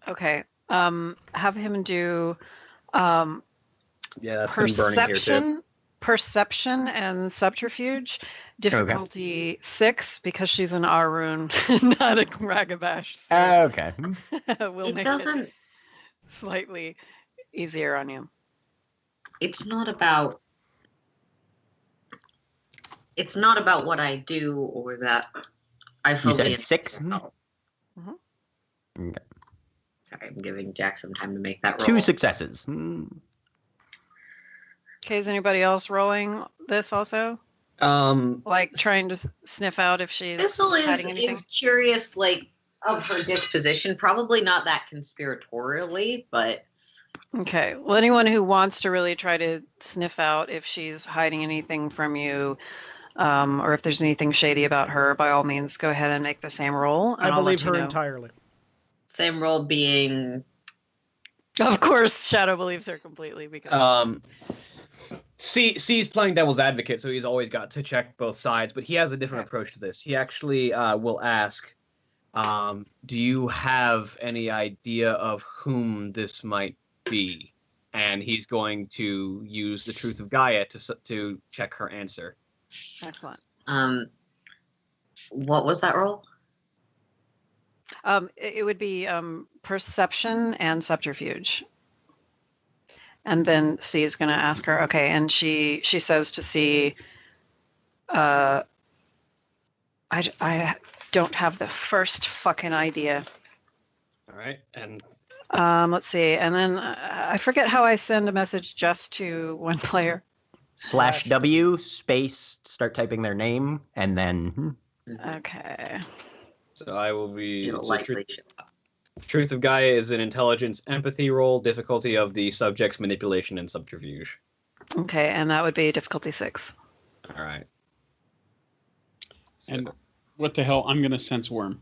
Okay. Have him do perception and subterfuge. Difficulty 6 because she's an Arun, not a Ragabash. So okay. We'll make it slightly easier on you. It's not about what I do or that I You fully said 6? Oh, Okay. sorry, I'm giving Jack some time to make that roll. 2 successes. Okay, is anybody else rolling this also? Like trying to sniff out if she's Thistle hiding anything? is curious, like, of her disposition. Probably not that conspiratorially, but Okay. Well, anyone who wants to really try to sniff out if she's hiding anything from you, or if there's anything shady about her, by all means, go ahead and make the same roll. And I I'll believe let you her know. entirely. same roll being Of course, Shadow believes her completely because C's playing devil's advocate, so he's always got to check both sides, but he has a different approach to this. He actually will ask, do you have any idea of whom this might be? And he's going to use the truth of Gaia to check her answer. excellent. what was that roll? It would be perception and subterfuge. And then C is going to ask her, okay, and she says to C, I don't have the first fucking idea. All right, and Let's see, and then I forget how I send a message just to one player. /W space, start typing their name, and then Okay. so I will be. It'll likely show up. Truth of Gaia is an intelligence empathy roll. Difficulty of the subject's manipulation and subterfuge. Okay, and that would be difficulty 6. All right. So, And what the hell? I'm gonna sense worm.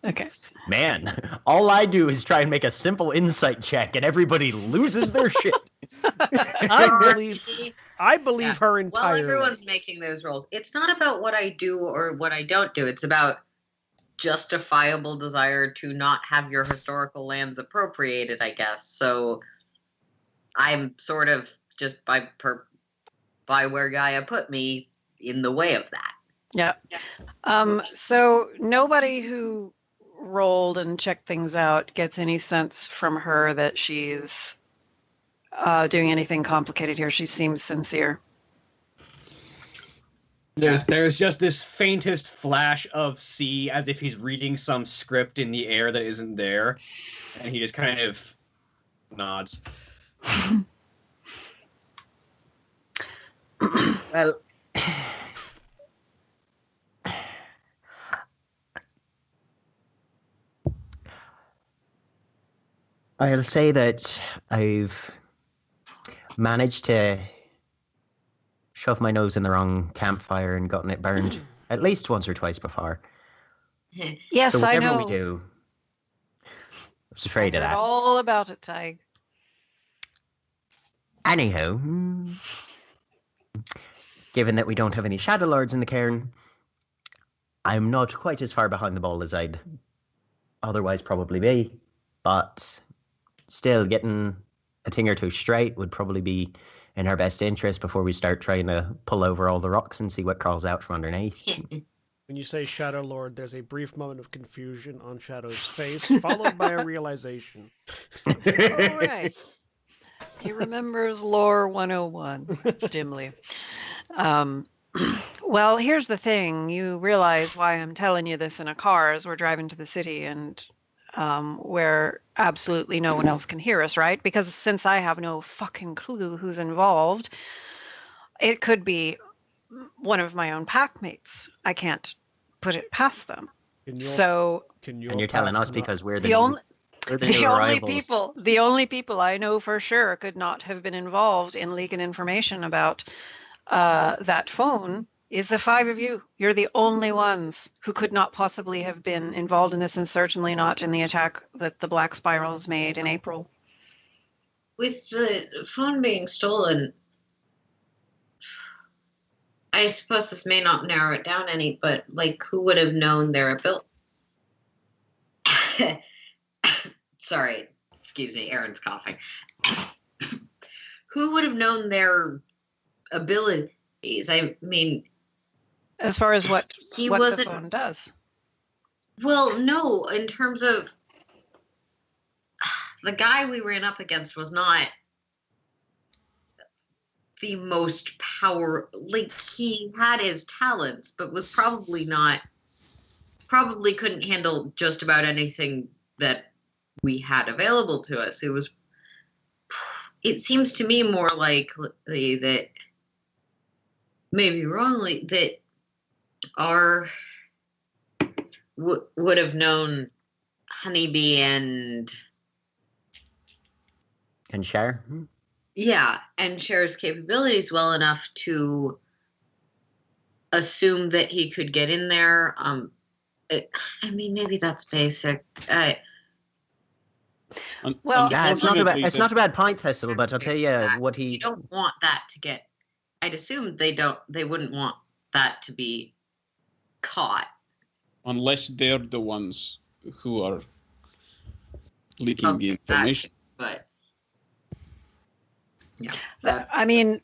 Okay. man, all I do is try and make a simple insight check, and everybody loses their shit. I believe her While entirely. everyone's making those rolls, it's not about what I do or what I don't do. It's about justifiable desire to not have your historical lands appropriated, I guess. So I'm sort of just by where Gaia put me in the way of that. Yeah. So nobody who rolled and checked things out gets any sense from her that she's doing anything complicated here. She seems sincere. There's just this faintest flash of C as if he's reading some script in the air that isn't there, and he just kind of nods. Well, I'll say that I've managed to shove my nose in the wrong campfire and gotten it burned at least once or twice before. Yes, So I whatever know. we do, I was afraid of I heard that. all about it, Tig. Anyhow, given that we don't have any Shadow Lords in the cairn, I'm not quite as far behind the ball as I'd otherwise probably be, but still getting a thing or two straight would probably be in our best interest before we start trying to pull over all the rocks and see what crawls out from underneath. When you say Shadow Lord, there's a brief moment of confusion on Shadow's face, followed by a realization. All right. He remembers lore 101 dimly. Well, here's the thing. You realize why I'm telling you this in a car as we're driving to the city and where absolutely no one else can hear us, right? Because since I have no fucking clue who's involved, it could be one of my own pack mates. I can't put it past them. And And you're telling us because we're the, the only we're the the new only arrivals. the only people I know for sure could not have been involved in leaking information about that phone is the 5 of you. You're the only ones who could not possibly have been involved in this, and certainly not in the attack that the Black Spirals made in April. With the phone being stolen, I suppose this may not narrow it down any, but like, who would have known their ability? Sorry, excuse me, Aaron's coughing. Who would have known their abilities? I mean, As far as what he the wasn't. phone does. Well, no, in terms of the guy we ran up against was not the most power. Like, he had his talents, but was probably couldn't handle just about anything that we had available to us. It seems to me more likely that, maybe wrongly, that our would have known Honeybee and Cher. and Cher's capabilities well enough to assume that he could get in there. I mean, maybe that's basic. Well, Yeah, it's not unfortunately, it's not a bad point, Thistle, but I'll tell you what You he. don't want that to get. I'd assume they wouldn't want that to be caught. unless they're the ones who are leaking the information. But yeah, I mean,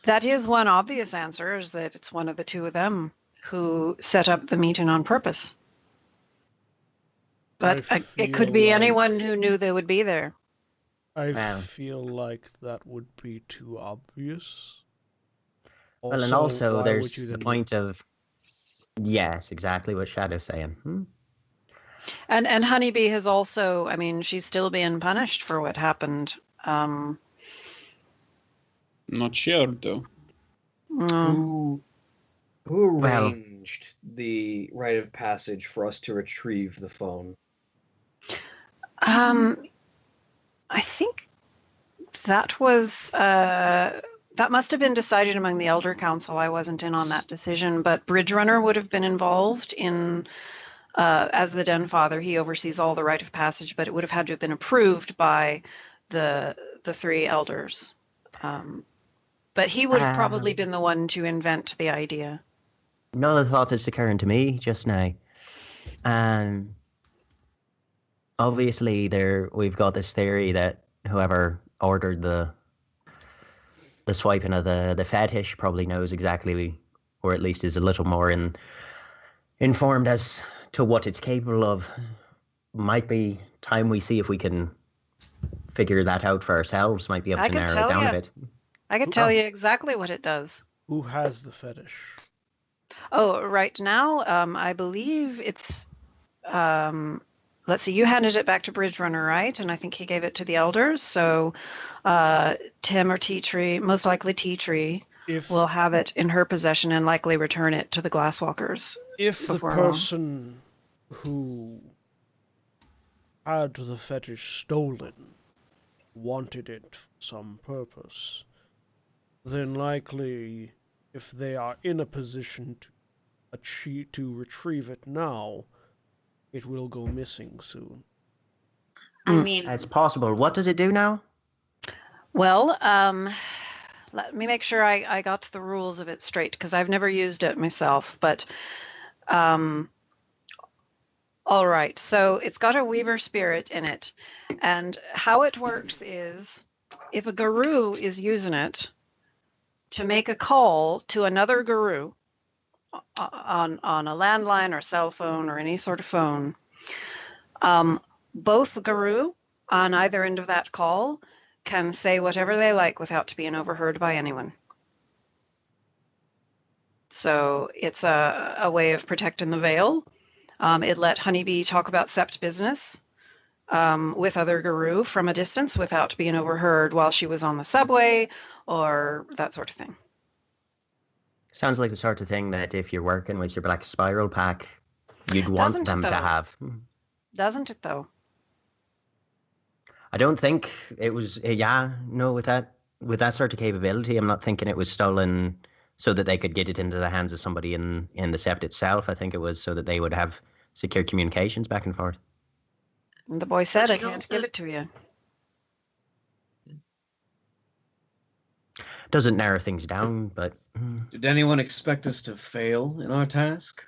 that is one obvious answer, is that it's one of the two of them who set up the meeting on purpose. But it could be anyone who knew they would be there. I Well. feel like that would be too obvious. Well, and also why would there's you the then point of. Yes, exactly what Shadow's saying. And Honeybee has also, I mean, she's still being punished for what happened. Not sure though. Mm. Who Well- arranged the rite of passage for us to retrieve the phone? I think that was that must have been decided among the Elder Council. I wasn't in on that decision, but Bridge Runner would have been involved in as the Den Father. He oversees all the rite of passage, but it would have had to have been approved by the three elders. But he would have probably been the one to invent the idea. Another thought that's occurring to me just now. Obviously, we've got this theory that whoever ordered the swiping of the fetish probably knows exactly, or at least is a little more informed as to what it's capable of. Might be time we see if we can figure that out for ourselves. Might be able I to can narrow it tell down ya. a bit. I could tell you exactly what it does. Who has the fetish? Oh, right now, I believe it's. Let's see, you handed it back to Bridge Runner, right? And I think he gave it to the elders. So Tim or Tea Tree, most likely Tea Tree, will have it in her possession and likely return it to the Glasswalkers. If the before long. person who had the fetish stolen wanted it for some purpose, then likely, if they are in a position to retrieve it now, it will go missing soon. I mean, It's possible. What does it do now? Well, let me make sure I got the rules of it straight, because I've never used it myself. But all right, so it's got a Weaver spirit in it, and how it works is, if a Guru is using it to make a call to another Guru on a landline or cell phone or any sort of phone, both Guru on either end of that call can say whatever they like without being overheard by anyone. So it's a way of protecting the veil. It let Honeybee talk about Sept business with other Guru from a distance without being overheard while she was on the subway or that sort of thing. Sounds like the sort of thing that if you're working with your Black Spiral pack, you'd want Doesn't it, them to though? have. Doesn't it, though? I don't think it was. No, with that sort of capability, I'm not thinking it was stolen so that they could get it into the hands of somebody in the Sept itself. I think it was so that they would have secure communications back and forth. And the boy said, But I you can't also- give it to you. Doesn't narrow things down, but Did anyone expect us to fail in our task?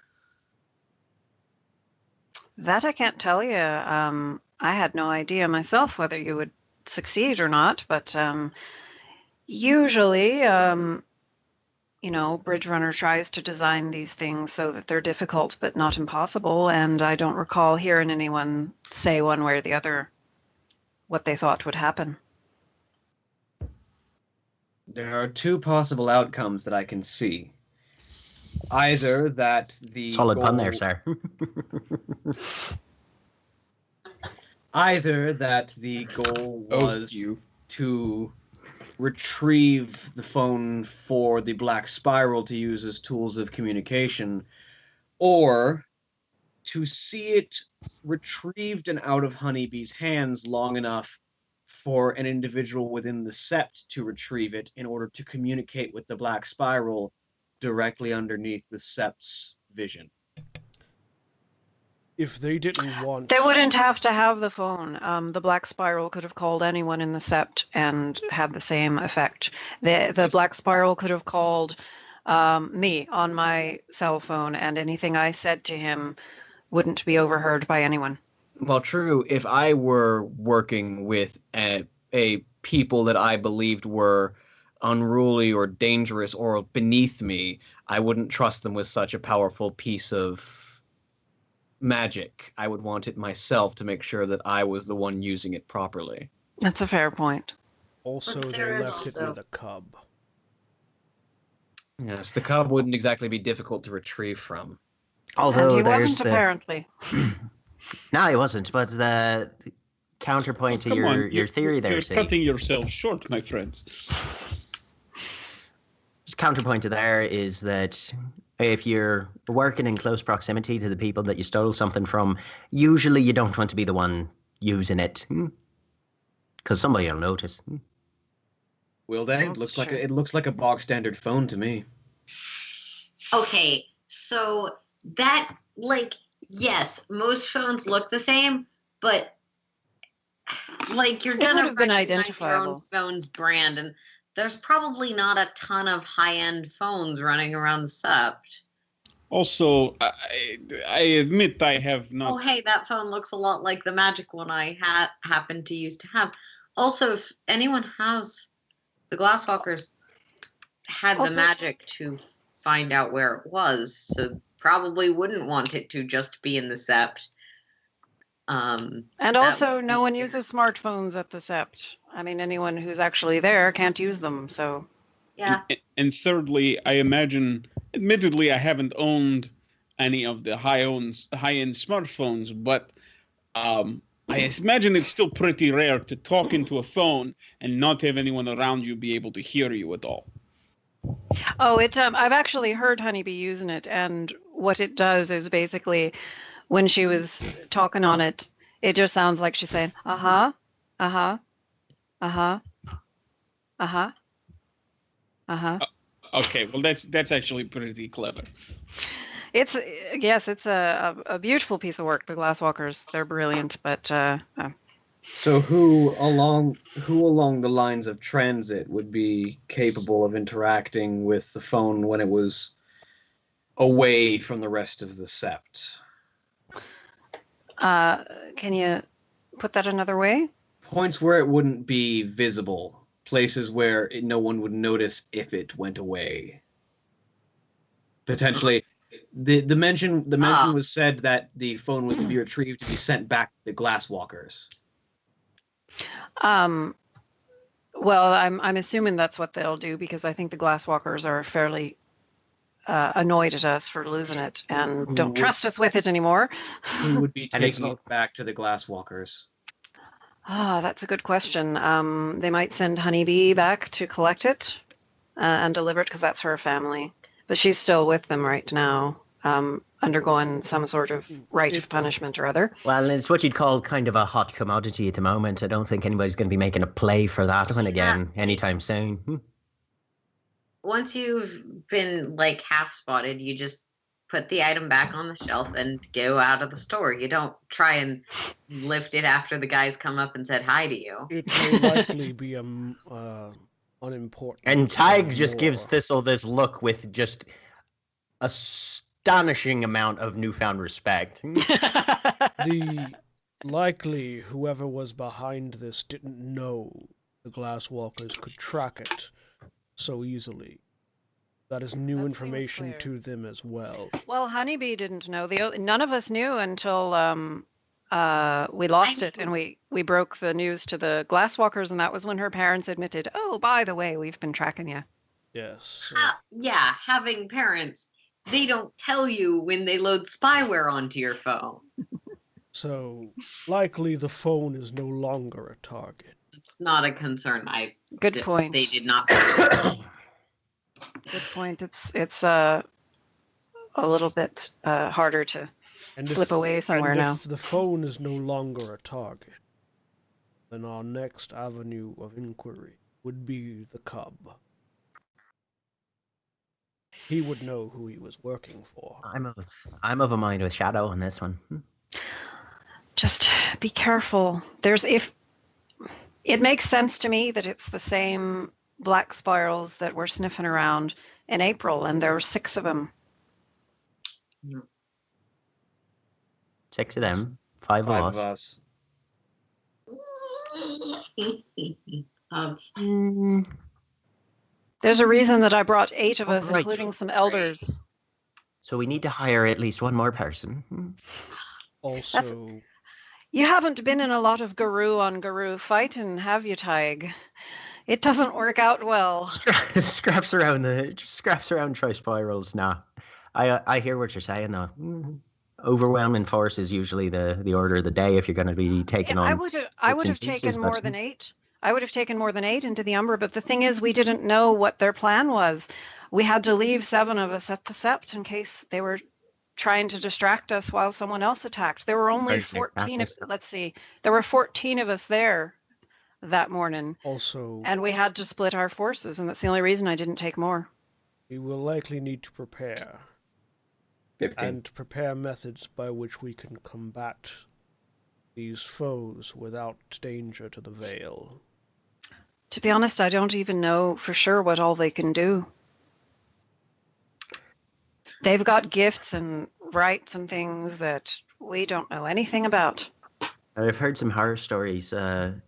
That I can't tell you. I had no idea myself whether you would succeed or not, but usually, Bridge Runner tries to design these things so that they're difficult but not impossible, and I don't recall hearing anyone say one way or the other what they thought would happen. There are two possible outcomes that I can see. Either that the Solid pun goal- there, sir. Either that the goal Oh, was you. to retrieve the phone for the Black Spiral to use as tools of communication, or to see it retrieved and out of Honeybee's hands long enough for an individual within the Sept to retrieve it in order to communicate with the Black Spiral directly underneath the Sept's vision. If they didn't want... They wouldn't have to have the phone. The Black Spiral could have called anyone in the Sept and had the same effect. The Black Spiral could have called me on my cell phone, and anything I said to him wouldn't be overheard by anyone. Well, true. If I were working with a people that I believed were unruly or dangerous or beneath me, I wouldn't trust them with such a powerful piece of magic. I would want it myself to make sure that I was the one using it properly. That's a fair point. Also, But they there is left it also- with a cub. Yes, the cub wouldn't exactly be difficult to retrieve from. Although and he there's wasn't, apparently. No, he wasn't. But the counterpoint to Come on, your theory there, You're see, cutting yourself short, my friends. just counterpoint to there is that if you're working in close proximity to the people that you stole something from, usually you don't want to be the one using it, because somebody will notice. Will they? That's Looks like true. it looks like a bog standard phone to me. Okay, so that, like, yes, most phones look the same, but like you're It gonna would have been recognize your own identifiable. phone's brand, and there's probably not a ton of high-end phones running around the Sept. Also, I admit I have Oh, not. hey, that phone looks a lot like the magic one I happened to used to have. Also, if anyone has the Glasswalkers had Also- the magic to find out where it was, so probably wouldn't want it to just be in the Sept. And That also, would no be one weird. uses smartphones at the Sept. I mean, anyone who's actually there can't use them, so... Yeah. And thirdly, I imagine, admittedly, I haven't owned any of the high-end smartphones, but I imagine it's still pretty rare to talk into a phone and not have anyone around you be able to hear you at all. Oh, I've actually heard Honeybee using it, and what it does is basically, when she was talking on it, it just sounds like she's saying, uh-huh, uh-huh, uh-huh, uh-huh, uh-huh. Okay, well, that's actually pretty clever. It's a beautiful piece of work. The Glasswalkers, they're brilliant, but So who along the lines of transit would be capable of interacting with the phone when it was away from the rest of the Sept? can you put that another way? Points where it wouldn't be visible, places where no one would notice if it went away. Potentially, the mention was said that the phone was to be retrieved to be sent back to the Glasswalkers. Well, I'm assuming that's what they'll do, because I think the Glasswalkers are fairly annoyed at us for losing it and don't trust us with it anymore. Who would be And it's taking not- it back to the Glasswalkers? That's a good question. They might send Honeybee back to collect it and deliver it, because that's her family. But she's still with them right now, undergoing some sort of rite of punishment or other. Well, it's what you'd call kind of a hot commodity at the moment. I don't think anybody's going to be making a play for that one again anytime soon. Once you've been like half spotted, you just put the item back on the shelf and go out of the store. You don't try and lift it after the guys come up and said hi to you. It may likely be unimportant. And Tig just anymore. gives Thistle this look with just astonishing amount of newfound respect. The likely whoever was behind this didn't know the Glasswalkers could track it so easily. That is new That seems information clear. to them as well. Well, Honeybee didn't know. None of us knew until we lost it, and we broke the news to the Glasswalkers, and that was when her parents admitted, "Oh, by the way, we've been tracking you." Yes. Yeah, having parents, they don't tell you when they load spyware onto your phone. So likely the phone is no longer a target. It's not a concern. Good point. They did not. Good point. It's a little bit harder to slip away somewhere now. If the phone is no longer a target, then our next avenue of inquiry would be the cub. He would know who he was working for. I'm of a mind with Shadow on this one. Just be careful. It makes sense to me that it's the same black spirals that were sniffing around in April, and there were 6 of them. 6 of them, 5 of us. There's a reason that I brought 8 of us, including some elders. So we need to hire at least one more person. Also, you haven't been in a lot of Guru on Guru fighting, have you, Tig? It doesn't work out well. Scraps around tri-spirals now. I hear what you're saying though. Overwhelming force is usually the order of the day if you're going to be taking on. I would have taken more than 8. I would have taken more than 8 into the Umbra, but the thing is, we didn't know what their plan was. We had to leave 7 of us at the Sept in case they were trying to distract us while someone else attacked. There were only 14 of, let's see, there were 14 of us there that morning. Also, and we had to split our forces, and that's the only reason I didn't take more. We will likely need to prepare. 15. And prepare methods by which we can combat these foes without danger to the Vale. To be honest, I don't even know for sure what all they can do. They've got gifts and rights and things that we don't know anything about. I've heard some horror stories, and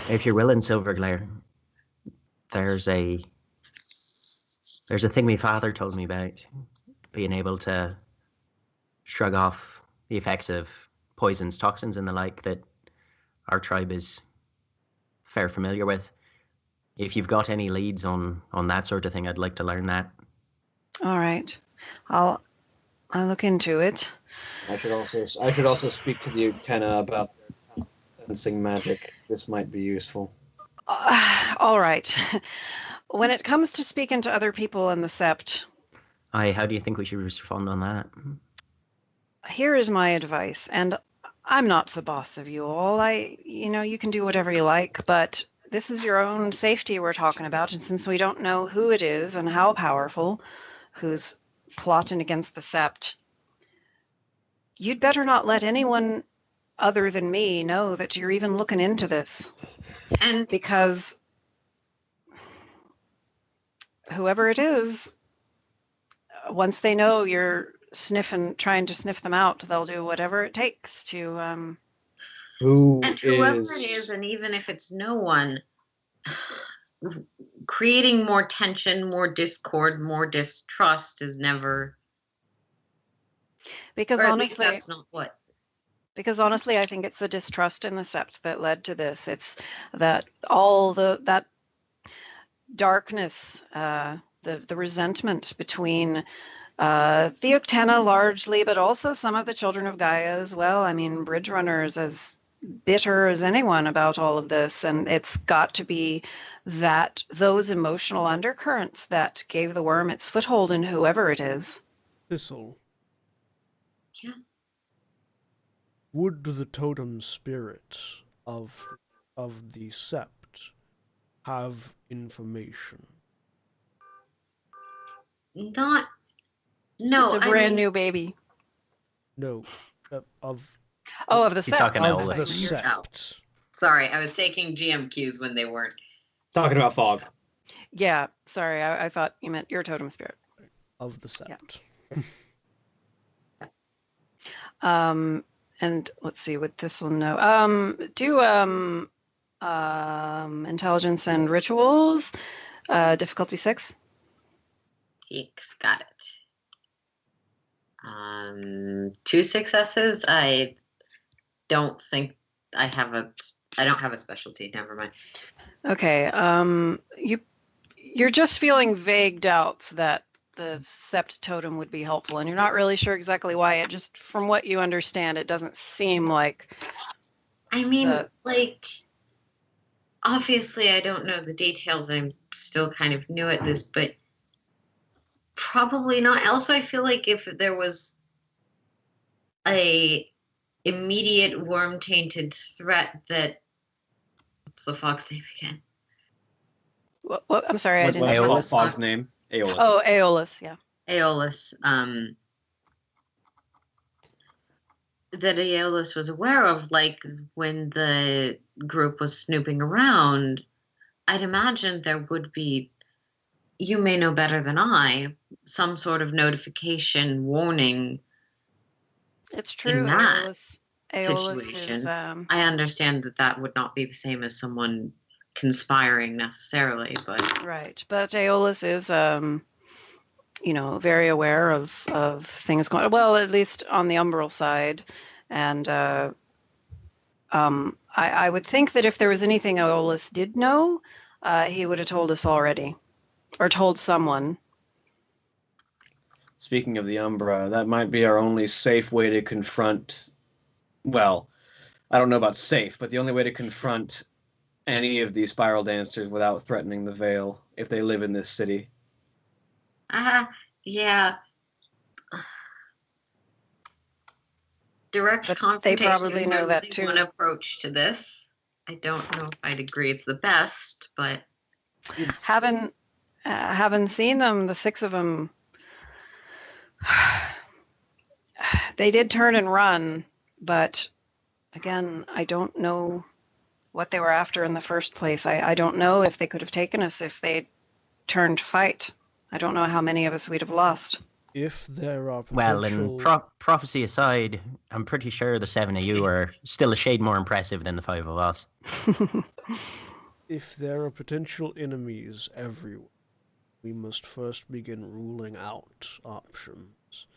if you're willing, Silverglare, there's a thing my father told me about being able to shrug off the effects of poisons, toxins, and the like that our tribe is fair familiar with. If you've got any leads on that sort of thing, I'd like to learn that. All right, I'll look into it. I should also speak to the Uktena about sensing magic. This might be useful. All right. When it comes to speaking to other people in the Sept, how do you think we should respond on that? Here is my advice, and I'm not the boss of you all. You can do whatever you like, but this is your own safety we're talking about, and since we don't know who it is and how powerful, who's plotting against the Sept, you'd better not let anyone other than me know that you're even looking into this. And because whoever it is, once they know you're trying to sniff them out, they'll do whatever it takes to whoever it is, and even if it's no one, creating more tension, more discord, more distrust is never. Because honestly, that's not what. Because honestly, I think it's the distrust in the Sept that led to this. It's that all that darkness, the resentment between the Uktena largely, but also some of the children of Gaia as well. I mean, Bridge Runner's as bitter as anyone about all of this, and it's got to be those emotional undercurrents that gave the worm its foothold in whoever it is. Thistle. Yeah. Would the totem spirit of the Sept have information? No. It's a brand new baby. No, of the He's Sept. talking of to the Olaf. Sept. Sorry, I was taking GM cues when they weren't. Talking about fog. Yeah, sorry, I thought you meant your totem spirit. Of the Sept. Yeah. And let's see what this will know. Do intelligence and rituals, difficulty 6. 6, got it. 2 successes. I don't think I have a. I don't have a specialty. Never mind. Okay. You're just feeling vague doubts that the sept totem would be helpful, and you're not really sure exactly why. It just, from what you understand, it doesn't seem like. I mean, like, obviously, I don't know the details. I'm still kind of new at this, but probably not. Also, I feel like if there was a immediate worm-tainted threat that... What's the fog's name again? What, I'm sorry, I didn't. What's Aeolus? Fog's name? Aeolus. Oh, Aeolus, yeah. Aeolus. That Aeolus was aware of, like, when the group was snooping around, I'd imagine there would be, you may know better than I, some sort of notification warning. It's true. that Aeolus situation. is. I understand that that would not be the same as someone conspiring necessarily, but Right, but Aeolus is, very aware of things going. Well, at least on the umbral side, and I would think that if there was anything Aeolus did know, he would have told us already, or told someone. Speaking of the Umbra, that might be our only safe way to confront. Well, I don't know about safe, but the only way to confront any of these spiral dancers without threatening the Veil if they live in this city. yeah. Direct But confrontation they probably is know that certainly too. one approach to this. I don't know if I'd agree it's the best, but Having seen them, the 6 of them, they did turn and run, but again, I don't know what they were after in the first place. I don't know if they could have taken us if they turned to fight. I don't know how many of us we'd have lost. If there are Well, potential... and prophecy aside, I'm pretty sure the 7 of you are still a shade more impressive than the 5 of us. If there are potential enemies everywhere, we must first begin ruling out options.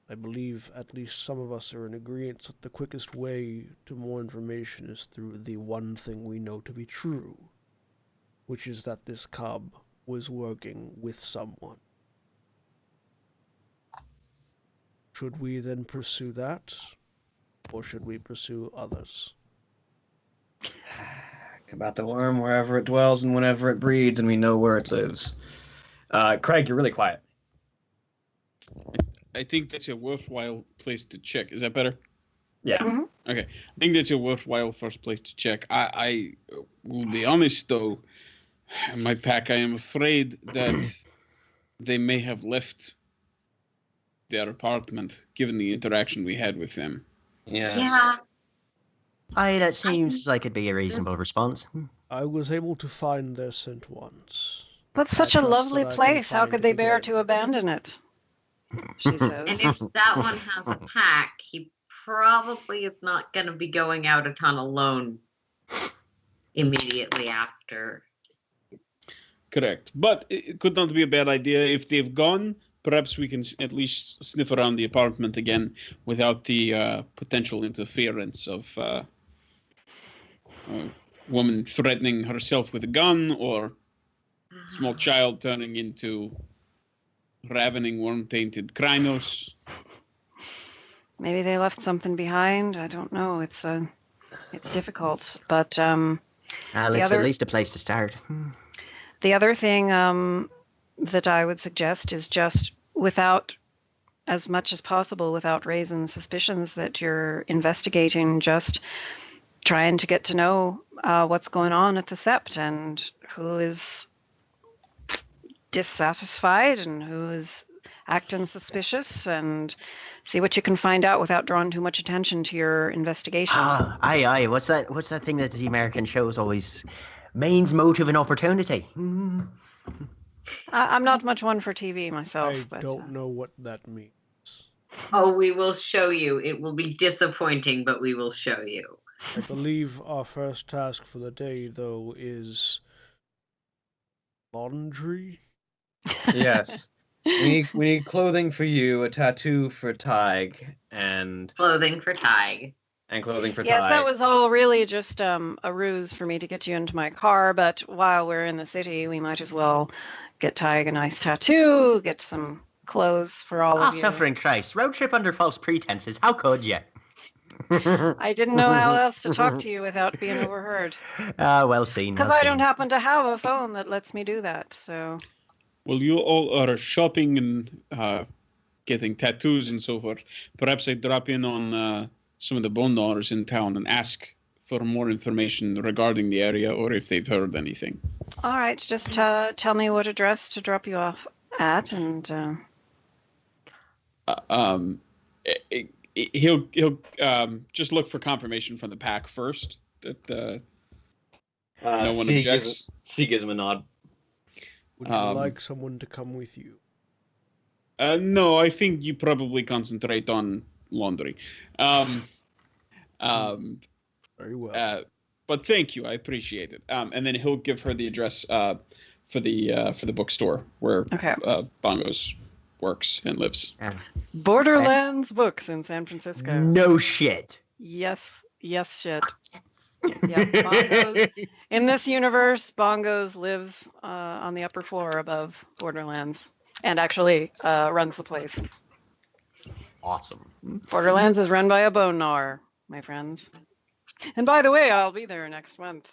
I believe at least some of us are in agreement that the quickest way to more information is through the one thing we know to be true, which is that this cub was working with someone. Should we then pursue that, or should we pursue others? About the worm wherever it dwells and whenever it breeds, and we know where it lives. Craig, you're really quiet. I think that's a worthwhile place to check. Is that better? Yeah. Mm-hmm. Okay. I think that's a worthwhile first place to check. I will be honest, though, my pack, I am afraid that they may have left their apartment, given the interaction we had with them. Yes. yeah. That seems like it'd be a reasonable response. I was able to find their scent once. But such a trust lovely that I can place. How find could it they bear again. to abandon it? She says. And if that one has a pack, he probably is not going to be going out a ton alone immediately after. Correct. But it could not be a bad idea. If they've gone, perhaps we can at least sniff around the apartment again without the potential interference of a woman threatening herself with a gun or small child turning into ravening worm-tainted Krynos. Maybe they left something behind. I don't know. It's difficult. But It's other- at least a place to start. the other thing that I would suggest is just without, as much as possible, without raising suspicions that you're investigating, just trying to get to know what's going on at the Sept and who is dissatisfied and who is acting suspicious, and see what you can find out without drawing too much attention to your investigation. Aye. What's that thing that the American shows always means motive and opportunity? I'm not much one for TV myself. I but, don't know what that means. Oh, we will show you. It will be disappointing, but we will show you. I believe our first task for the day, though, is laundry. Yes. We need clothing for you, a tattoo for Tig, and Clothing for Tig. clothing for Yes, Tig. that was all really just a ruse for me to get you into my car. But while we're in the city, we might as well get Tig a nice tattoo, get some clothes for all Oh, of you. suffering Christ. Road trip under false pretenses. How could you? I didn't know how else to talk to you without being overheard. Well seen. Because well I don't seen. happen to have a phone that lets me do that. So Well, you all are shopping and getting tattoos and so forth. Perhaps I drop in on some of the bone gnawers in town and ask for more information regarding the area or if they've heard anything. all right, just tell me what address to drop you off at, and He'll just look for confirmation from the pack first that no one objects. She gives him a nod. Would you like someone to come with you? No, I think you probably concentrate on laundry. Very well. But thank you, I appreciate it. And then he'll give her the address for the bookstore where Bongos works and lives. Borderlands Books in San Francisco. No shit. Yes, shit. Yeah, Bongos. In this universe, Bongos lives on the upper floor above Borderlands and actually runs the place. Awesome. Borderlands is run by a bone gnawer, my friends. And by the way, I'll be there next month.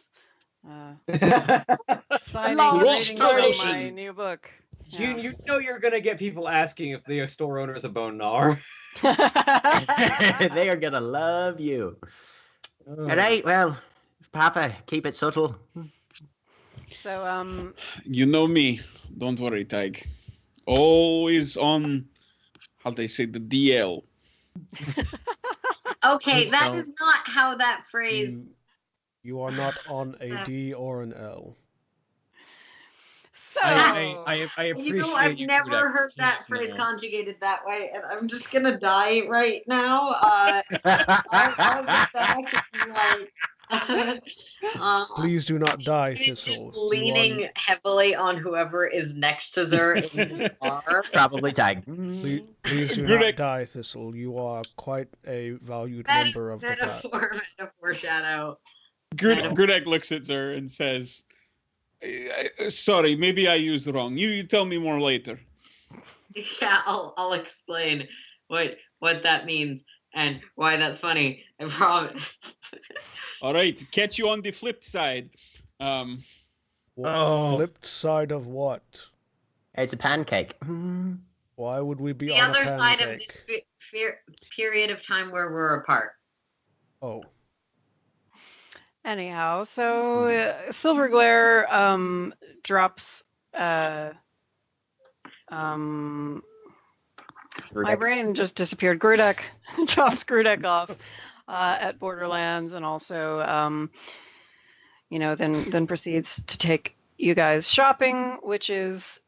Signing and reading my new book. Yeah. You know you're gonna get people asking if the store owner is a bone gnawer. They are gonna love you. All right, well, Papa, keep it subtle. So, You know me. Don't worry, Tig. Always on, how they say, the DL. Okay, that is not how that phrase. You are not on a D or an L. So I appreciate You know, I've never heard that phrase conjugated that way, and I'm just gonna die right now. I'll get back and Please do not die, He's Thistle. just leaning heavily on whoever is next to Zer in the bar. Probably Tig. Please do not die, Thistle. You are quite a valued member of the pack. Metaphor shadow. Grudek looks at her and says, sorry, maybe I used wrong. You tell me more later. Yeah, I'll explain what that means and why that's funny. I promise. All right, catch you on the flip side. Flipped side of what? It's a pancake. Why would we be The on other a side of pancake? this period of time where we're apart. Oh. anyhow, so Silverglare drops my brain just disappeared. Grudek drops Grudek off at Borderlands, and also, then proceeds to take you guys shopping, which is,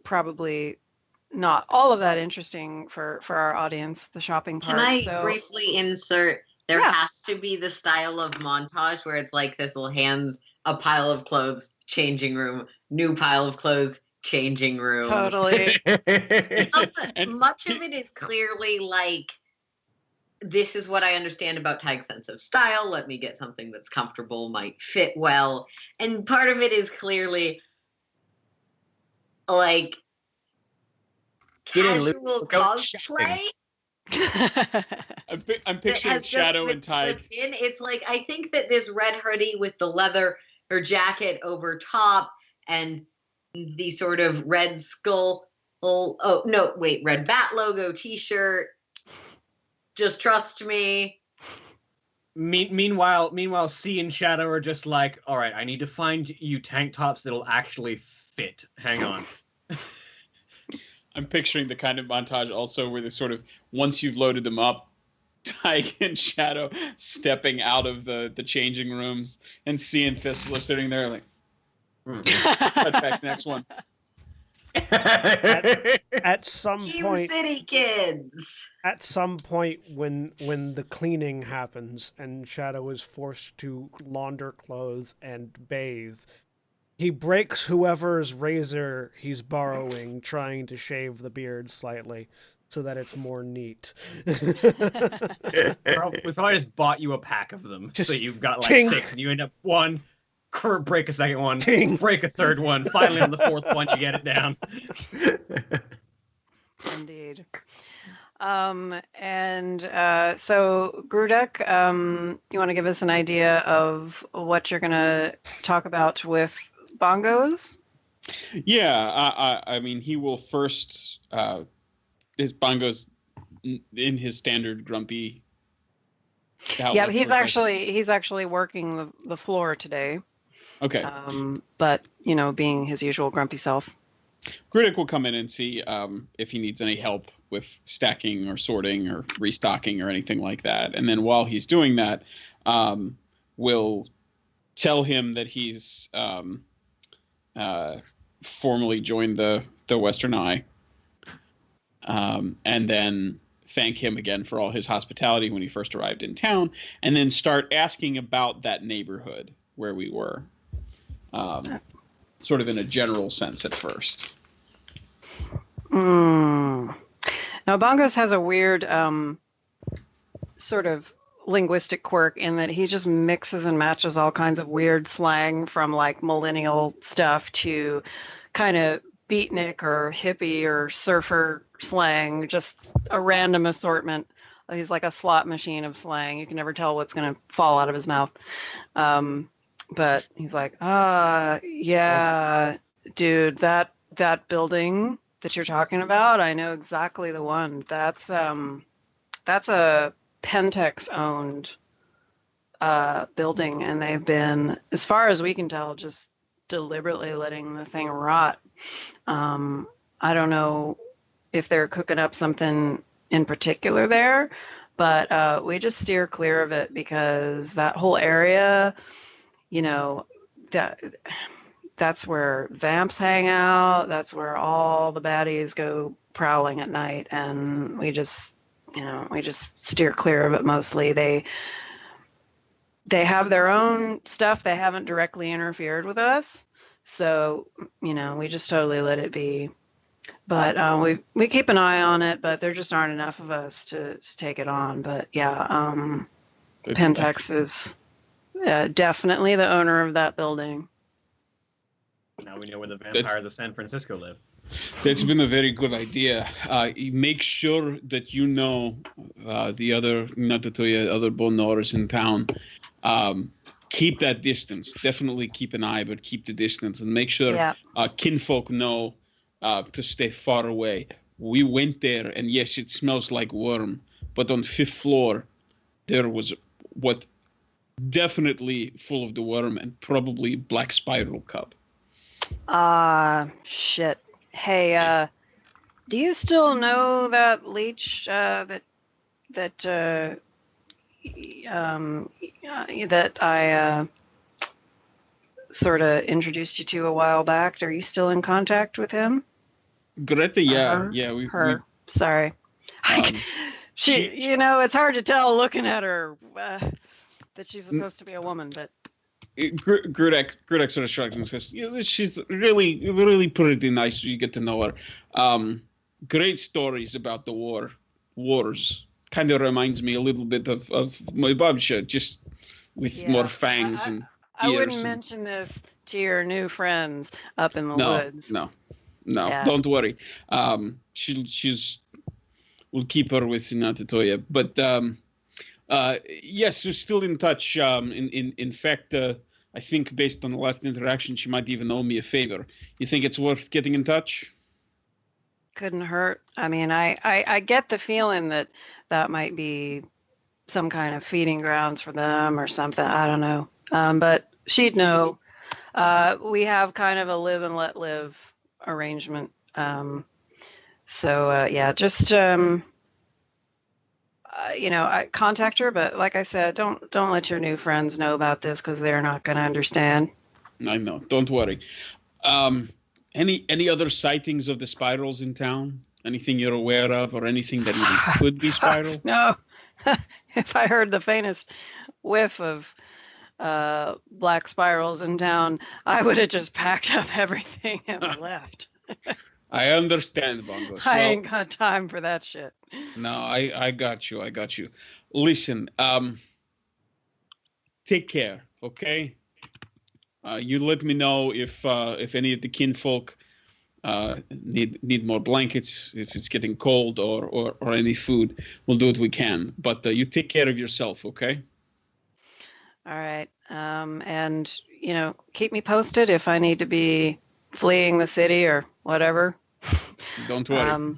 probably not all of that interesting for our audience, the shopping part. Can I briefly insert? There Yeah. has to be the style of montage where it's like this little hands, a pile of clothes, changing room, new pile of clothes, changing room. Totally. Much of it is clearly like, this is what I understand about Tig's sense of style. Let me get something that's comfortable, might fit well. And part of it is clearly like casual cosplay. I'm picturing Shadow and Tig. It's like, I think that this red hoodie with the leather or jacket over top and the sort of red skull, red bat logo t-shirt. Just trust me. Meanwhile, C and Shadow are just like, all right, I need to find you tank tops that'll actually fit. Hang on. I'm picturing the kind of montage also where they sort of, once you've loaded them up, Tig and Shadow stepping out of the changing rooms, and C and Thistle are sitting there like, cut back, next one. At some Team point, City Kids. At some point, when the cleaning happens and Shadow is forced to launder clothes and bathe, He breaks whoever's razor he's borrowing, trying to shave the beard slightly so that it's more neat. We probably just bought you a pack of them, so Just you've got like tink. 6, and you end up one, break a second one, Ting. break a third one. Finally, on the 4th one, you get it down. Indeed. So Grudek, you want to give us an idea of what you're going to talk about with bongos? Yeah, I mean, he will first his bongos in his standard grumpy. Yeah, he's actually working the floor today. Okay. But being his usual grumpy self. Grudek will come in and see if he needs any help with stacking or sorting or restocking or anything like that. And then while he's doing that, we'll tell him that he's formally joined the Western Eye. And then thank him again for all his hospitality when he first arrived in town, and then start asking about that neighborhood where we were, sort of in a general sense at first. Now, Bongos has a weird sort of linguistic quirk in that he just mixes and matches all kinds of weird slang from like millennial stuff to kind of beatnik or hippie or surfer slang, just a random assortment. He's like a slot machine of slang. You can never tell what's going to fall out of his mouth. But he's like, yeah, dude, that building that you're talking about, I know exactly the one. That's a Pentex owned building, and they've been, as far as we can tell, just deliberately letting the thing rot. I don't know if they're cooking up something in particular there, but we just steer clear of it because that whole area, that's where vamps hang out. That's where all the baddies go prowling at night, and we just steer clear of it mostly. They have their own stuff. They haven't directly interfered with us, so we just totally let it be. But we keep an eye on it, but there just aren't enough of us to take it on. But yeah, Pentex is definitely the owner of that building. Now we know where the vampires of San Francisco live. That's been a very good idea. Make sure that the other Natatoya, other Bonors in town. Keep that distance. Definitely keep an eye, but keep the distance, and make sure kinfolk know to stay far away. We went there, and yes, it smells like worm, but on 5th floor, there was what definitely full of the worm and probably black spiral cub. Shit. Hey, do you still know that leech that I sort of introduced you to a while back? Are you still in contact with him? Greta, yeah, her. Sorry. She, it's hard to tell looking at her that she's supposed to be a woman, but. Grudek sort of shrugs and says, she's really pretty nice. You get to know her. Great stories about the wars. Kind of reminds me a little bit of my babsha, just with more fangs and ears. I wouldn't mention this to your new friends up in the woods. No, don't worry. We'll keep her with Natatoya. But yes, we're still in touch. In fact, I think based on the last interaction, she might even owe me a favor. You think it's worth getting in touch? Couldn't hurt. I mean, I get the feeling that might be some kind of feeding grounds for them or something. I don't know. But she'd know. We have kind of a live and let live arrangement. Just I contact her, but like I said, don't let your new friends know about this because they're not going to understand. I know. Don't worry. Any other sightings of the spirals in town? Anything you're aware of, or anything that even could be spiral? No. If I heard the faintest whiff of black spirals in town, I would have just packed up everything and left. I understand, Bongos. I Well, ain't got time for that shit. no, I got you. I got you. Listen, take care, okay? You let me know if any of the kinfolk need more blankets, if it's getting cold, or any food. We'll do what we can. But you take care of yourself, okay? All right. And, keep me posted if I need to be fleeing the city or whatever. Don't worry.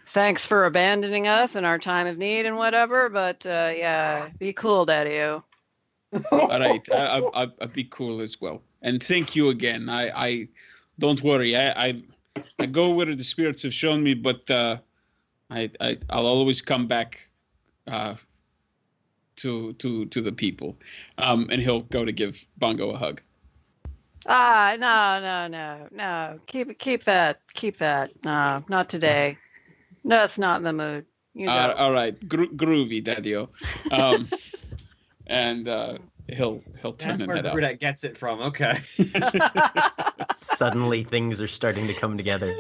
Thanks for abandoning us in our time of need and whatever, but yeah, be cool, Daddy-o. All right, I'll be cool as well. And thank you again. I don't worry. I go where the spirits have shown me, but I'll always come back to the people. And he'll go to give Bongo a hug. No. Keep that. No, not today. No, it's not in the mood. You go. All right, groovy, Daddy-o. And he'll turn That's and where head out. Grudette gets it from. Okay. Suddenly things are starting to come together.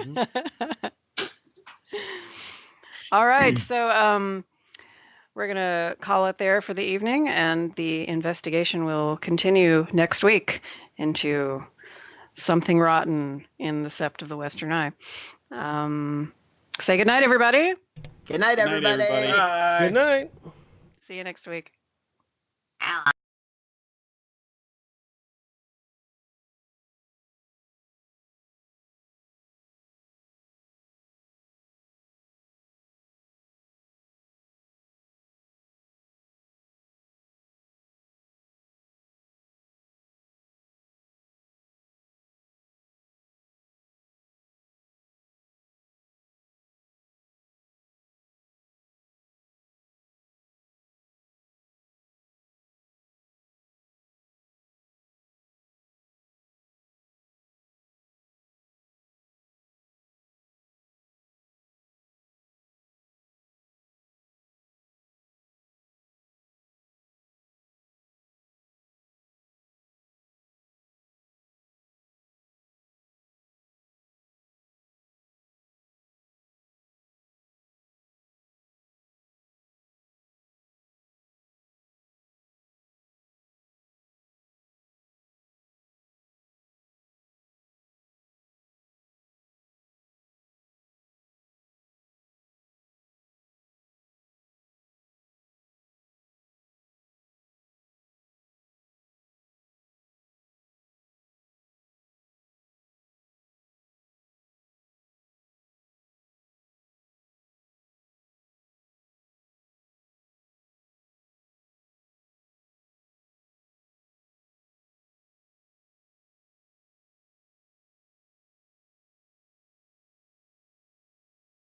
All right, so we're gonna call it there for the evening, and the investigation will continue next week into something rotten in the Sept of the Western Eye. Say goodnight, everybody. Good night, everybody. everybody. Good night. See you next week. Ally.